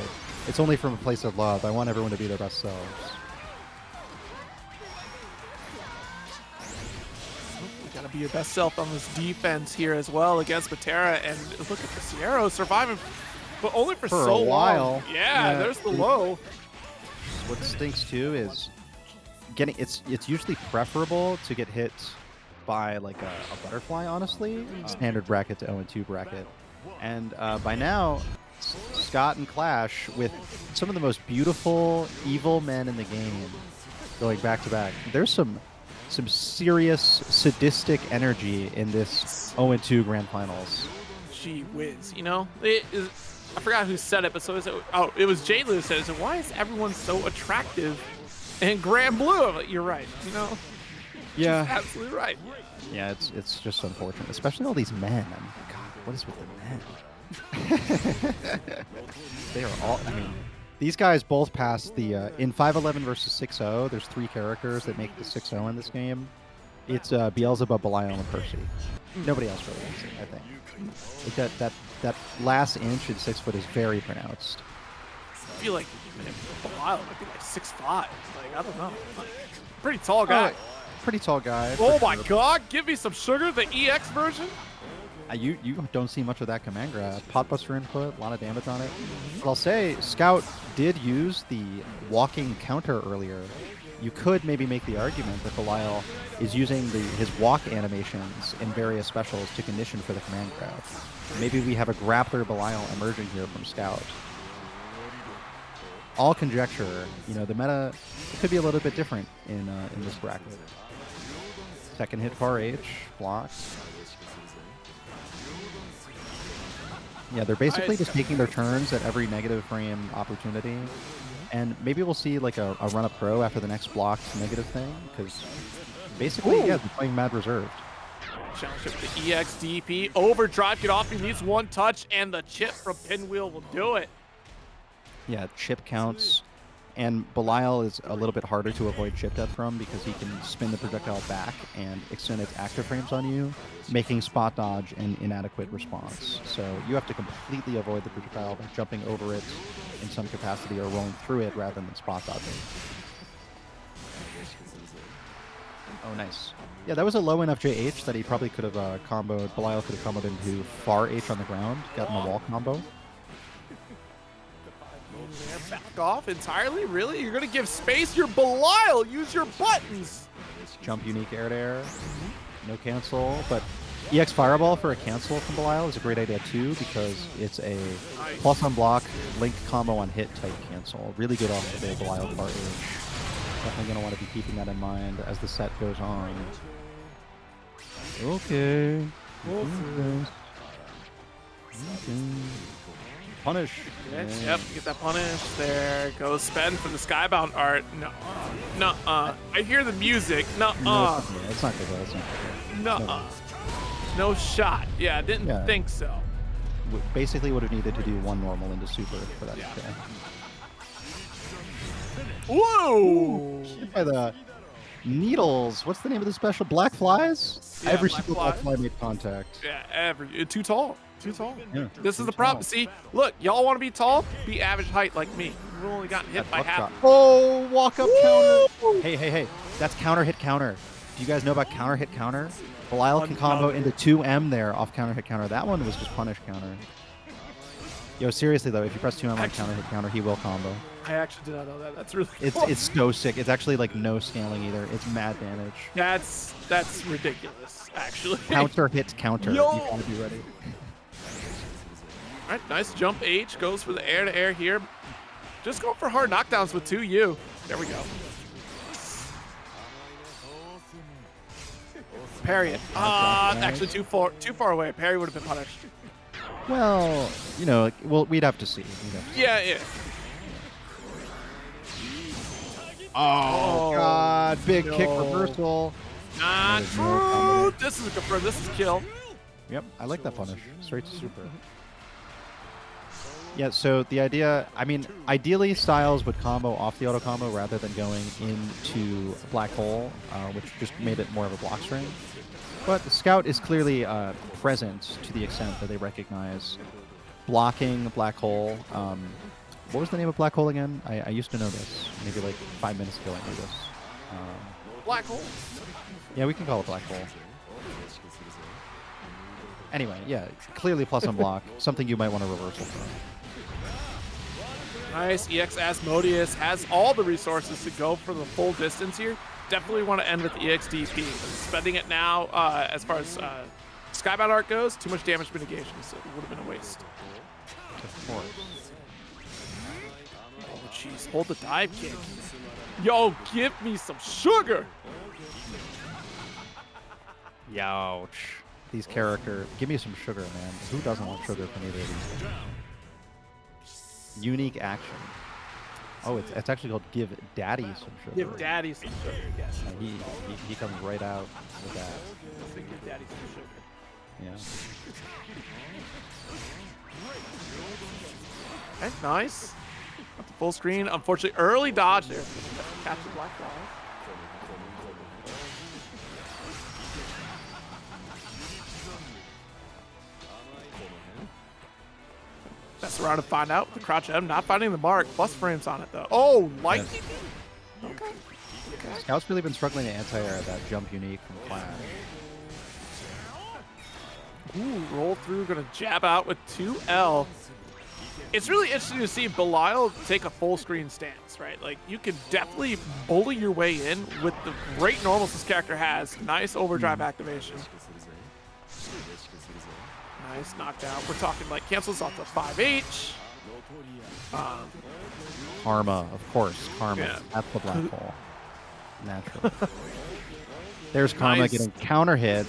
It's only from a place of love. I want everyone to be their best selves. You gotta be your best self on this defense here as well against Metera, and look at the Siero surviving, but only for so a while. long. Yeah, there's the low. What stinks too is getting. It's usually preferable to get hit by like a butterfly. Honestly, standard bracket to 0-2 bracket, and by now, Scott and Clash with some of the most beautiful evil men in the game going back to back. There's some serious sadistic energy in this 0-2 Grand Finals. Gee whiz, you know? I forgot who said it, but it was J. Lou who said it. So why is everyone so attractive in Gran Blue? I'm like, you're right, you know? Yeah. She's absolutely right. Yeah, it's just unfortunate, especially all these men. I mean, God, what is with the men? They are all. I mean, these guys both passed the in 5-11 versus 6-0. There's 3 characters that make the 6-0 in this game. It's Beelzebub, Belial, and Percy. Nobody else really wins it, I think. Like that last inch in 6 foot is very pronounced. I feel like Belial might be like 6'5". Like, I don't know. Pretty tall guy. Pretty tall guy. Oh my God! Give me some sugar. The EX version. You don't see much of that command grab. Potbuster input, a lot of damage on it. But I'll say, Scout did use the walking counter earlier. You could maybe make the argument that Belial is using his walk animations in various specials to condition for the command grab. Maybe we have a grappler Belial emerging here from Scout. All conjecture. You know, the meta could be a little bit different in this bracket. Second hit far H, blocked. Yeah, they're basically just taking their turns at every negative frame opportunity. And maybe we'll see like a run-up throw after the next blocked negative thing, because basically, yeah, they're playing mad reserved. Challenge it with the EX DP. Overdrive, get off. He needs one touch, and the chip from Pinwheel will do it. Yeah, chip counts. And Belial is a little bit harder to avoid chip death from because he can spin the projectile back and extend its active frames on you, making spot dodge an inadequate response. So you have to completely avoid the projectile by jumping over it in some capacity or rolling through it rather than spot dodging. Oh, nice. Yeah, that was a low enough JH that he probably could have comboed. Belial could have comboed into far H on the ground, gotten a wall combo. Back off entirely? Really? You're going to give space? You're Belial! Use your buttons! Jump unique air to air. No cancel, but EX Fireball for a cancel from Belial is a great idea too because it's a plus on block, link combo on hit type cancel. Really good off the Belial far H. Definitely going to want to be keeping that in mind as the set goes on. Okay. Punish. Yep, get that punish. There goes spend for the Skybound art. Nuh-uh. I hear the music. Nuh-uh. No, it's not good. It's not good. Nuh-uh. No shot. Yeah, didn't think so. Basically would have needed to do one normal into super for that to fail. Whoa! Hit by the needles. What's the name of the special? Black flies? Yeah, Every black single fly. black fly made contact. Yeah, too tall. Too tall. Yeah. This is the Too problem. tall. See, look, y'all want to be tall? Be average height like me. We've only gotten hit That by half. buckshot. Oh, walk up counter. Hey. That's counter hit counter. Do you guys know about counter hit counter? Belial can combo into 2M there off counter hit counter. That one was just punish counter. Yo, seriously though, if you press 2M on counter hit counter, he will combo. I actually did not know that. That's really cool. It's so sick. It's actually like no scaling either. It's mad damage. That's ridiculous, actually. Counter hits counter. Yo. You gotta be ready. All right, nice jump H. Goes for the air-to-air here. Just going for hard knockdowns with 2U. There we go. Parry it. Actually too far away. Parry would have been punished. Well, you know, we'd have to see. Yeah. Oh, God. Big kick no. reversal. Not There's no true. combination. This is a confirm. This is kill. Yep, I like that punish. Straight to super. Yeah, so the idea, I mean, ideally Styles would combo off the auto combo rather than going into Black Hole, which just made it more of a block string. But the Scout is clearly present to the extent that they recognize blocking Black Hole. What was the name of Black Hole again? I used to know this. Maybe like 5 minutes ago I knew this. Black hole. Yeah, we can call it Black Hole. Anyway, yeah, clearly plus on block. Something you might want to reversal from. Nice. EX Asmodeus has all the resources to go for the full distance here. Definitely want to end with the EX DP. Spending it now, as far as Skybound Art goes, too much damage mitigation, so it would have been a waste. Of course. Oh, jeez. Hold the dive kick. Yo, give me some sugar. Youch. These characters. Give me some sugar, man. Who doesn't want sugar from either of these? Unique action. Oh, it's actually called Give Daddy Some Sugar. Give daddy some sugar, yes. He comes right out with that. Give daddy some sugar. Yeah. Okay, nice. Got the full screen. Unfortunately, early dodge there. Catch the black fly. Mess around to find out. The crouch M not finding the mark. Plus frames on it though. Oh, light. Yeah. Scout's really been struggling to anti-air that jump unique from Clash. Ooh, roll through. Gonna jab out with 2L. It's really interesting to see Belial take a full screen stance, right? Like, you can definitely bully your way in with the great normals this character has. Nice overdrive activation. Nice knockdown. We're talking like cancels off the 5H. Karma, of course. Karma. Yeah. That's the black hole. Naturally. There's Karma Nice. getting counter hit.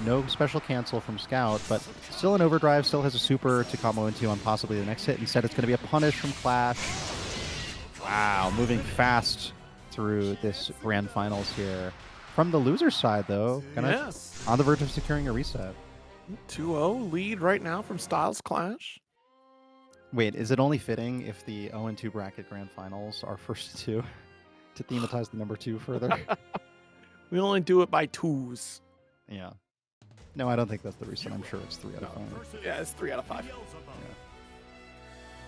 No special cancel from Scout, but still an overdrive. Still has a super to combo into on possibly the next hit. Instead, it's going to be a punish from Clash. Wow, moving fast through this grand finals here. From the loser's side, though, on the verge of securing a reset. 2-0 lead right now from Styles Clash. Wait, is it only fitting if the 0-2 bracket grand finals are first two to thematize the number 2 further? We only do it by twos. Yeah. No, I don't think that's the reason. I'm sure it's 3 out of 5. Yeah, it's 3 out of 5.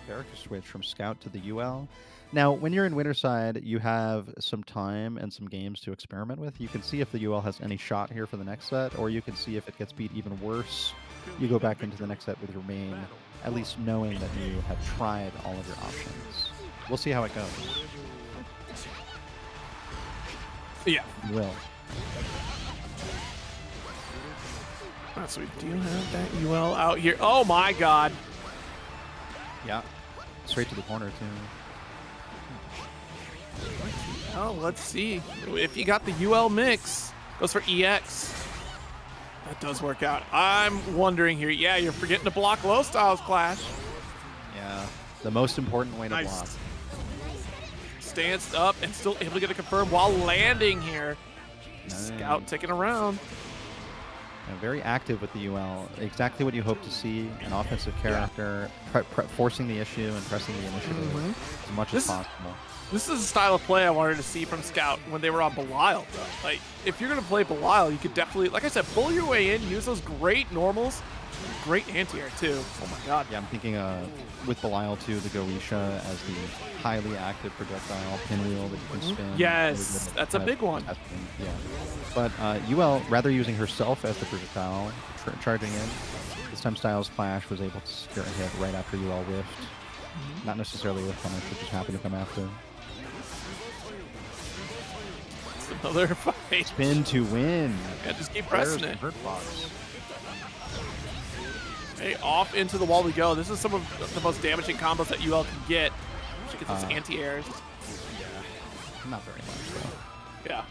Character switch from Scout to the UL. Now, when you're in Winterside, you have some time and some games to experiment with. You can see if the UL has any shot here for the next set, or you can see if it gets beat even worse. You go back into the next set with your main, at least knowing that you have tried all of your options. We'll see how it goes. Yeah. You will. So we do have that UL out here. Oh my god. Yeah. Straight to the corner, too. Oh, let's see. If you got the UL mix, goes for EX. That does work out. I'm wondering here. Yeah, you're forgetting to block low Styles Clash. Yeah. The most important way to Nice. block. Stanced up and still able to get a confirm while landing here. Nice. Scout taking around. Very active with the UL. Exactly what you hope to see. An offensive character, forcing the issue and pressing the initiative as much as possible. This is a style of play I wanted to see from Scout when they were on Belial. Like, if you're going to play Belial, you could definitely, like I said, pull your way in, use those great normals, great anti-air too. Oh my god. Yeah, I'm thinking with Belial too, the Goetia as the highly active projectile pinwheel that you can spin. Yes, that's a big one. Yeah. But Yuel, rather using herself as the projectile, charging in, this time Styles Clash was able to secure a hit right after Yuel whiffed. Not necessarily with punish, it just happened to come after. Another fight. Spin to win. Yeah, just keep pressing it. Hurt box. Hey, off into the wall we go. This is some of the most damaging combos that UL can get. She gets those anti-airs. Yeah. Not very much, though. Yeah.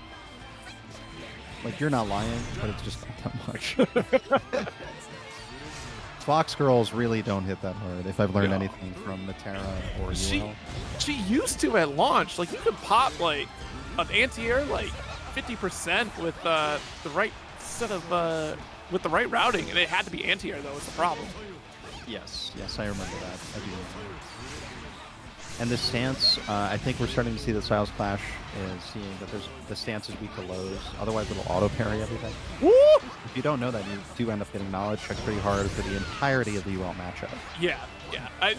Like, you're not lying, but it's just not that much. Fox girls really don't hit that hard, if I've learned anything from Metera or Yuel. She used to at launch. Like, you could pop, like, an anti-air, like, 50% with the right set of, with the right routing, and it had to be anti-air, though, is the problem. Yes, I remember that. I do remember. And the stance, I think we're starting to see the Styles Clash is seeing that the stance is weak to lows. Otherwise, it'll auto-parry everything. Woo! If you don't know that, you do end up getting knowledge checked pretty hard for the entirety of the UL matchup. Yeah.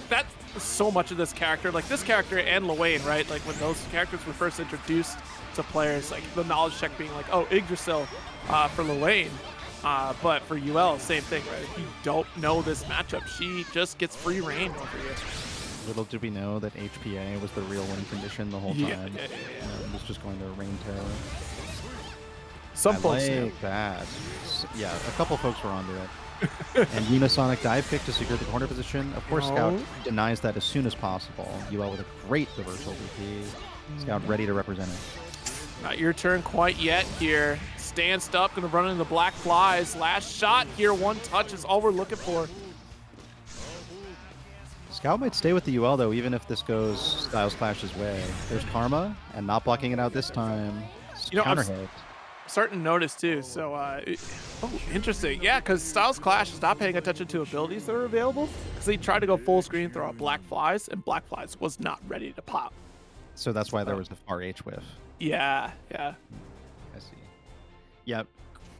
That's so much of this character. Like, this character and Luane, right? Like, when those characters were first introduced to players, like, the knowledge check being like, oh, Yggdrasil for Luane. But for UL, same thing, right? If you don't know this matchup, she just gets free reign over you. Little did we know that HPA was the real win condition the whole time. Yeah. It was just going to rain terror. Some folks like that. Yeah, a couple folks were onto it. And Unisonic dive kick to secure the corner position. Of course, Scout denies that as soon as possible. UL with a great reversal VP. Scout ready to represent it. Not your turn quite yet here. Stanced up, gonna run into the black flies. Last shot here, one touch is all we're looking for. Scout might stay with the UL though, even if this goes Styles Clash's way. There's Karma, and not blocking it out this time. Counter hit. Starting to notice too, so oh, interesting. Yeah, because Styles Clash is not paying attention to abilities that are available, because he tried to go full screen, throw out Black Flies, and Black Flies was not ready to pop. So that's why there was the far H whiff. Yeah. I see. Yeah,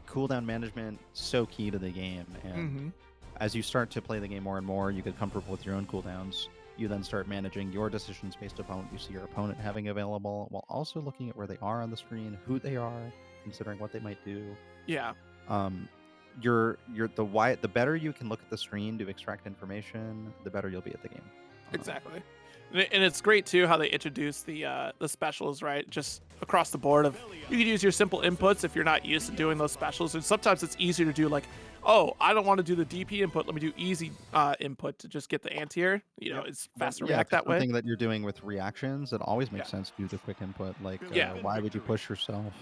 cooldown management, so key to the game, and as you start to play the game more and more, you get comfortable with your own cooldowns. You then start managing your decisions based upon what you see your opponent having available, while also looking at where they are on the screen, who they are, considering what they might do. Yeah. The better you can look at the screen to extract information, the better you'll be at the game. Exactly. And it's great too how they introduce the specials, right? Just across the board of you can use your simple inputs if you're not used to doing those specials. And sometimes it's easier to do like, oh, I don't want to do the DP input. Let me do easy input to just get the anti-air. You know, it's faster to react that way. Something that you're doing with reactions, it always makes sense to do the quick input. Like, why would you push yourself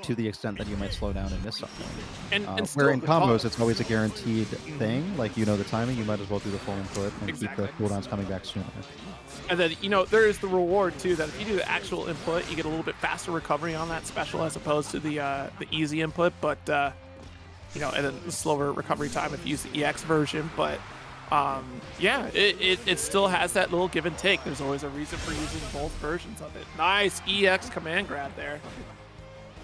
to the extent that you might slow down and miss something? And where in combos, it's always a guaranteed thing. Like, you know the timing, you might as well do the full input and keep the cooldowns coming back sooner. And then, you know, there is the reward too that if you do the actual input, you get a little bit faster recovery on that special as opposed to the easy input. But you know, and then the slower recovery time if you use the EX version. But yeah, it still has that little give and take. There's always a reason for using both versions of it. Nice EX command grab there.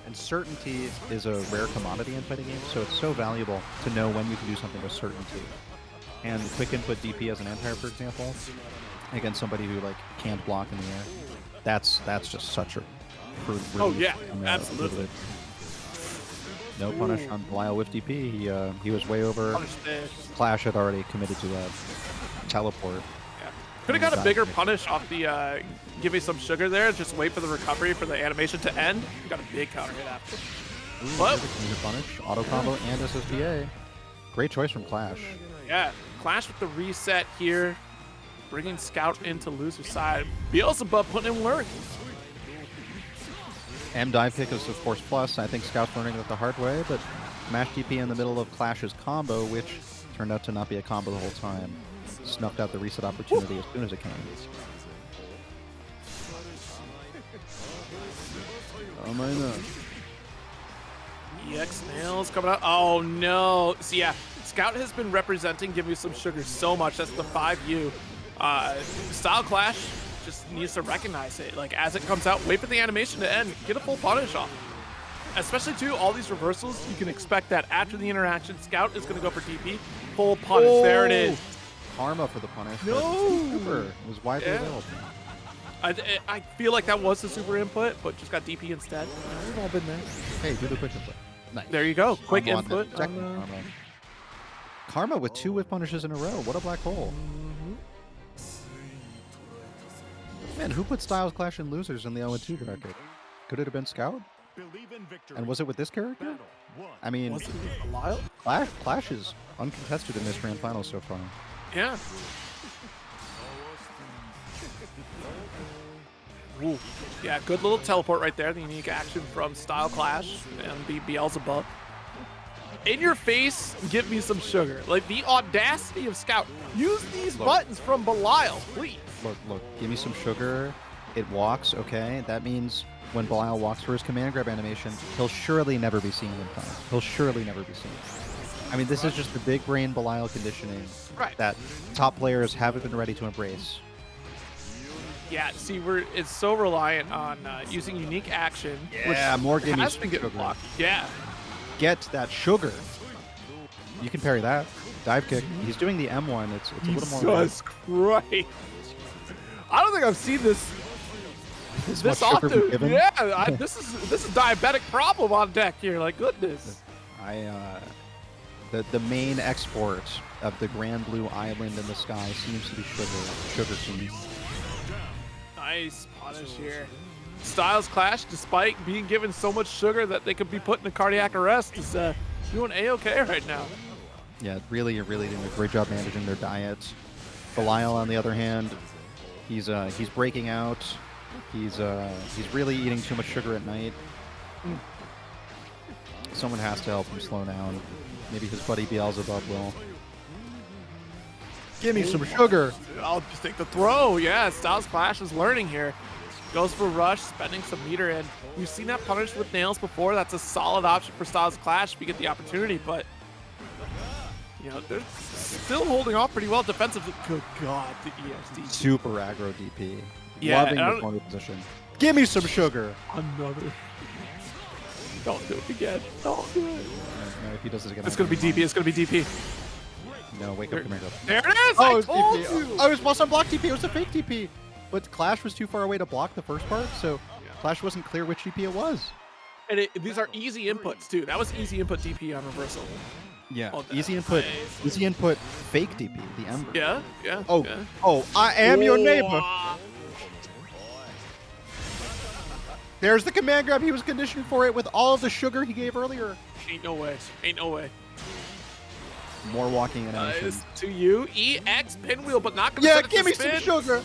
And certainty is a rare commodity in fighting games, so it's so valuable to know when you can do something with certainty. And quick input DP as an anti-air, for example, against somebody who like can't block in the air, that's just such a absolutely. No punish on Belial with DP. He was way over. Clash had already committed to that teleport. Yeah. Could have got a bigger punish off the give me some sugar there. Just wait for the recovery for the animation to end. You got a big counter hit after. Punish, auto combo, and SSPA. Great choice from Clash. Yeah, Clash with the reset here, bringing Scout into loser side. Beelzebub putting in work. M dive kick is of course plus. I think Scout's learning it the hard way, but mash DP in the middle of Clash's combo, which turned out to not be a combo the whole time, snuffed out the reset opportunity as soon as it came. Oh my no. EX nails coming out. Oh no. So yeah, Scout has been representing Give Me Some Sugar so much. That's the 5U. Style Clash just needs to recognize it. Like, as it comes out, wait for the animation to end, get a full punish off. Especially, too, all these reversals, you can expect that after the interaction, Scout is going to go for DP. Full punish. There it is. Karma for the punish. No! Super was widely available. I feel like that was the super input, but just got DP instead. We've all been there. Hey, do the quick input. Nice. There you go. Quick Karma on input. the second Karma. Karma with 2 whiff punishes in a row. What a black hole. Man, who put Styles Clash and Losers in the 0-2 bracket? Could it have been Scout? And was it with this character? I mean, Was it a while? Clash is uncontested in this grand final so far. Yeah. Ooh. Yeah, good little teleport right there. The unique action from Style Clash and the Beelzebub. In your face, give me some sugar. Like, the audacity of Scout. Use these buttons from Belial, please. Look, give me some sugar. It walks, okay? That means when Belial walks for his command grab animation, he'll surely never be seen in time. He'll surely never be seen. I mean, this is just the big brain Belial conditioning that top players haven't been ready to embrace. Yeah, see, it's so reliant on using unique action. Yeah, which more give me has some been getting sugar. blocked. Yeah. Get that sugar. You can parry that. Dive kick. He's doing the M1. It's a little more. Jesus Christ. I don't think I've seen this much sugar be often. given. Yeah, this is diabetic problem on deck here. Like, goodness. The main export of the Grand Blue Island in the sky seems to be sugar seeds. Nice punish here. Styles Clash, despite being given so much sugar that they could be put in a cardiac arrest, is doing A-okay right now. Yeah, really doing a great job managing their diets. Belial, on the other hand, he's breaking out. He's really eating too much sugar at night. Someone has to help him slow down. Maybe his buddy Beelzebub will. Give me some sugar. I'll just take the throw. Yeah, Styles Clash is learning here. Goes for rush, spending some meter in. We've seen that punish with nails before. That's a solid option for Styles Clash if you get the opportunity, but you know, they're still holding off pretty well defensively. Good God, the EXD. Super aggro DP. Yeah, Loving the corner position. Give me some sugar. Another. Don't do it again. Don't do it. No, if he does it again, It's gonna be DP. It's gonna be DP. No, wake up, command. There it is. Oh, I it's told DP. you. Oh, it was on block DP. It was a fake DP. But Clash was too far away to block the first part, so Clash wasn't clear which DP it was. And these are easy inputs too. That was easy input DP on reversal. Yeah, Oh, easy input, fake DP, the Ember. Yeah, yeah. Oh, yeah. oh, I am your neighbor. There's the command grab. He was conditioned for it with all of the sugar he gave earlier. Ain't no way. Ain't no way. More walking animation. Nice to you. EX pinwheel, but not gonna Yeah, set it give to me some spin. sugar.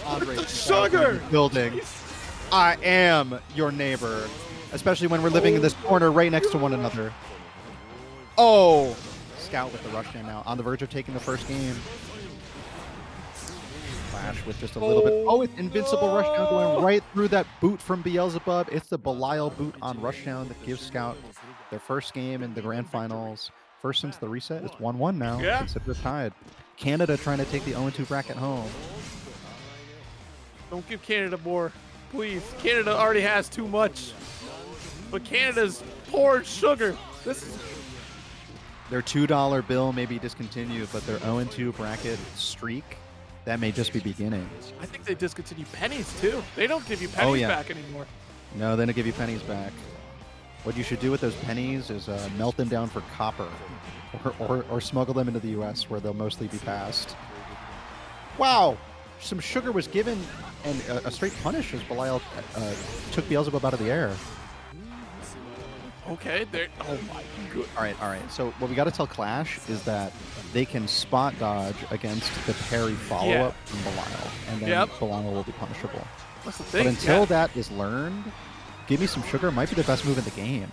Anre, The sugar. building. I am your neighbor, especially when we're living in this corner right next to one another. Oh, Scout with the rush down now, on the verge of taking the first game. Clash with just a little bit. Oh, it's invincible rushdown going right through that boot from Beelzebub. It's the Belial boot on rushdown that gives Scout their first game in the grand finals. First since the reset. It's 1-1 now. Yeah. Consider it tied. Canada trying to take the 0-2 bracket home. Don't give Canada more, please. Canada already has too much. But Canada's poured sugar. This is Their $2 bill may be discontinued, but their 0-2 bracket streak, that may just be beginning. I think they discontinue pennies too. They don't give you pennies back anymore. No, they don't give you pennies back. What you should do with those pennies is melt them down for copper, or smuggle them into the U.S. where they'll mostly be passed. Wow, some sugar was given, and a straight punish as Belial took Beelzebub out of the air. Okay, there. Oh my good. All right. So what we got to tell Clash is that they can spot dodge against the parry follow-up from Belial, and then Belial will be punishable. That's the thing. But until that is learned, give me some sugar might be the best move in the game.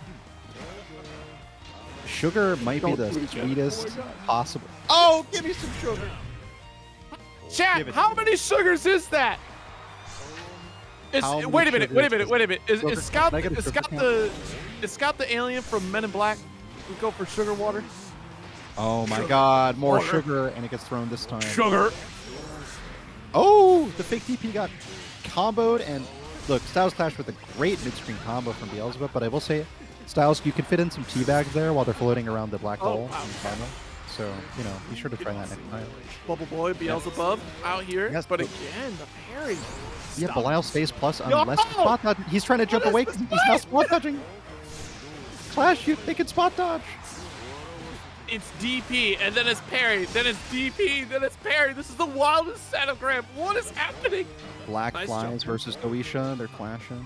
Sugar might be the sweetest possible. Oh, give me some sugar. Chat, how many sugars is that? Wait a minute. Is Scout the alien from Men in Black? We go for sugar water. Oh my God, more sugar, and it gets thrown this time. Sugar. Oh, the fake DP got comboed, and look, Styles clashed with a great mid-screen combo from Beelzebub, but I will say, Styles, you can fit in some teabags there while they're floating around the black hole. Wow. in combo. So, you know, be sure to try that next time. Bubble Boy, Beelzebub out here. Yes, but but- again, the parry. Yeah, Stop. Belial stays plus Yo! unless you spot dodge. He's trying to jump What away. is this He's not spot dodging. Clash, they can spot dodge. It's DP, and then it's parry, then it's DP, then it's parry. This is the wildest setup, Graham. What is happening? Black Nice Flies jump. versus Goisha. They're clashing.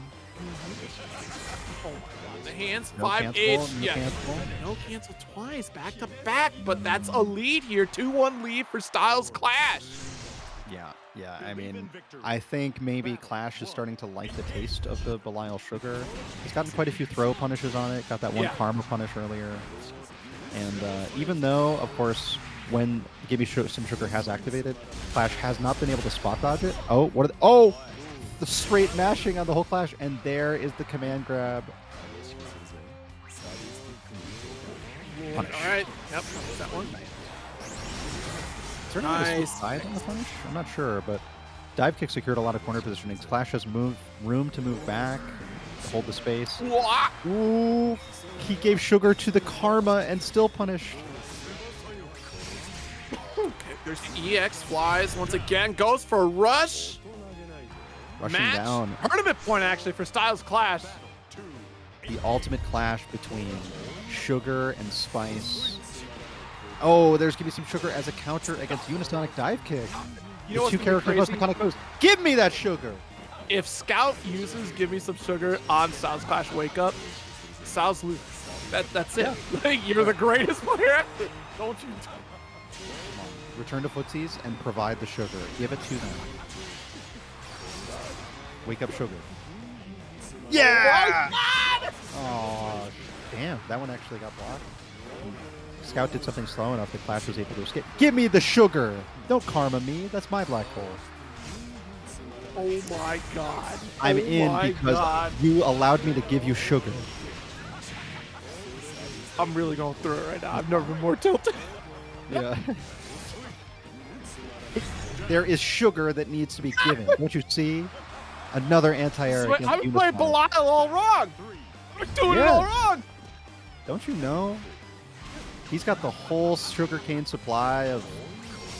Oh my god, the hands, No 5H. cancel, no Yeah. cancel. No cancel twice, back to back, but that's a lead here. 2-1 lead for Styles Clash. Yeah. I mean, I think maybe Clash is starting to like the taste of the Belial Sugar. He's gotten quite a few throw punishes on it. Got that one Yeah. Karma punish earlier. And even though, of course, when Give Me Some Sugar has activated, Clash has not been able to spot dodge it. Oh, what? Oh, the straight mashing on the whole Clash, and there is the command grab. Punish. All right, yep, that's that one. Is there not a Nice. dive on the punish? I'm not sure, but dive kick secured a lot of corner positioning. Clash has room to move back, hold the space. Wah! Ooh, he gave Sugar to the Karma and still punished. Okay, there's the EX flies once again, goes for a rush. Rushing Match. down. Tournament point actually for Styles Clash. The ultimate clash between Sugar and Spice. Oh, there's Give Me Some Sugar as a counter against Unisonic Dive Kick. You know The what's two gonna be character crazy? most iconic moves. Give me that Sugar! If Scout uses Give Me Some Sugar on Styles Clash Wake Up, Styles loses. That's it. Like, you're the greatest player. Don't you? Return to footsies and provide the sugar. Give it to them. Wake up Sugar. Yeah! Oh, damn. That one actually got blocked. Scout did something slow enough that Clash was able to escape. Give me the sugar! Don't karma me. That's my black hole. Oh my god. I'm Oh in my because God. you allowed me to give you sugar. I'm really going through it right now. I've never been more tilted. Yeah. There is sugar that needs to be given. Don't you see? Another anti-air against I'm playing Unisonic. Belial all wrong. I'm doing it Yeah. all wrong. Don't you know? He's got the whole sugarcane supply of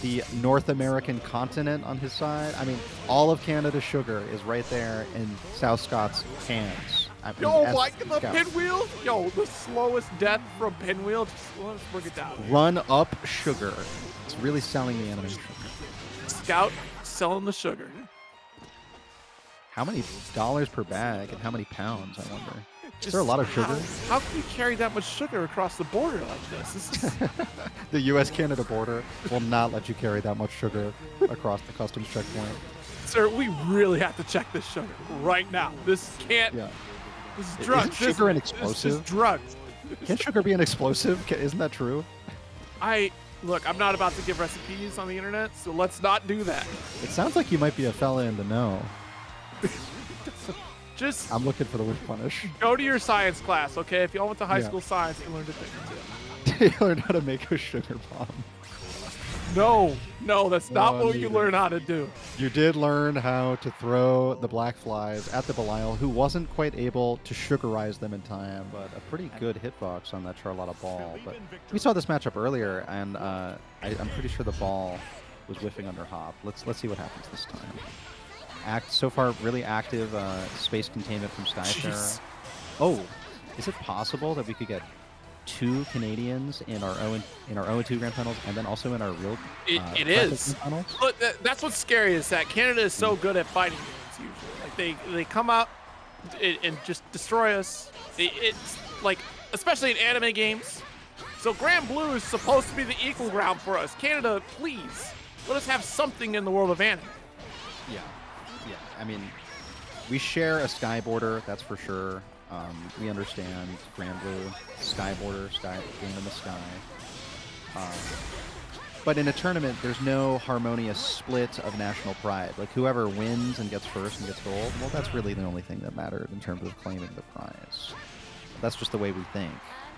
the North American continent on his side. I mean, all of Canada's sugar is right there in South Scott's hands. I mean, Yo, as like the Scout. pinwheel. Yo, the slowest death from pinwheel. Just let's bring it down. Run up sugar. It's really selling the animation. Scout selling the sugar. How many dollars per bag and how many pounds, I wonder? Is there a lot of sugar? How can you carry that much sugar across the border like this? This is The U.S.-Canada border will not let you carry that much sugar across the customs checkpoint. Sir, we really have to check this sugar right now. This can't. Yeah. This is Isn't drugs. sugar an This is explosive? drugs. Can sugar be an explosive? Isn't that true? Look. I'm not about to give recipes on the internet, so let's not do that. It sounds like you might be a fella in the know. Just I'm looking for the whip punish. go to your science class, okay? If y'all went to high Yeah. school science, you learned a thing or two. You learn how to make a sugar bomb. No, that's not No, what you neither. learn how to do. You did learn how to throw the black flies at the Belial, who wasn't quite able to sugarize them in time, but a pretty good hitbox on that Charlotta ball. But we saw this matchup earlier, and I'm pretty sure the ball was whiffing under hop. Let's see what happens this time. So far, really active space containment from Skyfarer. Jeez. Oh, is it possible that we could get 2 Canadians in our 0-2 grand finals, and then also in our real It practice is. grand finals? Look, that's what's scary is that Canada is so good at fighting games usually. Like they come out and just destroy us. It's like, especially in anime games. So Grand Blue is supposed to be the equal ground for us. Canada, please let us have something in the world of anime. Yeah. I mean, we share a sky border, that's for sure. We understand Grand Blue, sky border, sky game in the sky. But in a tournament, there's no harmonious split of national pride. Like, whoever wins and gets first and gets gold, well, that's really the only thing that mattered in terms of claiming the prize. That's just the way we think,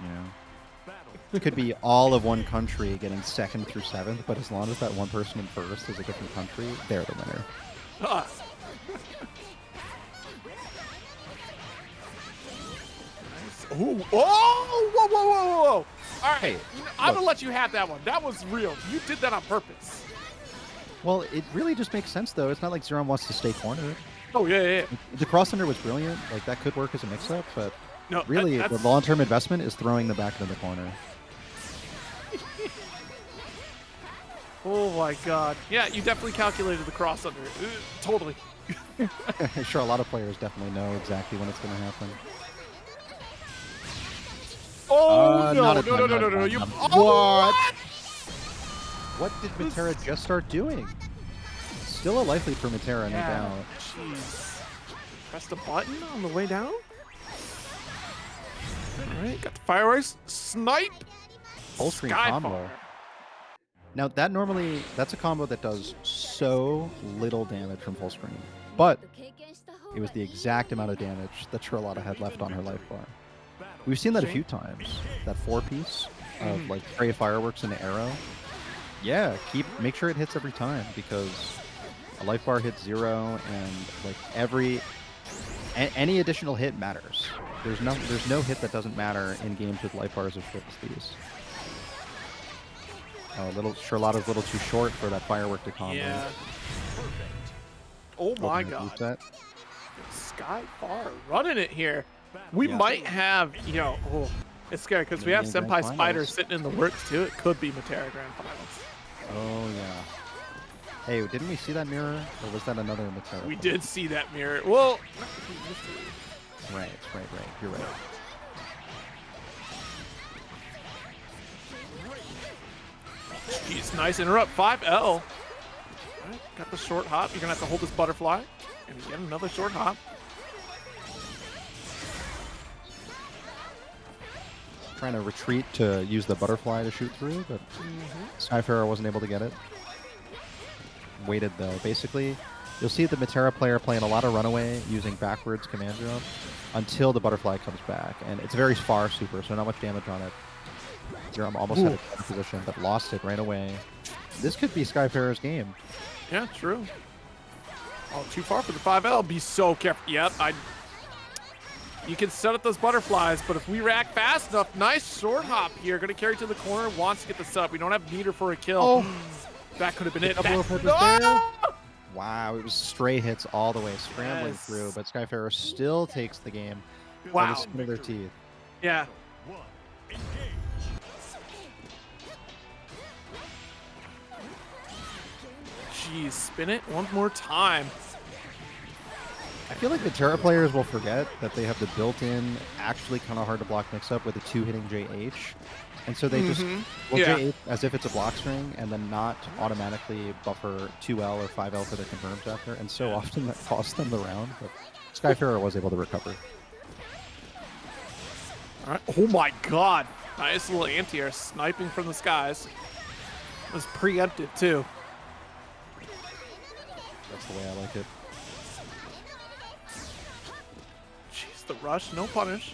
you know? It could be all of one country getting 2nd through 7th, but as long as that one person in first is a different country, they're the winner. Ah. Ooh. Oh! Whoa, whoa, whoa, whoa, whoa! All right, Hey, I'm gonna look. let you have that one. That was real. You did that on purpose. Well, it really just makes sense, though. It's not like Xerom wants to stay cornered. Oh yeah, yeah. Yeah. The cross under was brilliant. Like, that could work as a mix-up, but No, really, that's, the long-term investment is throwing the back into the corner. Oh my god. Yeah, you definitely calculated the cross under. Totally. Sure, a lot of players definitely know exactly when it's going to happen. Oh no, not no, a no, ton, no, not no, a no, no! ton, You. not a Oh, What did Metera just start doing? Still a life lead for Metera, no Yeah. doubt. Jeez. Press the button on the way down. All right, got the fireworks. Snipe. Full screen Skyfarer. combo. Now, that's a combo that does so little damage from full screen. But it was the exact amount of damage that Charlotta had left on her life bar. We've seen that a few times. That 4-piece of like spray fireworks and arrow. Yeah, make sure it hits every time, because a life bar hits 0, and like any additional hit matters. There's no hit that doesn't matter in games with life bars as short as these. Charlotta's a little too short for that firework to combo. Yeah. Oh my Open god. reset. Skyfarer running it here. We Yeah. might have, oh, it's scary because we have Maybe in Senpai Grand Spyder Finals. sitting in the works too. It could be Metera Grand Finals. Oh yeah. Hey, didn't we see that mirror, or was that another Metera? We player? did see that mirror. Well, Right. You're right. jeez, nice interrupt. 5L. All right, got the short hop. You're gonna have to hold this butterfly and get another short hop. Trying to retreat to use the butterfly to shoot through, but Skyfarer wasn't able to get it. Waited though. Basically, you'll see the Metera player playing a lot of runaway using backwards command jump until the butterfly comes back, and it's a very far super, so not much damage on it. Xerom almost had a better position, but lost it right away. This could be Skyfarer's game. Yeah, true. Oh, too far for the 5L. Be so careful. Yep, you can set up those butterflies, but if we react fast enough, nice short hop here. Gonna carry to the corner, wants to get the setup. We don't have meter for a kill. Oh. That could have been it. Double purpose there. Wow, it was stray hits all the way, scrambling Yes. through, but Skyfarer still takes the game by Wow. the skin of their teeth. Yeah. One. Engage. Jeez, spin it one more time. I feel like the Terra players will forget that they have the built-in, actually kind of hard to block mix-up with a 2-hitting JH. And so they just will Yeah. JH as if it's a block string and then not automatically buffer 2L or 5L for their confirms after. And so often that costs them the round, but Skyfarer was able to recover. All right. Oh my god. Nice little anti-air sniping from the skies. It was preempted too. That's the way I like it. Jeez, the rush, no punish.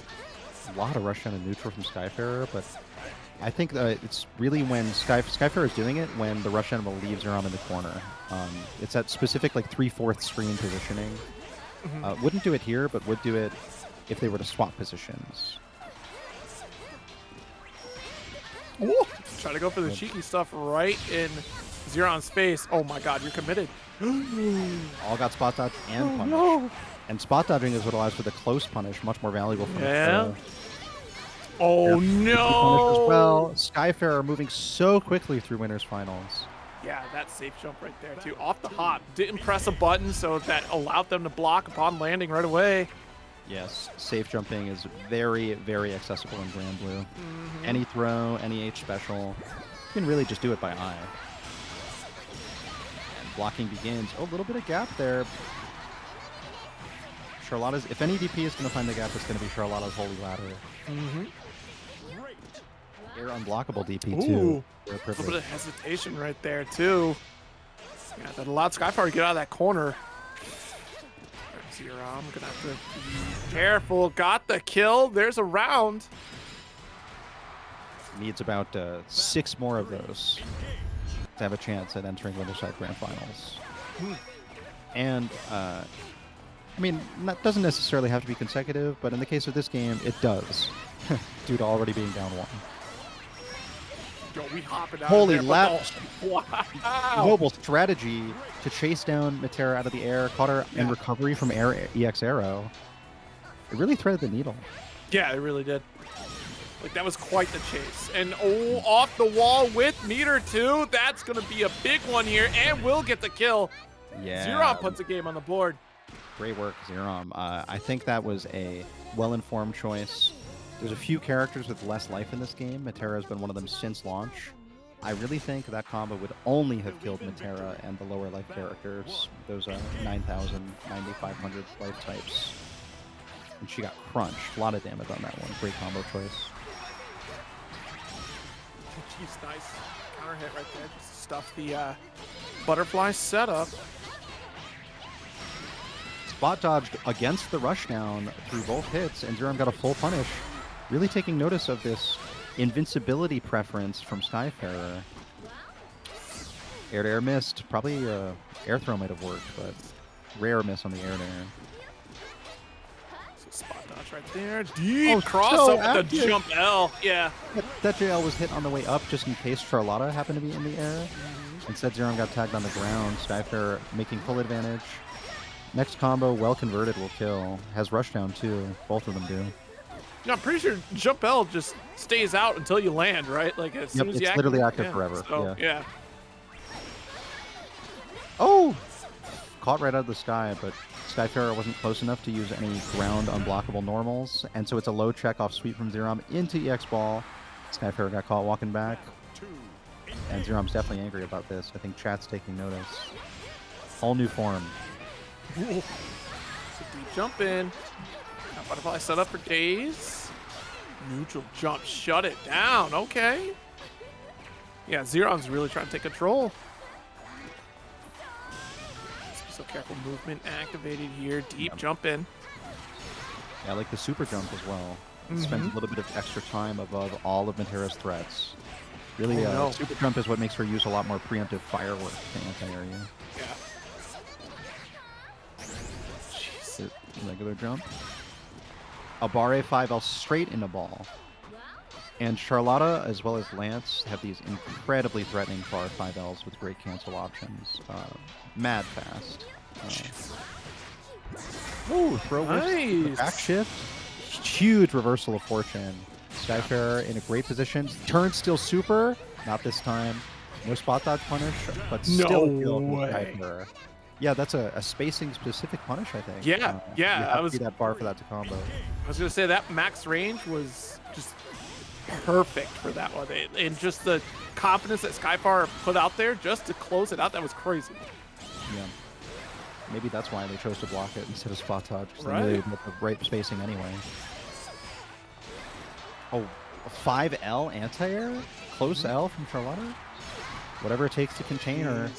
A lot of rush on a neutral from Skyfarer, but I think it's really when Skyfarer is doing it when the rush animal leaves around in the corner. It's that specific like 3/4 screen positioning. Wouldn't do it here, but would do it if they were to swap positions. Ooh, try to go for the cheeky stuff right in Xeron's face. Oh my god, you're committed. All got spot dodge and punish. No. And spot dodging is what allows for the close punish, much more valuable for Yeah. the Oh punish no. as well. Skyfarer moving so quickly through winners finals. Yeah, that safe jump right there too. Off the hop. Didn't press a button, so that allowed them to block upon landing right away. Yes, safe jumping is very, very accessible in Grand Blue. Any throw, any H special, you can really just do it by eye. And blocking begins. Oh, a little bit of gap there. Charlotta's, if any DP is going to find the gap, it's going to be Charlotta's Holy Ladder. They're unblockable DP Ooh. too. They're A little bit privileged. of hesitation right there too. Yeah, that allowed Skyfarer to get out of that corner. Xerom, gonna have to be careful. Got the kill. There's a round. Needs about 6 more of those to have a chance at entering Winterside Grand Finals. And, I mean, that doesn't necessarily have to be consecutive, but in the case of this game, it does, due to already being down 1. Yo, we hopping out Holy of there, lap! Wow. Noble strategy to chase down Metera out of the air, caught her in recovery from EX Arrow. It really threaded the needle. Yeah, it really did. Like, that was quite the chase. And, oh, off the wall with meter 2. That's going to be a big one here, and will get the kill. Yeah. Xerom puts a game on the board. Great work, Xerom. I think that was a well-informed choice. There's a few characters with less life in this game. Metera has been one of them since launch. I really think that combo would only have killed Metera and the lower life characters, those 9,000, 9,500 life types. And she got crunched. A lot of damage on that one. Great combo choice. Jeez, nice counter hit right there. Just to stuff the butterfly setup. Spot dodged against the rushdown through both hits, and Xerom got a full punish. Really taking notice of this invincibility preference from Skyfarer. Air-to-air missed. Probably air throw might have worked, but rare miss on the air-to-air. So spot dodge right there. Deep Oh, cross so up with the active. jump L. Yeah. That JL was hit on the way up just in case Charlotta happened to be in the air. Instead, Xerom got tagged on the ground. Skyfarer making full advantage. Next combo, well converted, will kill. Has rushdown too. Both of them do. Yeah, I'm pretty sure jump L just stays out until you land, right? Like as soon as you it's literally activate- active forever. So, yeah. Oh! Caught right out of the sky, but Skyfarer wasn't close enough to use any ground unblockable normals, and so it's a low check off sweep from Xerom into EX ball. Skyfarer got caught walking back, and Xerom's definitely angry about this. I think chat's taking notice. Whole new form. So deep jump in. Now butterfly set up for days. Neutral jump, shut it down. Okay. Yeah, Xerom's really trying to take control. Let's be so careful. Movement activated here. Deep jump in. Yeah, I like the super jump as well. It spends a little bit of extra time above all of Metera's threats. Really, no. super jump is what makes her use a lot more preemptive firework to anti-air you. Yeah. Regular jump. A bar A5L straight in a ball. And Charlotta, as well as Lance, have these incredibly threatening bar 5Ls with great cancel options. Mad fast. Ooh, throw whiffs, Nice. back shift. Huge reversal of fortune. Skyfarer in a great position. Turn still super. Not this time. No spot dodge punish, but still No killed with way. Skyfarer. Yeah, that's a spacing specific punish, I think. Yeah, yeah, You I have to was- see that bar for that to combo. I was gonna say that max range was just perfect for that one, and just the confidence that Skyfarer put out there just to close it out, that was crazy. Yeah. Maybe that's why they chose to block it instead of spot dodge. 'Cause Right. they knew they'd get the right spacing anyway. Oh, a 5L anti-air? Close L from Charlotta? Whatever it takes to contain her.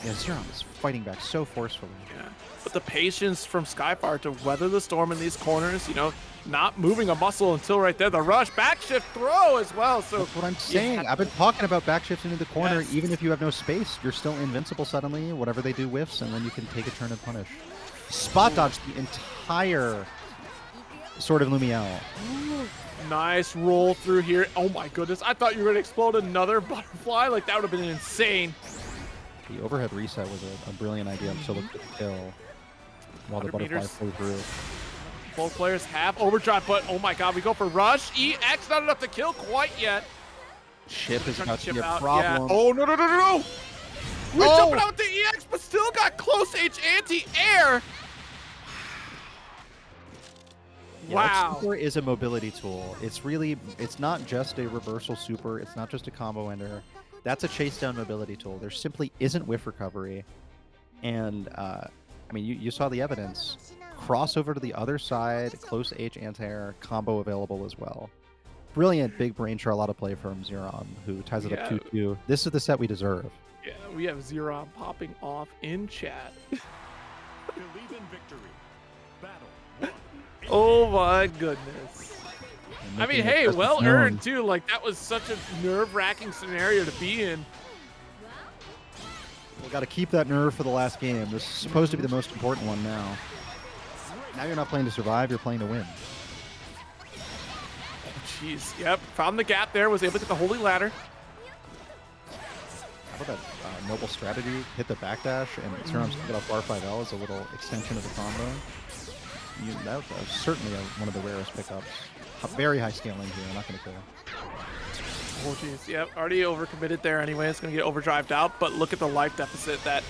Yeah, Xerom is fighting back so forcefully. Yeah, but the patience from Skyfarer to weather the storm in these corners, you know, not moving a muscle until right there. The rush, back shift throw as well. So That's what I'm saying. I've been talking about backshift into the corner. Yes. Even if you have no space, you're still invincible suddenly. Whatever they do whiffs, and then you can take a turn and punish. Spot dodge the entire Sword of Lumiel. nice roll through here. Oh my goodness, I thought you were gonna explode another butterfly. Like that would have been insane. The overhead reset was a brilliant idea until it could kill while the 100 butterfly meters. flew through. Both players have overdrive, but oh my god, we go for rush. EX not enough to kill quite yet. Chip is Trying about to to chip be a out. problem. Yeah. Oh no no no no no! We're Oh! jumping out with the EX, but still got close H anti-air. Yeah, that Wow. super is a mobility tool. It's not just a reversal super. It's not just a combo ender. That's a chase down mobility tool. There simply isn't whiff recovery. And, I mean, you saw the evidence. Crossover to the other side, close H anti-air, combo available as well. Brilliant big brain Charlotta play from Xerom, who ties it up 2-2. This is the set we deserve. Yeah, we have Xerom popping off in chat. Believe in victory. Battle 1. Oh my goodness. I mean, making hey, their well presence known. earned too. Like that was such a nerve-wracking scenario to be in. We got to keep that nerve for the last game. This is supposed to be the most important one now. Now you're not playing to survive, you're playing to win. Jeez, yep. Found the gap there. Was able to get the holy ladder. How about that noble strategy? Hit the backdash, and Xerom's get off R5L as a little extension of the combo. That was certainly one of the rarest pickups. Very high scaling here. I'm not going to kill him. Oh, jeez. Yep. Already overcommitted there anyway. It's going to get overdrived out. But look at the life deficit that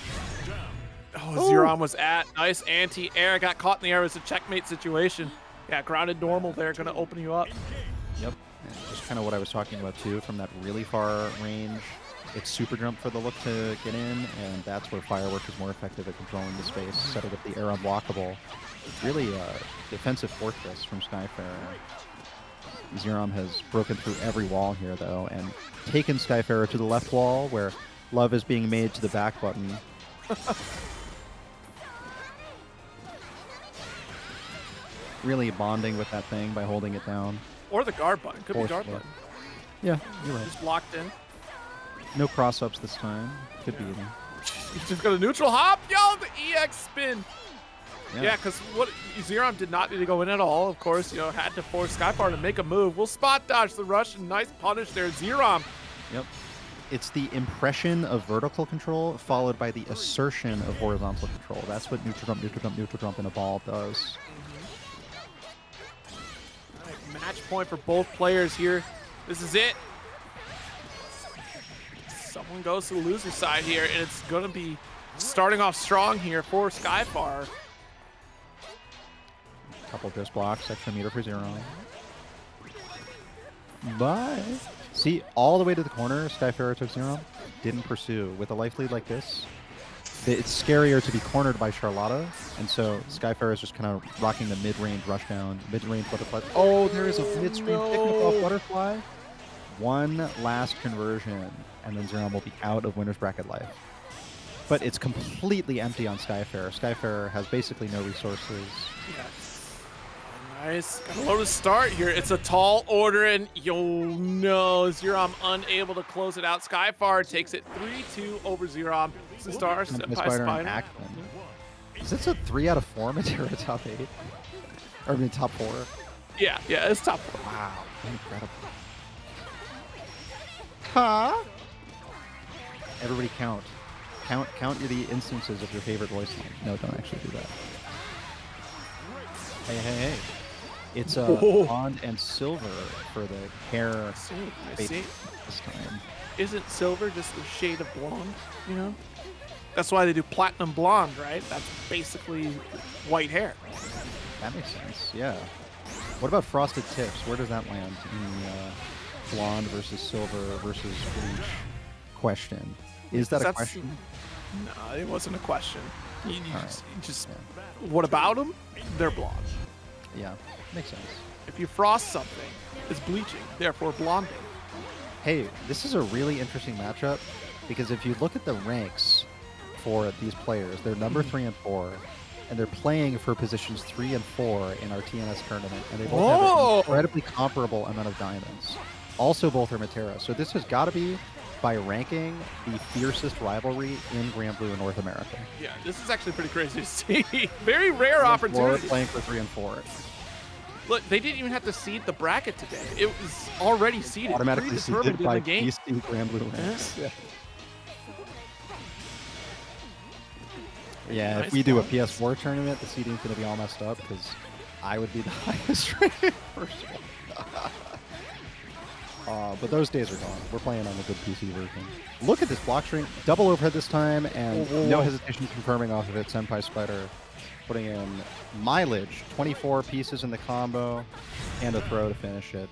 Xerom was at. Nice anti-air. Got caught in the air. It was a checkmate situation. Yeah, grounded normal there. Going to open you up. Yep. And just kind of what I was talking about, too, from that really far range. It's super jump for the look to get in, and that's where Firework is more effective at controlling the space, setting up the air unblockable. Really a defensive fortress from Skyfarer. Xerom has broken through every wall here, though, and taken Skyfarer to the left wall, where love is being made to the back button. Really bonding with that thing by holding it down. Or the guard button. Could be guard Forceful. button. Yeah, you're right. Just locked in. No cross-ups this time. Could be either. He's just got a neutral hop. Yo, the EX spin. Yeah, because what Xerom did not need to go in at all. Of course, you know, had to force Skyfarer to make a move. We'll spot dodge the Russian. Nice punish there, Xerom. Yep. It's the impression of vertical control followed by the assertion of horizontal control. That's what neutral jump in a ball does. All right, match point for both players here. This is it. Someone goes to the loser side here, and it's going to be starting off strong here for Skyfarer. Couple disc blocks, extra meter for Xerom. Bye. See, all the way to the corner, Skyfarer took Xerom. Didn't pursue. With a life lead like this, it's scarier to be cornered by Charlotta, and so Skyfarer is just kind of rocking the mid-range rush down, mid-range butterfly. Oh, there is a mid-screen pickup off butterfly. One last conversion, and then Xerom will be out of winner's bracket life. But it's completely empty on Skyfarer. Skyfarer has basically no resources. Yes. Nice. Got a low to start here. It's a tall order, and yo, no. Xerom unable to close it out. Skyfarer takes it 3-2 over Xerom. Star, SenpaiSpyder, and Axen. Is this a 3 out of 4 Metera top 8? Or I mean, top 4? Yeah, it's top 4. Wow, incredible. Huh? Everybody count. Count the instances of your favorite voice line. No, don't actually do that. Hey. It's a blonde and silver for the hair I see. this time. Isn't silver just a shade of blonde, you know? That's why they do platinum blonde, right? That's basically white hair. That makes sense, yeah. What about frosted tips? Where does that land in the blonde versus silver versus bleach question? Is that a question? No, it wasn't a question. You just what about them? They're blonde. Yeah, makes sense. If you frost something, it's bleaching, therefore blonding. Hey, this is a really interesting matchup because if you look at the ranks for these players, they're number 3 and 4, and they're playing for positions 3 and 4 in our TNS tournament, and they both have an incredibly comparable amount of diamonds. Also, both are Metera, so this has got to be, by ranking, the fiercest rivalry in Grand Blue in North America. Yeah, this is actually pretty crazy to see. Very rare opportunity. Playing for 3 and 4. Look, they didn't even have to seed the bracket today. It was already seeded. Automatically seeded by the game. PC Grand Blue ranks. Yeah, Nice if we do a balance. PS4 tournament, the seeding's going to be all messed up because I would be the highest ranked first one. But those days are gone. We're playing on the good PC version. Look at this block string. Double overhead this time, and no hesitation confirming off of it. Senpai Spyder putting in mileage. 24 pieces in the combo, and a throw to finish it.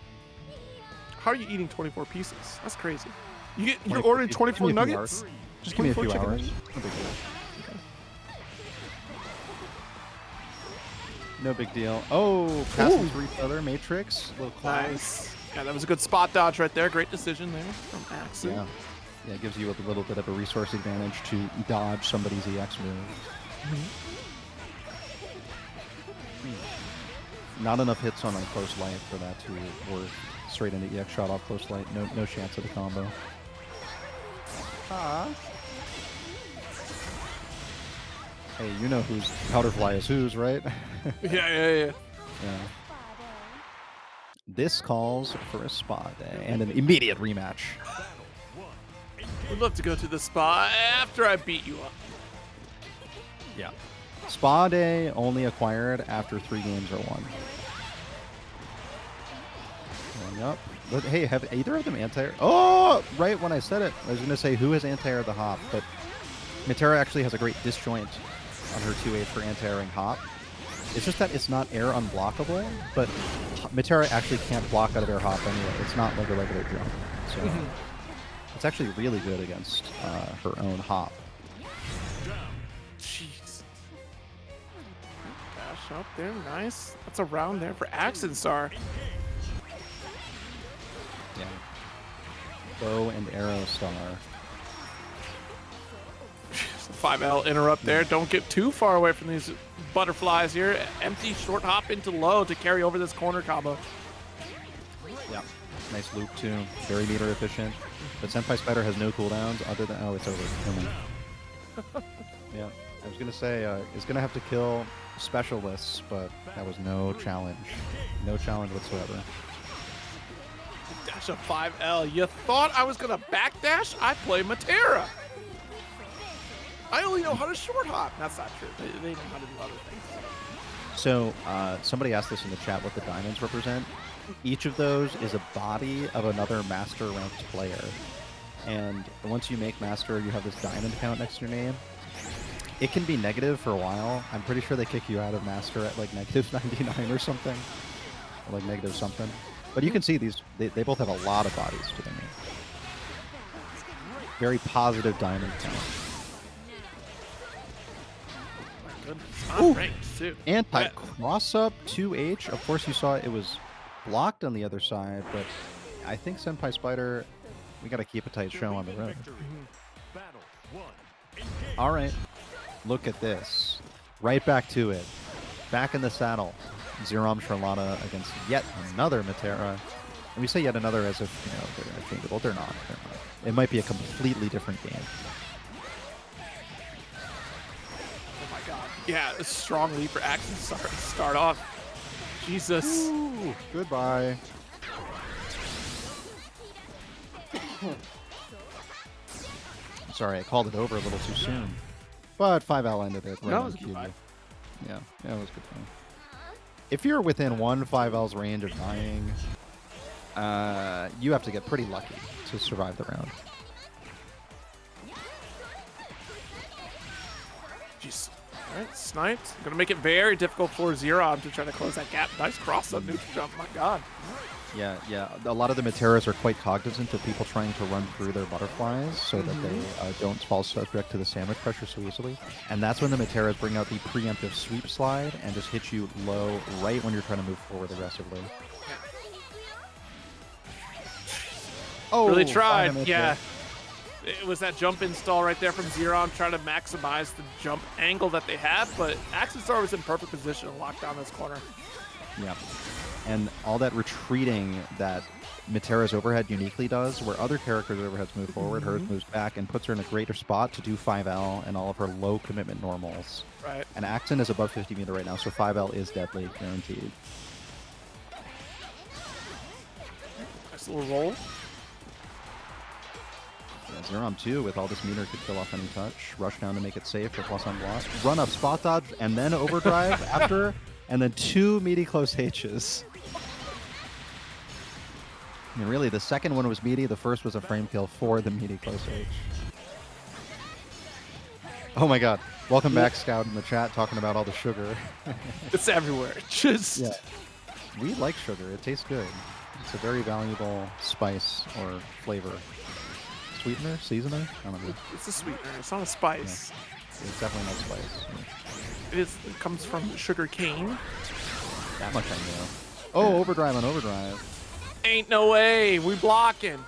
How are you eating 24 pieces? That's crazy. You're ordering 24 nuggets? Just give me a few 24 hours. chicken No big deal. No big deal. Oh, passing through each other. Matrix. A little close. Nice. Yeah, that was a good spot dodge right there. Great decision there from Axen. Yeah. Yeah, it gives you a little bit of a resource advantage to dodge somebody's EX move. Not enough hits on close light for that to work straight into EX shot off close light. No chance of the combo. Hey, you know whose Powderfly is whose, right? Yeah. Yeah. This calls for a spa day and an immediate rematch. Would love to go to the spa after I beat you up. Yeah. Spa day only acquired after 3 games are won. Going up. But, hey, have either of them anti-air? Oh, right when I said it, I was going to say who has anti-air the hop, but Metera actually has a great disjoint on her 2H for anti-airing hop. It's just that it's not air unblockable, but Metera actually can't block out of air hop anyway. It's not like a regular jump. So it's actually really good against her own hop. Jeez. Dash up there, nice. That's a round there for Axenstar. Yeah. Bow and arrow star. 5L interrupt there. Don't get too far away from these butterflies here. Empty short hop into low to carry over this corner combo. Yeah. Nice loop too. Very meter efficient. But SenpaiSpyder has no cooldowns other than... Oh, it's over. Yeah. I was going to say, it's going to have to kill specialists, but that was no challenge. No challenge whatsoever. Dash of 5L. You thought I was going to backdash? I play Metera. I only know how to short hop. That's not true. They know how to do other things. So, somebody asked this in the chat what the diamonds represent. Each of those is a body of another master ranked player. And once you make master, you have this diamond count next to your name. It can be negative for a while. I'm pretty sure they kick you out of master at like negative 99 or something. Or like negative something. But you can see these, they both have a lot of bodies to their name. Very positive diamond count. Ooh. Ranked too. Anti-cross-up 2H. Of course, you saw it was blocked on the other side, but I think SenpaiSpyder, we got to keep a tight show on the road. All right. Look at this. Right back to it. Back in the saddle. Xerom Charlotta against yet another Metera. And we say yet another as if, you know, they're interchangeable. They're not. It might be a completely different game. Yeah, a strong lead for Axenstar to start off. Jesus. Ooh, goodbye. Sorry, I called it over a little too soon. But 5L ended it. Right That on was cue. goodbye. Yeah, it was good fun. If you're within one 5L's range of dying, you have to get pretty lucky to survive the round. Jeez. All right, sniped. Gonna make it very difficult for Xerom to try to close that gap. Nice cross up neutral jump. My God. Yeah. A lot of the Meteras are quite cognizant of people trying to run through their butterflies so that they don't fall subject to the sandwich pressure so easily. And that's when the Meteras bring out the preemptive sweep slide and just hit you low right when you're trying to move forward aggressively. Oh, Really tried. Yeah. It was that jump install right there from Xerom trying to maximize the jump angle that they had, but Axenstar was in perfect position to lock down this corner. Yeah. And all that retreating that Metera's overhead uniquely does, where other characters' overheads move forward, hers moves back and puts her in a greater spot to do 5L and all of her low commitment normals. Right. And Axen is above 50 meter right now, so 5L is deadly, guaranteed. Nice little roll. Yeah, Xerom 2 with all this meter could kill off any touch. Rush down to make it safe for plus on blast. Run up, spot dodge, and then overdrive after, and then 2 meaty close H's. I mean, really, the second one was meaty, the first was a frame kill for the meaty close H. Oh my god. Welcome back, Scout, in the chat, talking about all the sugar. It's everywhere. Just. Yeah. We like sugar. It tastes good. It's a very valuable spice or flavor. Sweetener? Seasoner? I don't know. It's a sweetener. It's not a spice. Yeah. It's definitely not spice. It comes from sugar cane. That much I know. Oh, overdrive on overdrive. Ain't no way. We blocking.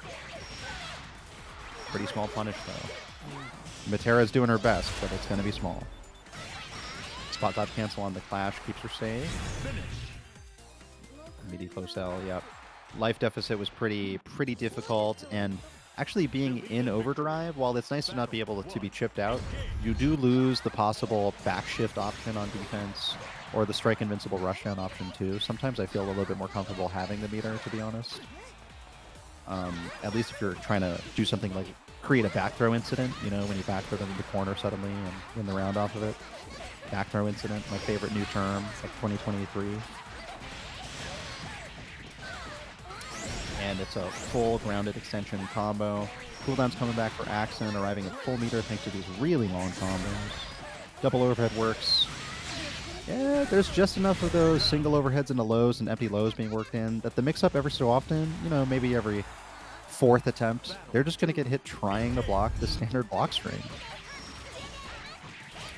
Pretty small punish, though. Metera's doing her best, but it's going to be small. Spot dodge cancel on the clash keeps her safe. Midi close L, yep. Life deficit was pretty difficult, and actually being in overdrive, while it's nice to not be able to be chipped out, you do lose the possible backshift option on defense, or the strike invincible rushdown option too. Sometimes I feel a little bit more comfortable having the meter, to be honest. At least if you're trying to do something like create a back throw incident, you know, when you back throw them into the corner suddenly and win the round off of it. Back throw incident, my favorite new term of 2023. And it's a full grounded extension combo. Cooldown's coming back for Axen, arriving at full meter thanks to these really long combos. Double overhead works. Yeah, there's just enough of those single overheads into lows and empty lows being worked in that the mix-up every so often, you know, maybe every 4th attempt, they're just going to get hit trying to block the standard block string.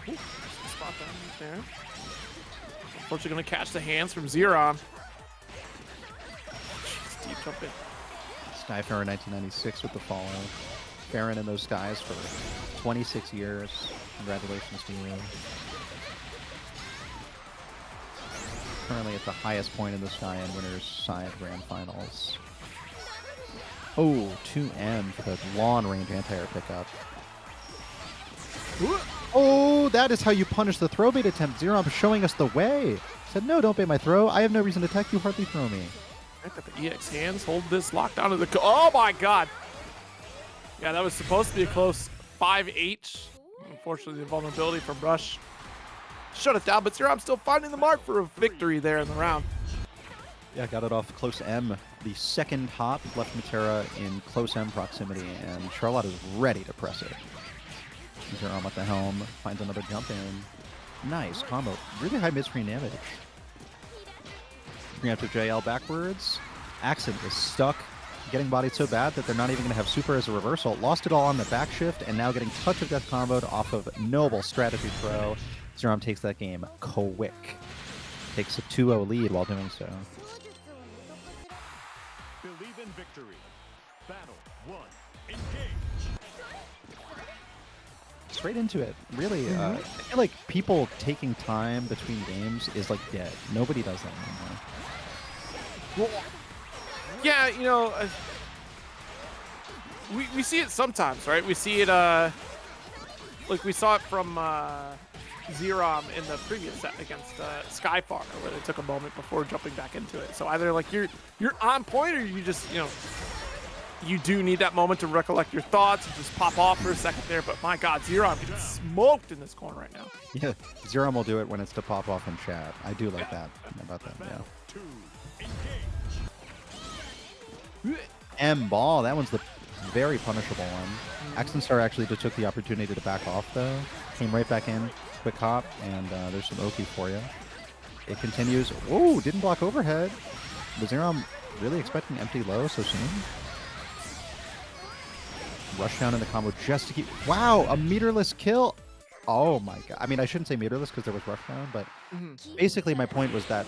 Ooh, spot down there. Unfortunately, going to catch the hands from Xerom. Jeez, deep jump in. Skyfarer 1996 with the follow. Farron in those skies for 26 years. Congratulations to you. Currently at the highest point in the sky in winners side grand finals. Oh, 2M for the long range anti-air pickup. Oh, that is how you punish the throw bait attempt. Xerom showing us the way. Said, no, don't bait my throw. I have no reason to attack you. Hardly throw me. Back at the EX hands. Hold this locked onto the... Oh, my God. Yeah, that was supposed to be a close 5H. Unfortunately, the vulnerability from Rush shut it down, but Xerom still finding the mark for a victory there in the round. Yeah, got it off close M. The second hop left Metera in close M proximity, and Charlotta is ready to press it. Xerom at the helm, finds another jump in. Nice combo. Really high mid-screen damage. Preemptive JL backwards. Axen is stuck, getting bodied so bad that they're not even going to have super as a reversal. Lost it all on the back shift, and now getting touch of death comboed off of noble strategy throw. Xerom takes that game quick. Takes a 2-0 lead while doing so. Believe in victory. Battle 1. Engage. Straight into it. Really, I feel like people taking time between games is like dead. Nobody does that anymore. Well, yeah, you know, we see it sometimes, right? We see it, like we saw it from Xerom in the previous set against Skyfarer, where they took a moment before jumping back into it. So either like you're on point, or you just, you know, you do need that moment to recollect your thoughts and just pop off for a second there. But my God, Xerom getting smoked in this corner right now. Yeah, Xerom will do it when it's to pop off in chat. I do like that about that, yeah. 2. M ball, that one's the very punishable one. Axenstar actually just took the opportunity to back off though. Came right back in, quick hop, and there's some Oki for you. It continues. Whoa, didn't block overhead. Was Xerom really expecting empty low so soon? Rush down in the combo just to keep... Wow, a meterless kill. Oh my God. I mean, I shouldn't say meterless because there was rush down, but basically my point was that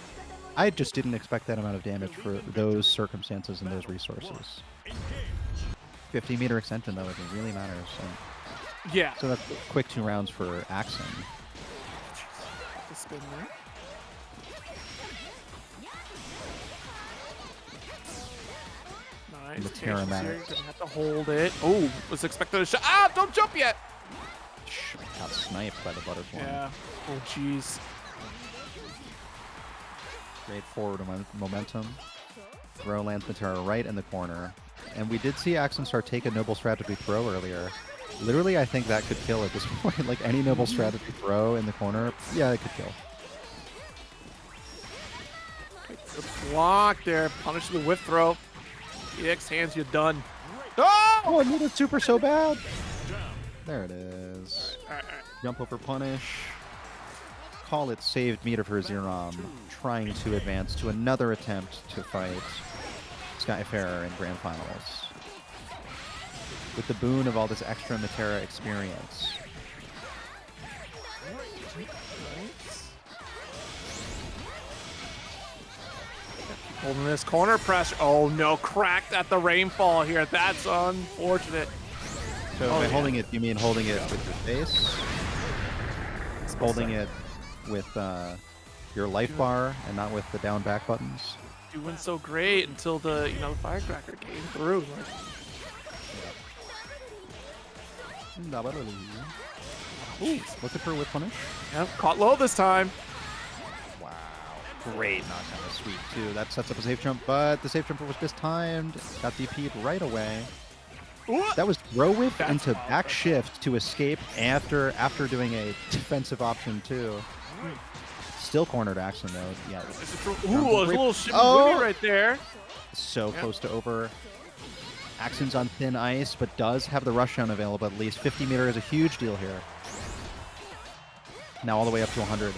I just didn't expect that amount of damage for those circumstances and those resources. 50 meter extension though, it really matters. And Yeah. so that's a quick 2 rounds for Axen. The spin there. Nice. Metera Patience here. matters. Gonna have to hold it. Oh, was expecting a shot. Ah, don't jump yet. Got sniped by the butterfly. Yeah. Oh, jeez. Great forward momentum. Throw lands Metera right in the corner. And we did see Axenstar take a noble strategy throw earlier. Literally, I think that could kill at this point. Like any noble strategy throw in the corner, yeah, it could kill. Good block there. Punish the whip throw. EX hands you done. Oh! Oh, I need it super so bad. There it is. All right. Jump over punish. Call it saved meter for Xerom, trying to advance to another attempt to fight Skyfarer in Grand Finals. With the boon of all this extra Metera experience. Holding this corner pressure. Oh no, cracked at the rainfall here. That's unfortunate. So by holding it, you mean holding it with your face? Holding it with your life bar and not with the down back buttons? doing so great until the the firecracker came through. Ooh, looking for a whip punish. Yep, caught low this time. Wow. Great knockdown of sweep, too. That sets up a safe jump, but the safe jumper was mistimed. Got DP'd right away. Ooh. That was throw whip That's into awesome. back shift to escape after doing a defensive option, too. Still cornered Axen, though. Yeah. Ooh, a little shimmy right there. So close to over. Axen's on thin ice, but does have the rush down available at least. 50 meter is a huge deal here. Now all the way up to 100.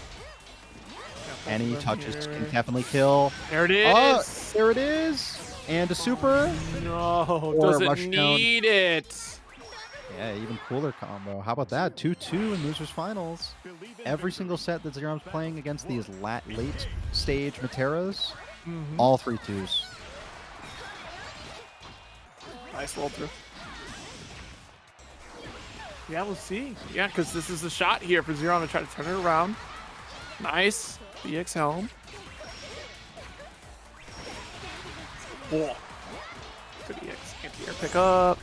Any touches can definitely kill. There it is. Oh, there it is. And a super. No, Or a rush doesn't down. need it. Yeah, even cooler combo. How about that? 2-2 in losers finals. Every single set that Xerom's playing against these late stage Meteras, all 3-2s. Nice roll through. Yeah, we'll see. Yeah, because this is a shot here for Xerom to try to turn it around. Nice. BX helm. Whoa. Good EX anti-air pickup.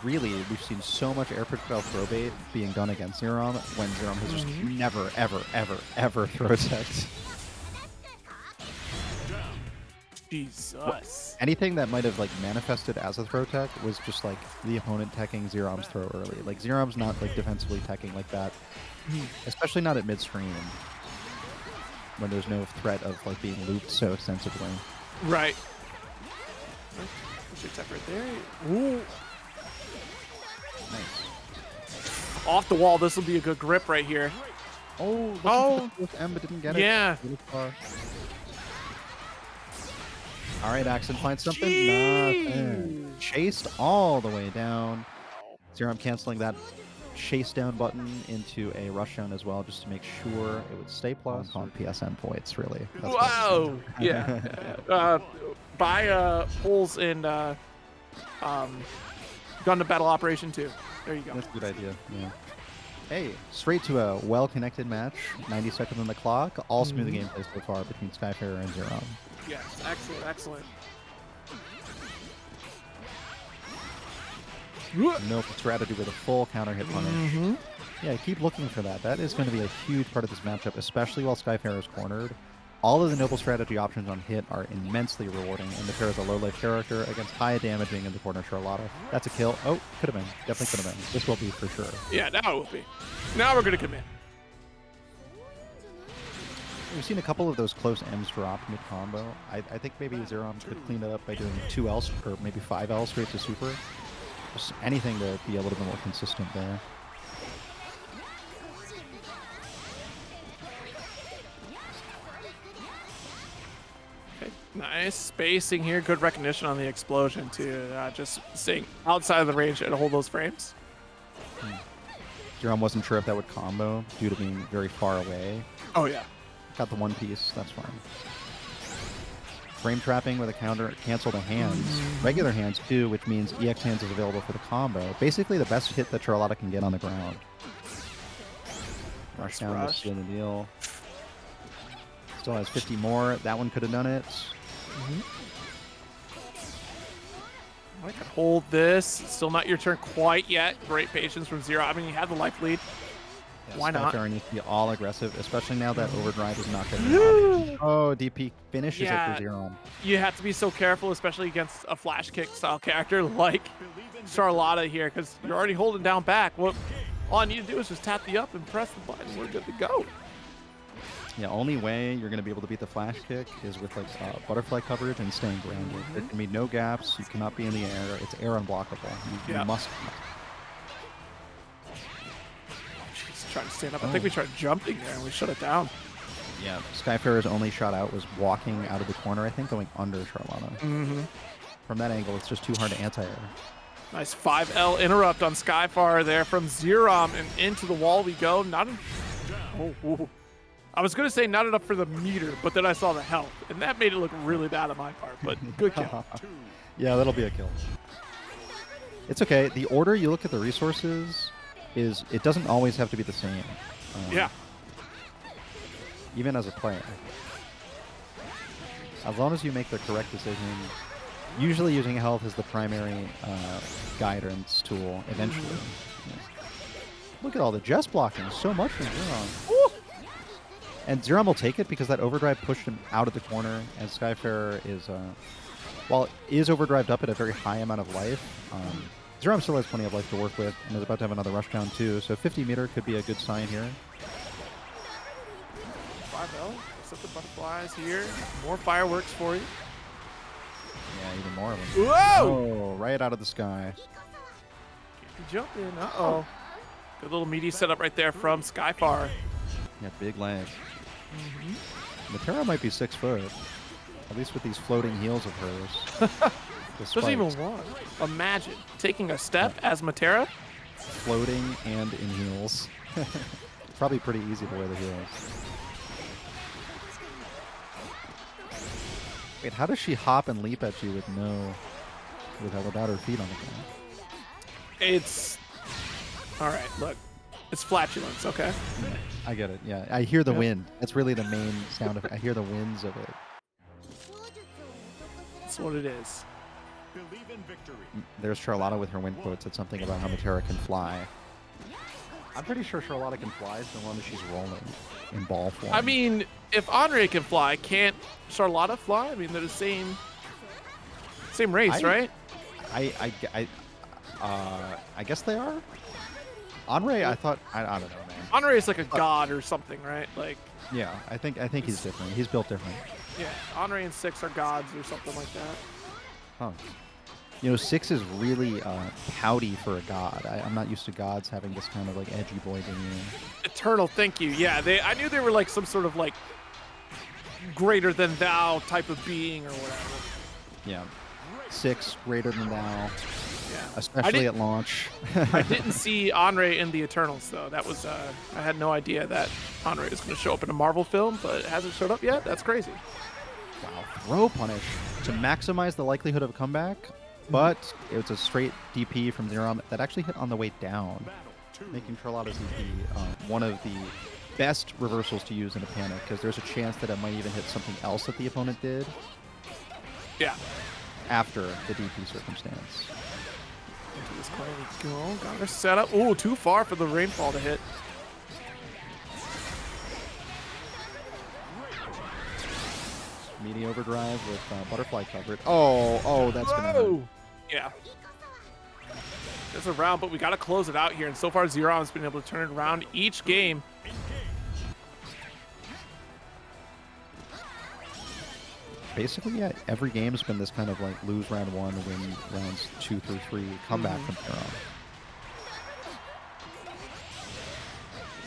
Really, we've seen so much air projectile throw bait being done against Xerom when Xerom has just never, ever throw teched. Jesus. Anything that might have like manifested as a throw tech was just like the opponent teching Xerom's throw early. Like Xerom's not like defensively teching like that, especially not at midstream when there's no threat of like being looped so extensively. Right. Push your tech right there. Ooh. Nice. Off the wall. This will be a good grip right here. Oh, looking for the M but didn't get it. Yeah. Really far. All right, Axen finds something. Jeez. Nothing. Chased all the way down. Xerom canceling that chase down button into a rush down as well, just to make sure it would stay plus on PSN points. Really. That's what Wow. Yeah. Buy pulls in gun to battle operation 2. There you go. That's a good idea. Yeah. Hey, straight to a well-connected match. 90 seconds on the clock. All smooth gameplay so far between Skyfarer and Xerom. Yes. Excellent. Excellent. No strategy with a full counter hit punish. Yeah, keep looking for that. That is going to be a huge part of this matchup, especially while Skyfarer is cornered. All of the noble strategy options on hit are immensely rewarding, and the pair is a low-life character against high damaging in the corner Charlotta. That's a kill. Oh, could have been. Definitely could have been. This will be for sure. Yeah, now it will be. Now we're going to commit. We've seen a couple of those close M's drop mid-combo. I think maybe Xerom could clean it up by doing 2L or maybe 5L straight to super. Just anything to be a little bit more consistent there. Okay. Nice spacing here. Good recognition on the explosion, too. Just staying outside of the range to hold those frames. Xerom wasn't sure if that would combo due to being very far away. Oh, yeah. Got the one piece, that's fine. Frame trapping with a counter, cancel to hands. Regular hands too, which means EX hands is available for the combo. Basically the best hit that Charlotta can get on the ground. Rush down to seal the deal. Still has 50 more. That one could have done it. I can hold this. It's still not your turn quite yet. Great patience from Zero. I mean, you have the life lead. Why not? Skyfarer needs to be all aggressive, especially now that overdrive is not going to. Oh, DP finishes it for Xerom. You have to be so careful, especially against a flash kick style character like Charlotta here, because you're already holding down back. Well, all you need to do is just tap the up and press the button. We're good to go. Yeah, only way you're going to be able to beat the flash kick is with like butterfly coverage and staying grounded. There can be no gaps. You cannot be in the air. It's air unblockable. You must. Trying to stand up. I think we tried jumping there and we shut it down. Yeah. Skyfarer's only shot out was walking out of the corner, I think, going under Charlotta. From that angle, it's just too hard to anti-air. Nice 5L interrupt on Skyfarer there from Xerom, and into the wall we go. Not an... Oh, I was going to say not enough for the meter, but then I saw the health, and that made it look really bad on my part, but good kill. Yeah, that'll be a kill. It's okay. The order you look at the resources is it doesn't always have to be the same. Yeah. Even as a player. As long as you make the correct decision, usually using health is the primary guidance tool eventually. Yeah. Look at all the jest blocking. So much from Xerom. And Xerom will take it because that overdrive pushed him out of the corner, and Skyfarer is, while is overdrived up at a very high amount of life, Xerom still has plenty of life to work with and is about to have another rush down too, so 50 meter could be a good sign here. 5L, set the butterflies here. More fireworks for you. Yeah, even more of them. Whoa! Oh, right out of the sky. Jump in. Uh-oh. Good little meaty setup right there from Skyfarer. Yeah, big leg. Metera might be 6 foot, at least with these floating heels of hers. Doesn't even want. Imagine taking a step as Metera. Floating and in heels. Probably pretty easy to wear the heels. Wait, how does she hop and leap at you without her feet on the ground? It's all right. Look, it's flatulence. Okay. I get it. Yeah, I hear the wind. That's really the main sound of it. I hear the winds of it. That's what it is. Believe in victory. There's Charlotta with her wind quotes. It's something about how Metera can fly. I'm pretty sure Charlotta can fly as long as she's rolling in ball form. I mean, if Anre can fly, can't Charlotta fly? I mean, they're the same race, right? I guess they are. Anre, I thought I don't know, man. Anre is like a god or something, right? Like. Yeah, I think he's different. He's built different. Yeah, Anre and Six are gods or something like that. Huh. You know, 6 is really pouty for a god. I'm not used to gods having this kind of like edgy boy demeanor. Eternal, thank you. Yeah, I knew they were like some sort of like greater than thou type of being or whatever. Yeah. 6 greater than thou. Yeah. Especially at launch. I didn't see Anre in the Eternals though. That was I had no idea that Anre was going to show up in a Marvel film, but it hasn't showed up yet. That's crazy. Wow. Throw punish to maximize the likelihood of a comeback. But it was a straight DP from Xerom that actually hit on the way down, making Charlotta's DP one of the best reversals to use in a panic, because there's a chance that it might even hit something else that the opponent did. Yeah. After the DP circumstance. Into this corner we go. Got her set up. Ooh, too far for the rainfall to hit. Meaty overdrive with butterfly coverage. Oh, that's going to hurt. Yeah. There's a round, but we got to close it out here. And so far, Xerom's been able to turn it around each game. Basically, yeah, every game's been this kind of like lose round 1, win rounds 2 through 3, comeback from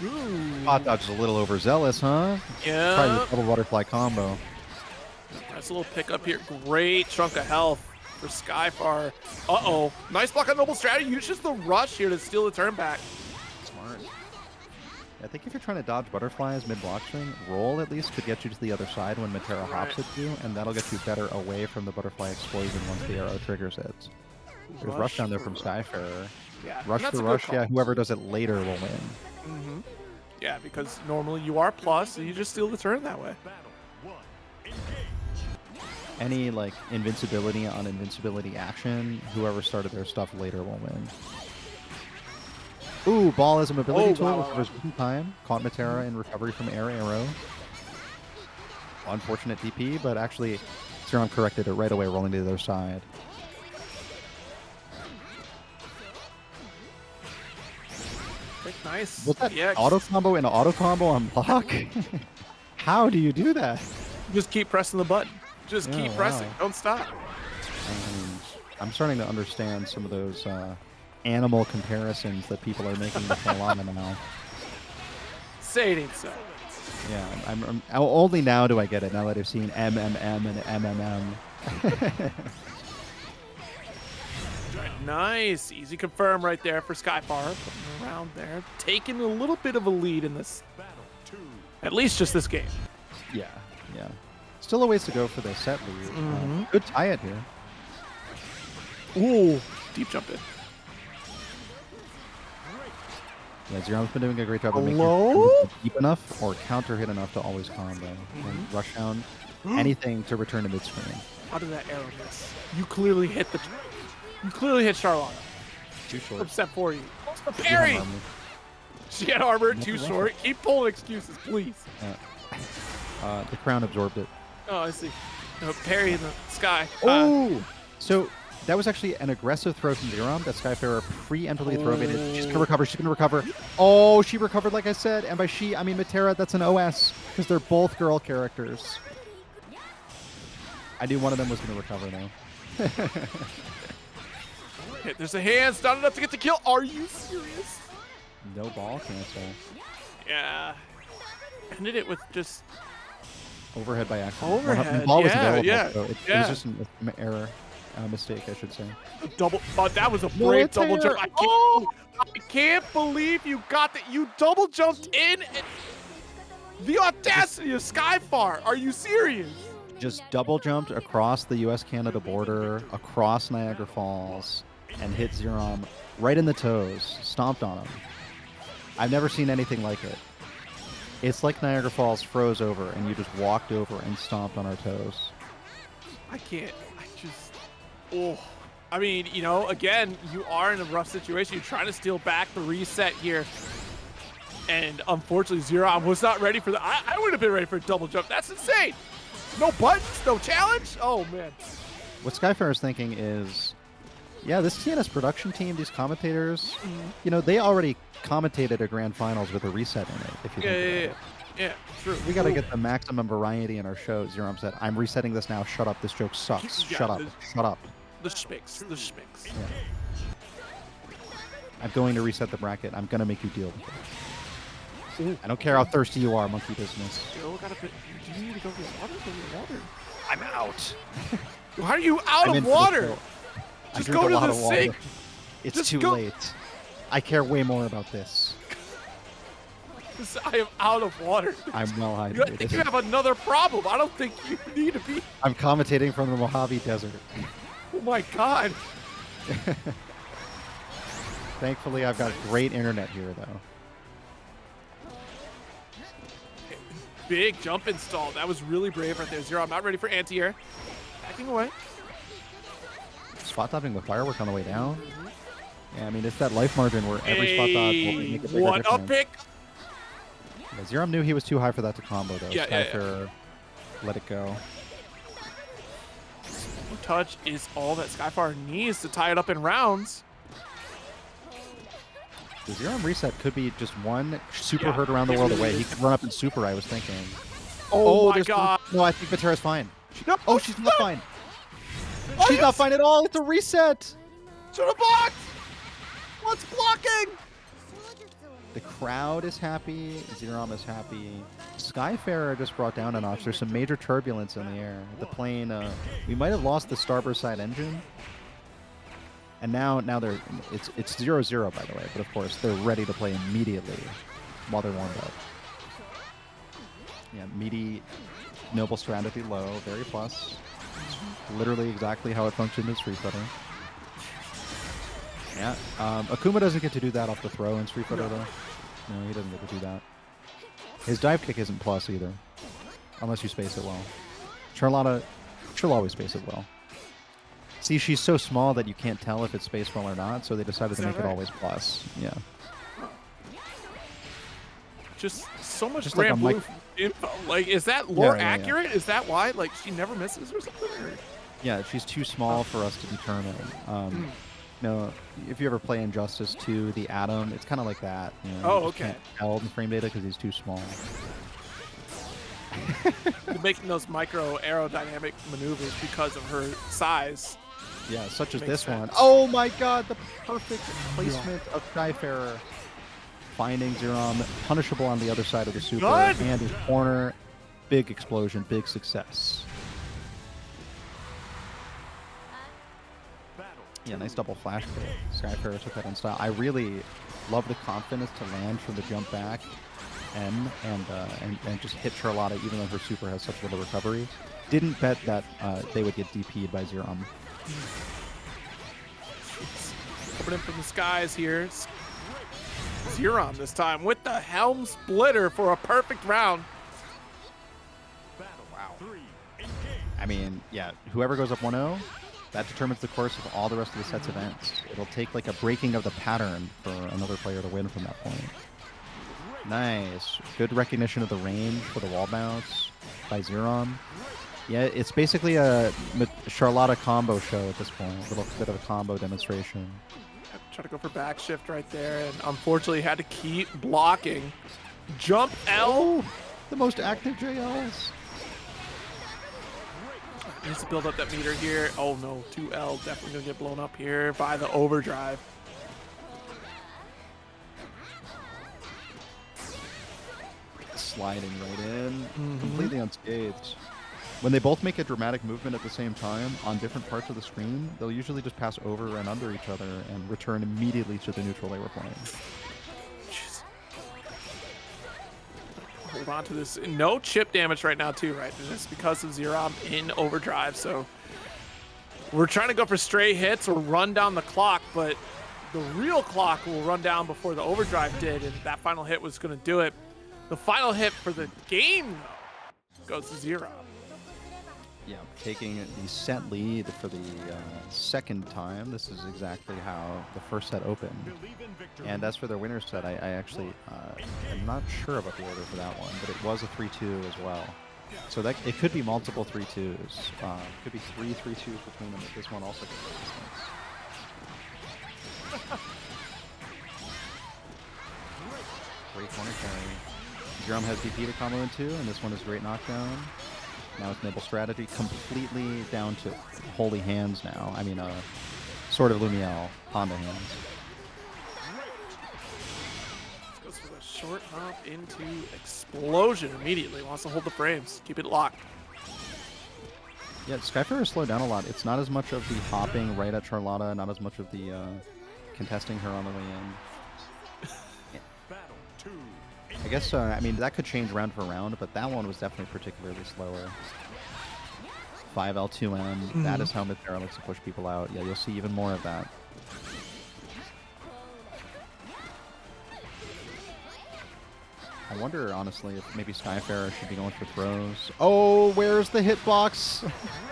Xerom. Hot dodge is a little overzealous, huh? Yeah. Try your double butterfly combo. Nice little pickup here. Great chunk of health for Skyfarer. Uh-oh. Nice block on Noble Strategy. Uses the rush here to steal the turn back. Smart. I think if you're trying to dodge butterflies mid-block swing, roll at least could get you to the other side when Metera hops at you, and that'll get you better away from the butterfly explosion once the arrow triggers it. There's rush down there from Skyfarer. Yeah, Rush for rush, yeah, whoever does it later will win. Yeah, because normally you are plus, so you just steal the turn that way. Any like invincibility on invincibility action, whoever started their stuff later will win. Ooh, ball as a mobility tool recovers in time. Caught Metera in recovery from air arrow. Unfortunate DP, but actually Xerom corrected it right away, rolling to the other side. Nice. Was that auto combo and auto combo on block? How do you do that? Just keep pressing the button. Just keep pressing. Don't stop. I'm starting to understand some of those animal comparisons that people are making with Katalina now. Say it ain't so. Yeah, I'm only now do I get it, now that I've seen MMM and MMM. Nice. Easy confirm right there for Skyfarer. Putting around there. Taking a little bit of a lead in this. At least just this game. Yeah. Still a ways to go for the set lead. Good tie it here. Ooh. Deep jump in. Yeah, Xerom's been doing a great job of making Hello? it deep enough or counter hit enough to always combo. And rush down, anything to return to mid-screen. How did that arrow miss? You clearly hit Charlotta. Too short. Upset for you. A She had parry! armor. She had armor, too Nothing short. Keep pulling excuses, please. The crown absorbed it. Oh, I see. No, parry in the sky. Oh! So that was actually an aggressive throw from Xerom that Skyfarer preemptively throw baited. She's going to recover. She's going to recover. Oh, she recovered like I said. And by she, I mean Metera. That's an OS because they're both girl characters. I knew one of them was going to recover now. Okay, there's a hand. Not enough to get the kill. Are you serious? No ball cancel. Yeah. Ended it with just... Overhead by accident. Overhead, The ball was yeah, available, yeah, so it was just an error. Mistake, I should say. Double. That was a brave double jump. I can't believe you got that. You double jumped in. And the audacity of Skyfar. Are you serious? Just double jumped across the U.S.-Canada border, across Niagara Falls, and hit Xerom right in the toes. Stomped on him. I've never seen anything like it. It's like Niagara Falls froze over, and you just walked over and stomped on our toes. I can't. Oh. I mean, you know, again, you are in a rough situation. You're trying to steal back the reset here. And unfortunately, Xerom was not ready for that. I would have been ready for a double jump. That's insane. No buttons, no challenge. Oh, man. What Skyfarer is thinking is, yeah, this TNS production team, these commentators, you know, they already commentated a grand finals with a reset in it, if you think about it. Yeah, true. We got to get the maximum variety in our show. Xerom said, I'm resetting this now. Shut up. This joke sucks. Yeah, Shut up. Shut up. The schmicks. The schmicks. Yeah. I'm going to reset the bracket. I'm going to make you deal with it. I don't care how thirsty you are, monkey business. Yo, do you need to go to the water? Go to the water. I'm out. Why are you out I'm of in for the water? kill. I Just drink go a to lot the of water. sink. It's Just too go- late. I care way more about this. I am out of water. I'm well I think you hydrated. have another problem. I don't think you need to be. I'm commentating from the Mojave Desert. Oh my God. Thankfully, I've got great internet here, though. Big jump install. That was really brave right there. Zero. I'm not ready for anti-air. Backing away. Spot dodging the firework on the way down. Yeah, I mean, it's that life margin where every spot dodge will make a bigger One up difference. pick. Yeah, Xerom knew he was too high for that to combo, though. Yeah, Skyfarer let it go. Touch is all that Skyfire needs to tie it up in rounds. The Xerom reset could be just one super hurt around the world away. He could run up and super, I was thinking. Oh my there's God. No, I think Metera's fine. No, Oh, she's not fine. Are She's you not fine at all. It's a reset. To the box. What's blocking? The crowd is happy. Xerom is happy. Skyfarer just brought down a notch. There's some major turbulence in the air. The plane, we might have lost the starboard side engine. And now it's 0-0, by the way. But of course, they're ready to play immediately while they're warmed up. Yeah, meaty, noble strategy low, very plus. Literally exactly how it functioned in Street Fighter. Yeah, Akuma doesn't get to do that off the throw in Street Fighter, though. No, he doesn't get to do that. His dive kick isn't plus either, unless you space it well. Charlotta, she'll always space it well. See, she's so small that you can't tell if it's spaced well or not, so they decided to make it always plus. Yeah. Just so much Just like Grand a Blue mic- info. Like, is that lore Yeah, yeah. accurate? Is that why? Like, she never misses or something? Or? Yeah, she's too small for us to determine. You know, if you ever play Injustice 2, the Atom, it's kind of like that. You know, Oh, you just okay. can't tell the frame data because he's too small. You're making those micro aerodynamic maneuvers because of her size. Yeah, such as Makes this sense. one. Oh my God, the perfect placement of Skyfarer. Finding Xerom punishable on the other side of the super. Good. And his corner, big explosion, big success. Yeah, nice double flash kick. Skyfarer took that in style. I really love the confidence to land from the jump back and just hit Charlotta even though her super has such little recovery. Didn't bet that they would get DP'd by Xerom. Coming in from the skies here. Xerom this time with the Helm Splitter for a perfect round. I mean, yeah, whoever goes up 1-0, that determines the course of all the rest of the set's events. It'll take like a breaking of the pattern for another player to win from that point. Nice. Good recognition of the range for the wall bounce by Xerom. Yeah, it's basically a Charlotta combo show at this point. A little bit of a combo demonstration. Try to go for back shift right there, and unfortunately had to keep blocking. Jump L. The most active JLs. Needs to build up that meter here. Oh no, 2L definitely gonna get blown up here by the overdrive. Sliding right in, completely unscathed. When they both make a dramatic movement at the same time on different parts of the screen, they'll usually just pass over and under each other and return immediately to the neutral they were playing. Jeez. Hold on to this. No chip damage right now too, right? And it's because of Xerom in overdrive. So we're trying to go for stray hits or run down the clock, but the real clock will run down before the overdrive did, and that final hit was going to do it. The final hit for the game, though, goes to Xerom. Yeah, taking the set lead for the second time. This is exactly how the first set opened. And as for their winner's set, I actually am not sure about the order for that one, but it was a 3-2 as well. So that it could be multiple 3-2s. Could be 3 3-2s between them, but this one also could be distance. Great corner carry. Xerom has DP to combo into, and this one is great knockdown. Now it's Nibble strategy completely down to holy hands now. I mean, sort of Lumiel, Honda hands. Goes for the short hop into explosion immediately. Wants to hold the frames. Keep it locked. Yeah, Skyfarer slowed down a lot. It's not as much of the hopping right at Charlotta, not as much of the contesting her on the way in. I guess, I mean, that could change round for round, but that one was definitely particularly slower. 5L2M, that is how Metera likes to push people out. Yeah, you'll see even more of that. I wonder, honestly, if maybe Skyfarer should be going for throws. Oh, where's the hitbox?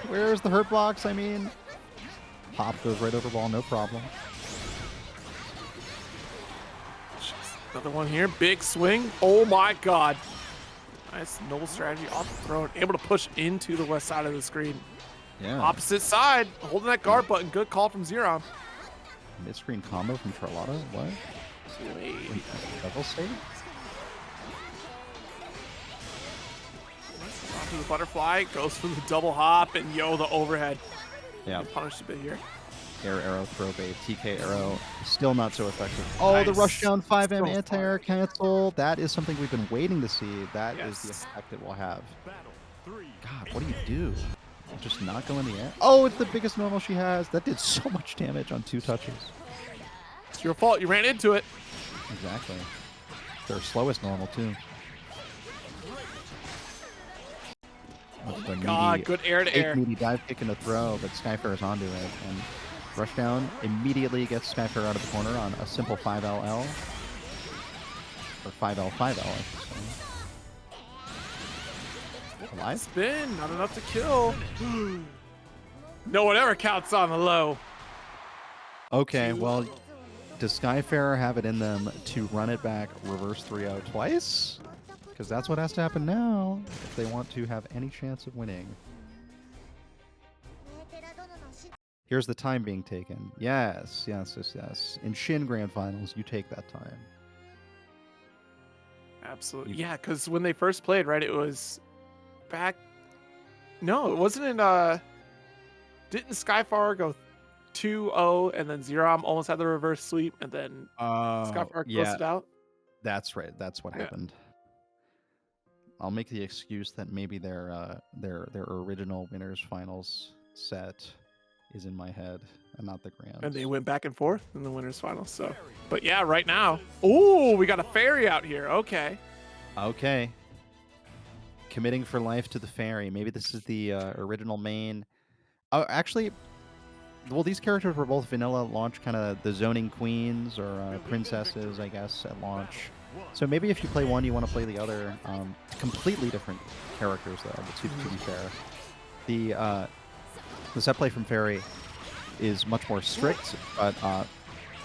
Where's the hurt box, I mean? Hop goes right over ball, no problem. Another one here. Big swing. Oh my god. Nice noble strategy off the throne. Able to push into the west side of the screen. Yeah. Opposite side. Holding that guard button. Good call from Xerom. Mid-screen combo from Charlotta? What? Double save? Onto the butterfly. Goes for the double hop. And yo, the overhead. Yeah. Punished a bit here. Air arrow, throw bait, TK arrow, still not so effective. Oh, Nice. the rush down 5M So anti-air far. cancel. That is something we've been waiting to see. That is Yes. the effect it will have. God, what do you do? Just not go in the air? Oh, it's the biggest normal she has. That did so much damage on 2 touches. It's your fault. You ran into it. Exactly. Their slowest normal, too. God, good air to air. Meaty dive kick and a throw, but Skyfarer's onto it. And rush down immediately gets Skyfarer out of the corner on a simple 5LL. Or 5L, I should say. Alive? Spin. Not enough to kill. No one ever counts on the low. Okay, well, does Skyfarer have it in them to run it back reverse 3-0 twice? Because that's what has to happen now if they want to have any chance of winning. Here's the time being taken. Yes. In Shin Grand Finals, you take that time. Absolutely. Yeah, because when they first played, right, it was back. No, it wasn't in. Didn't Skyfarer go 2-0 and then Xerom almost had the reverse sweep and then Skyfarer closed it out? That's right. That's what happened. I'll make the excuse that maybe their original winners finals set is in my head and not the Grand. And they went back and forth in the winners finals. So, but yeah, right now, ooh, we got a fairy out here. Okay. Committing for life to the fairy. Maybe this is the original main. Oh, actually, Well, these characters were both vanilla at launch, kind of the zoning queens or princesses, I guess, at launch. So maybe if you play one, you want to play the other. Completely different characters, though, to be fair. The set play from Fairy is much more strict, but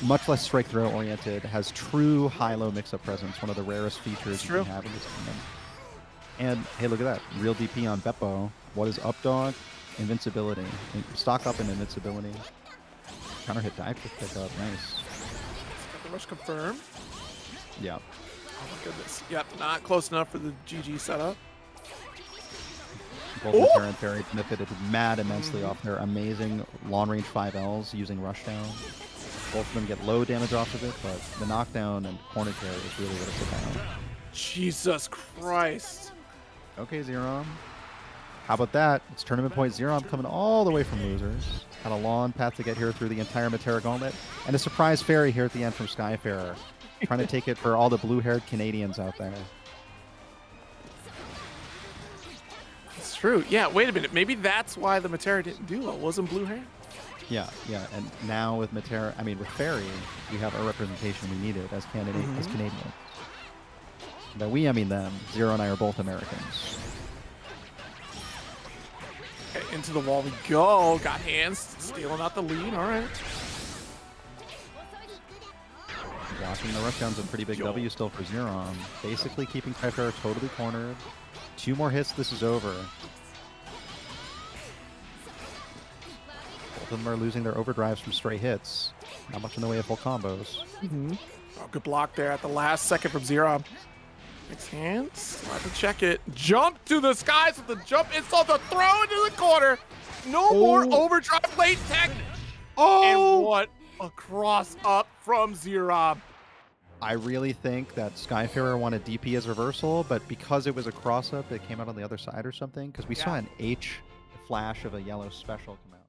much less strike throw oriented, has true high-low mix-up presence, one of the rarest features you can have in this game. And hey, look at that. Real DP on Beppo. What is up, dog? Invincibility. Stock up in invincibility. Counter hit dive kick pick up. Nice. Got the rush confirmed. Yeah. Oh my goodness. Yep, not close enough for the GG setup. Both Metera and Fairy benefited mad immensely off their amazing long-range 5Ls using Rushdown. Both of them get low damage off of it, but the knockdown and corner carry is really what it's about. Jesus Christ. Okay, Xerom. How about that? It's tournament point Xerom coming all the way from losers. Had a long path to get here through the entire Metera gauntlet. And a surprise Fairy here at the end from Skyfarer. Trying to take it for all the blue-haired Canadians out there. It's true. Yeah, wait a minute. Maybe that's why the Metera didn't do well. Wasn't blue hair? Yeah. And now with Metera, I mean, with Fairy, we have our representation we needed as Canadians. By we, I mean them. Zero and I are both Americans. Okay, into the wall we go. Got hands. Stealing out the lead. All right. Blocking the rushdown's a pretty big W still for Xerom. Basically keeping Skyfarer totally cornered. 2 more hits, this is over. Both of them are losing their overdrives from stray hits. Not much in the way of full combos. Oh, good block there at the last second from Xerom. Makes hands. I'll have to check it. Jump to the skies with the jump insult, the throw into the corner. No more overdrive late tech. And what a cross up from Xerom. I really think that Skyfarer wanted DP as reversal, but because it was a cross-up, it came out on the other side or something, because we saw an H flash of a yellow special come out.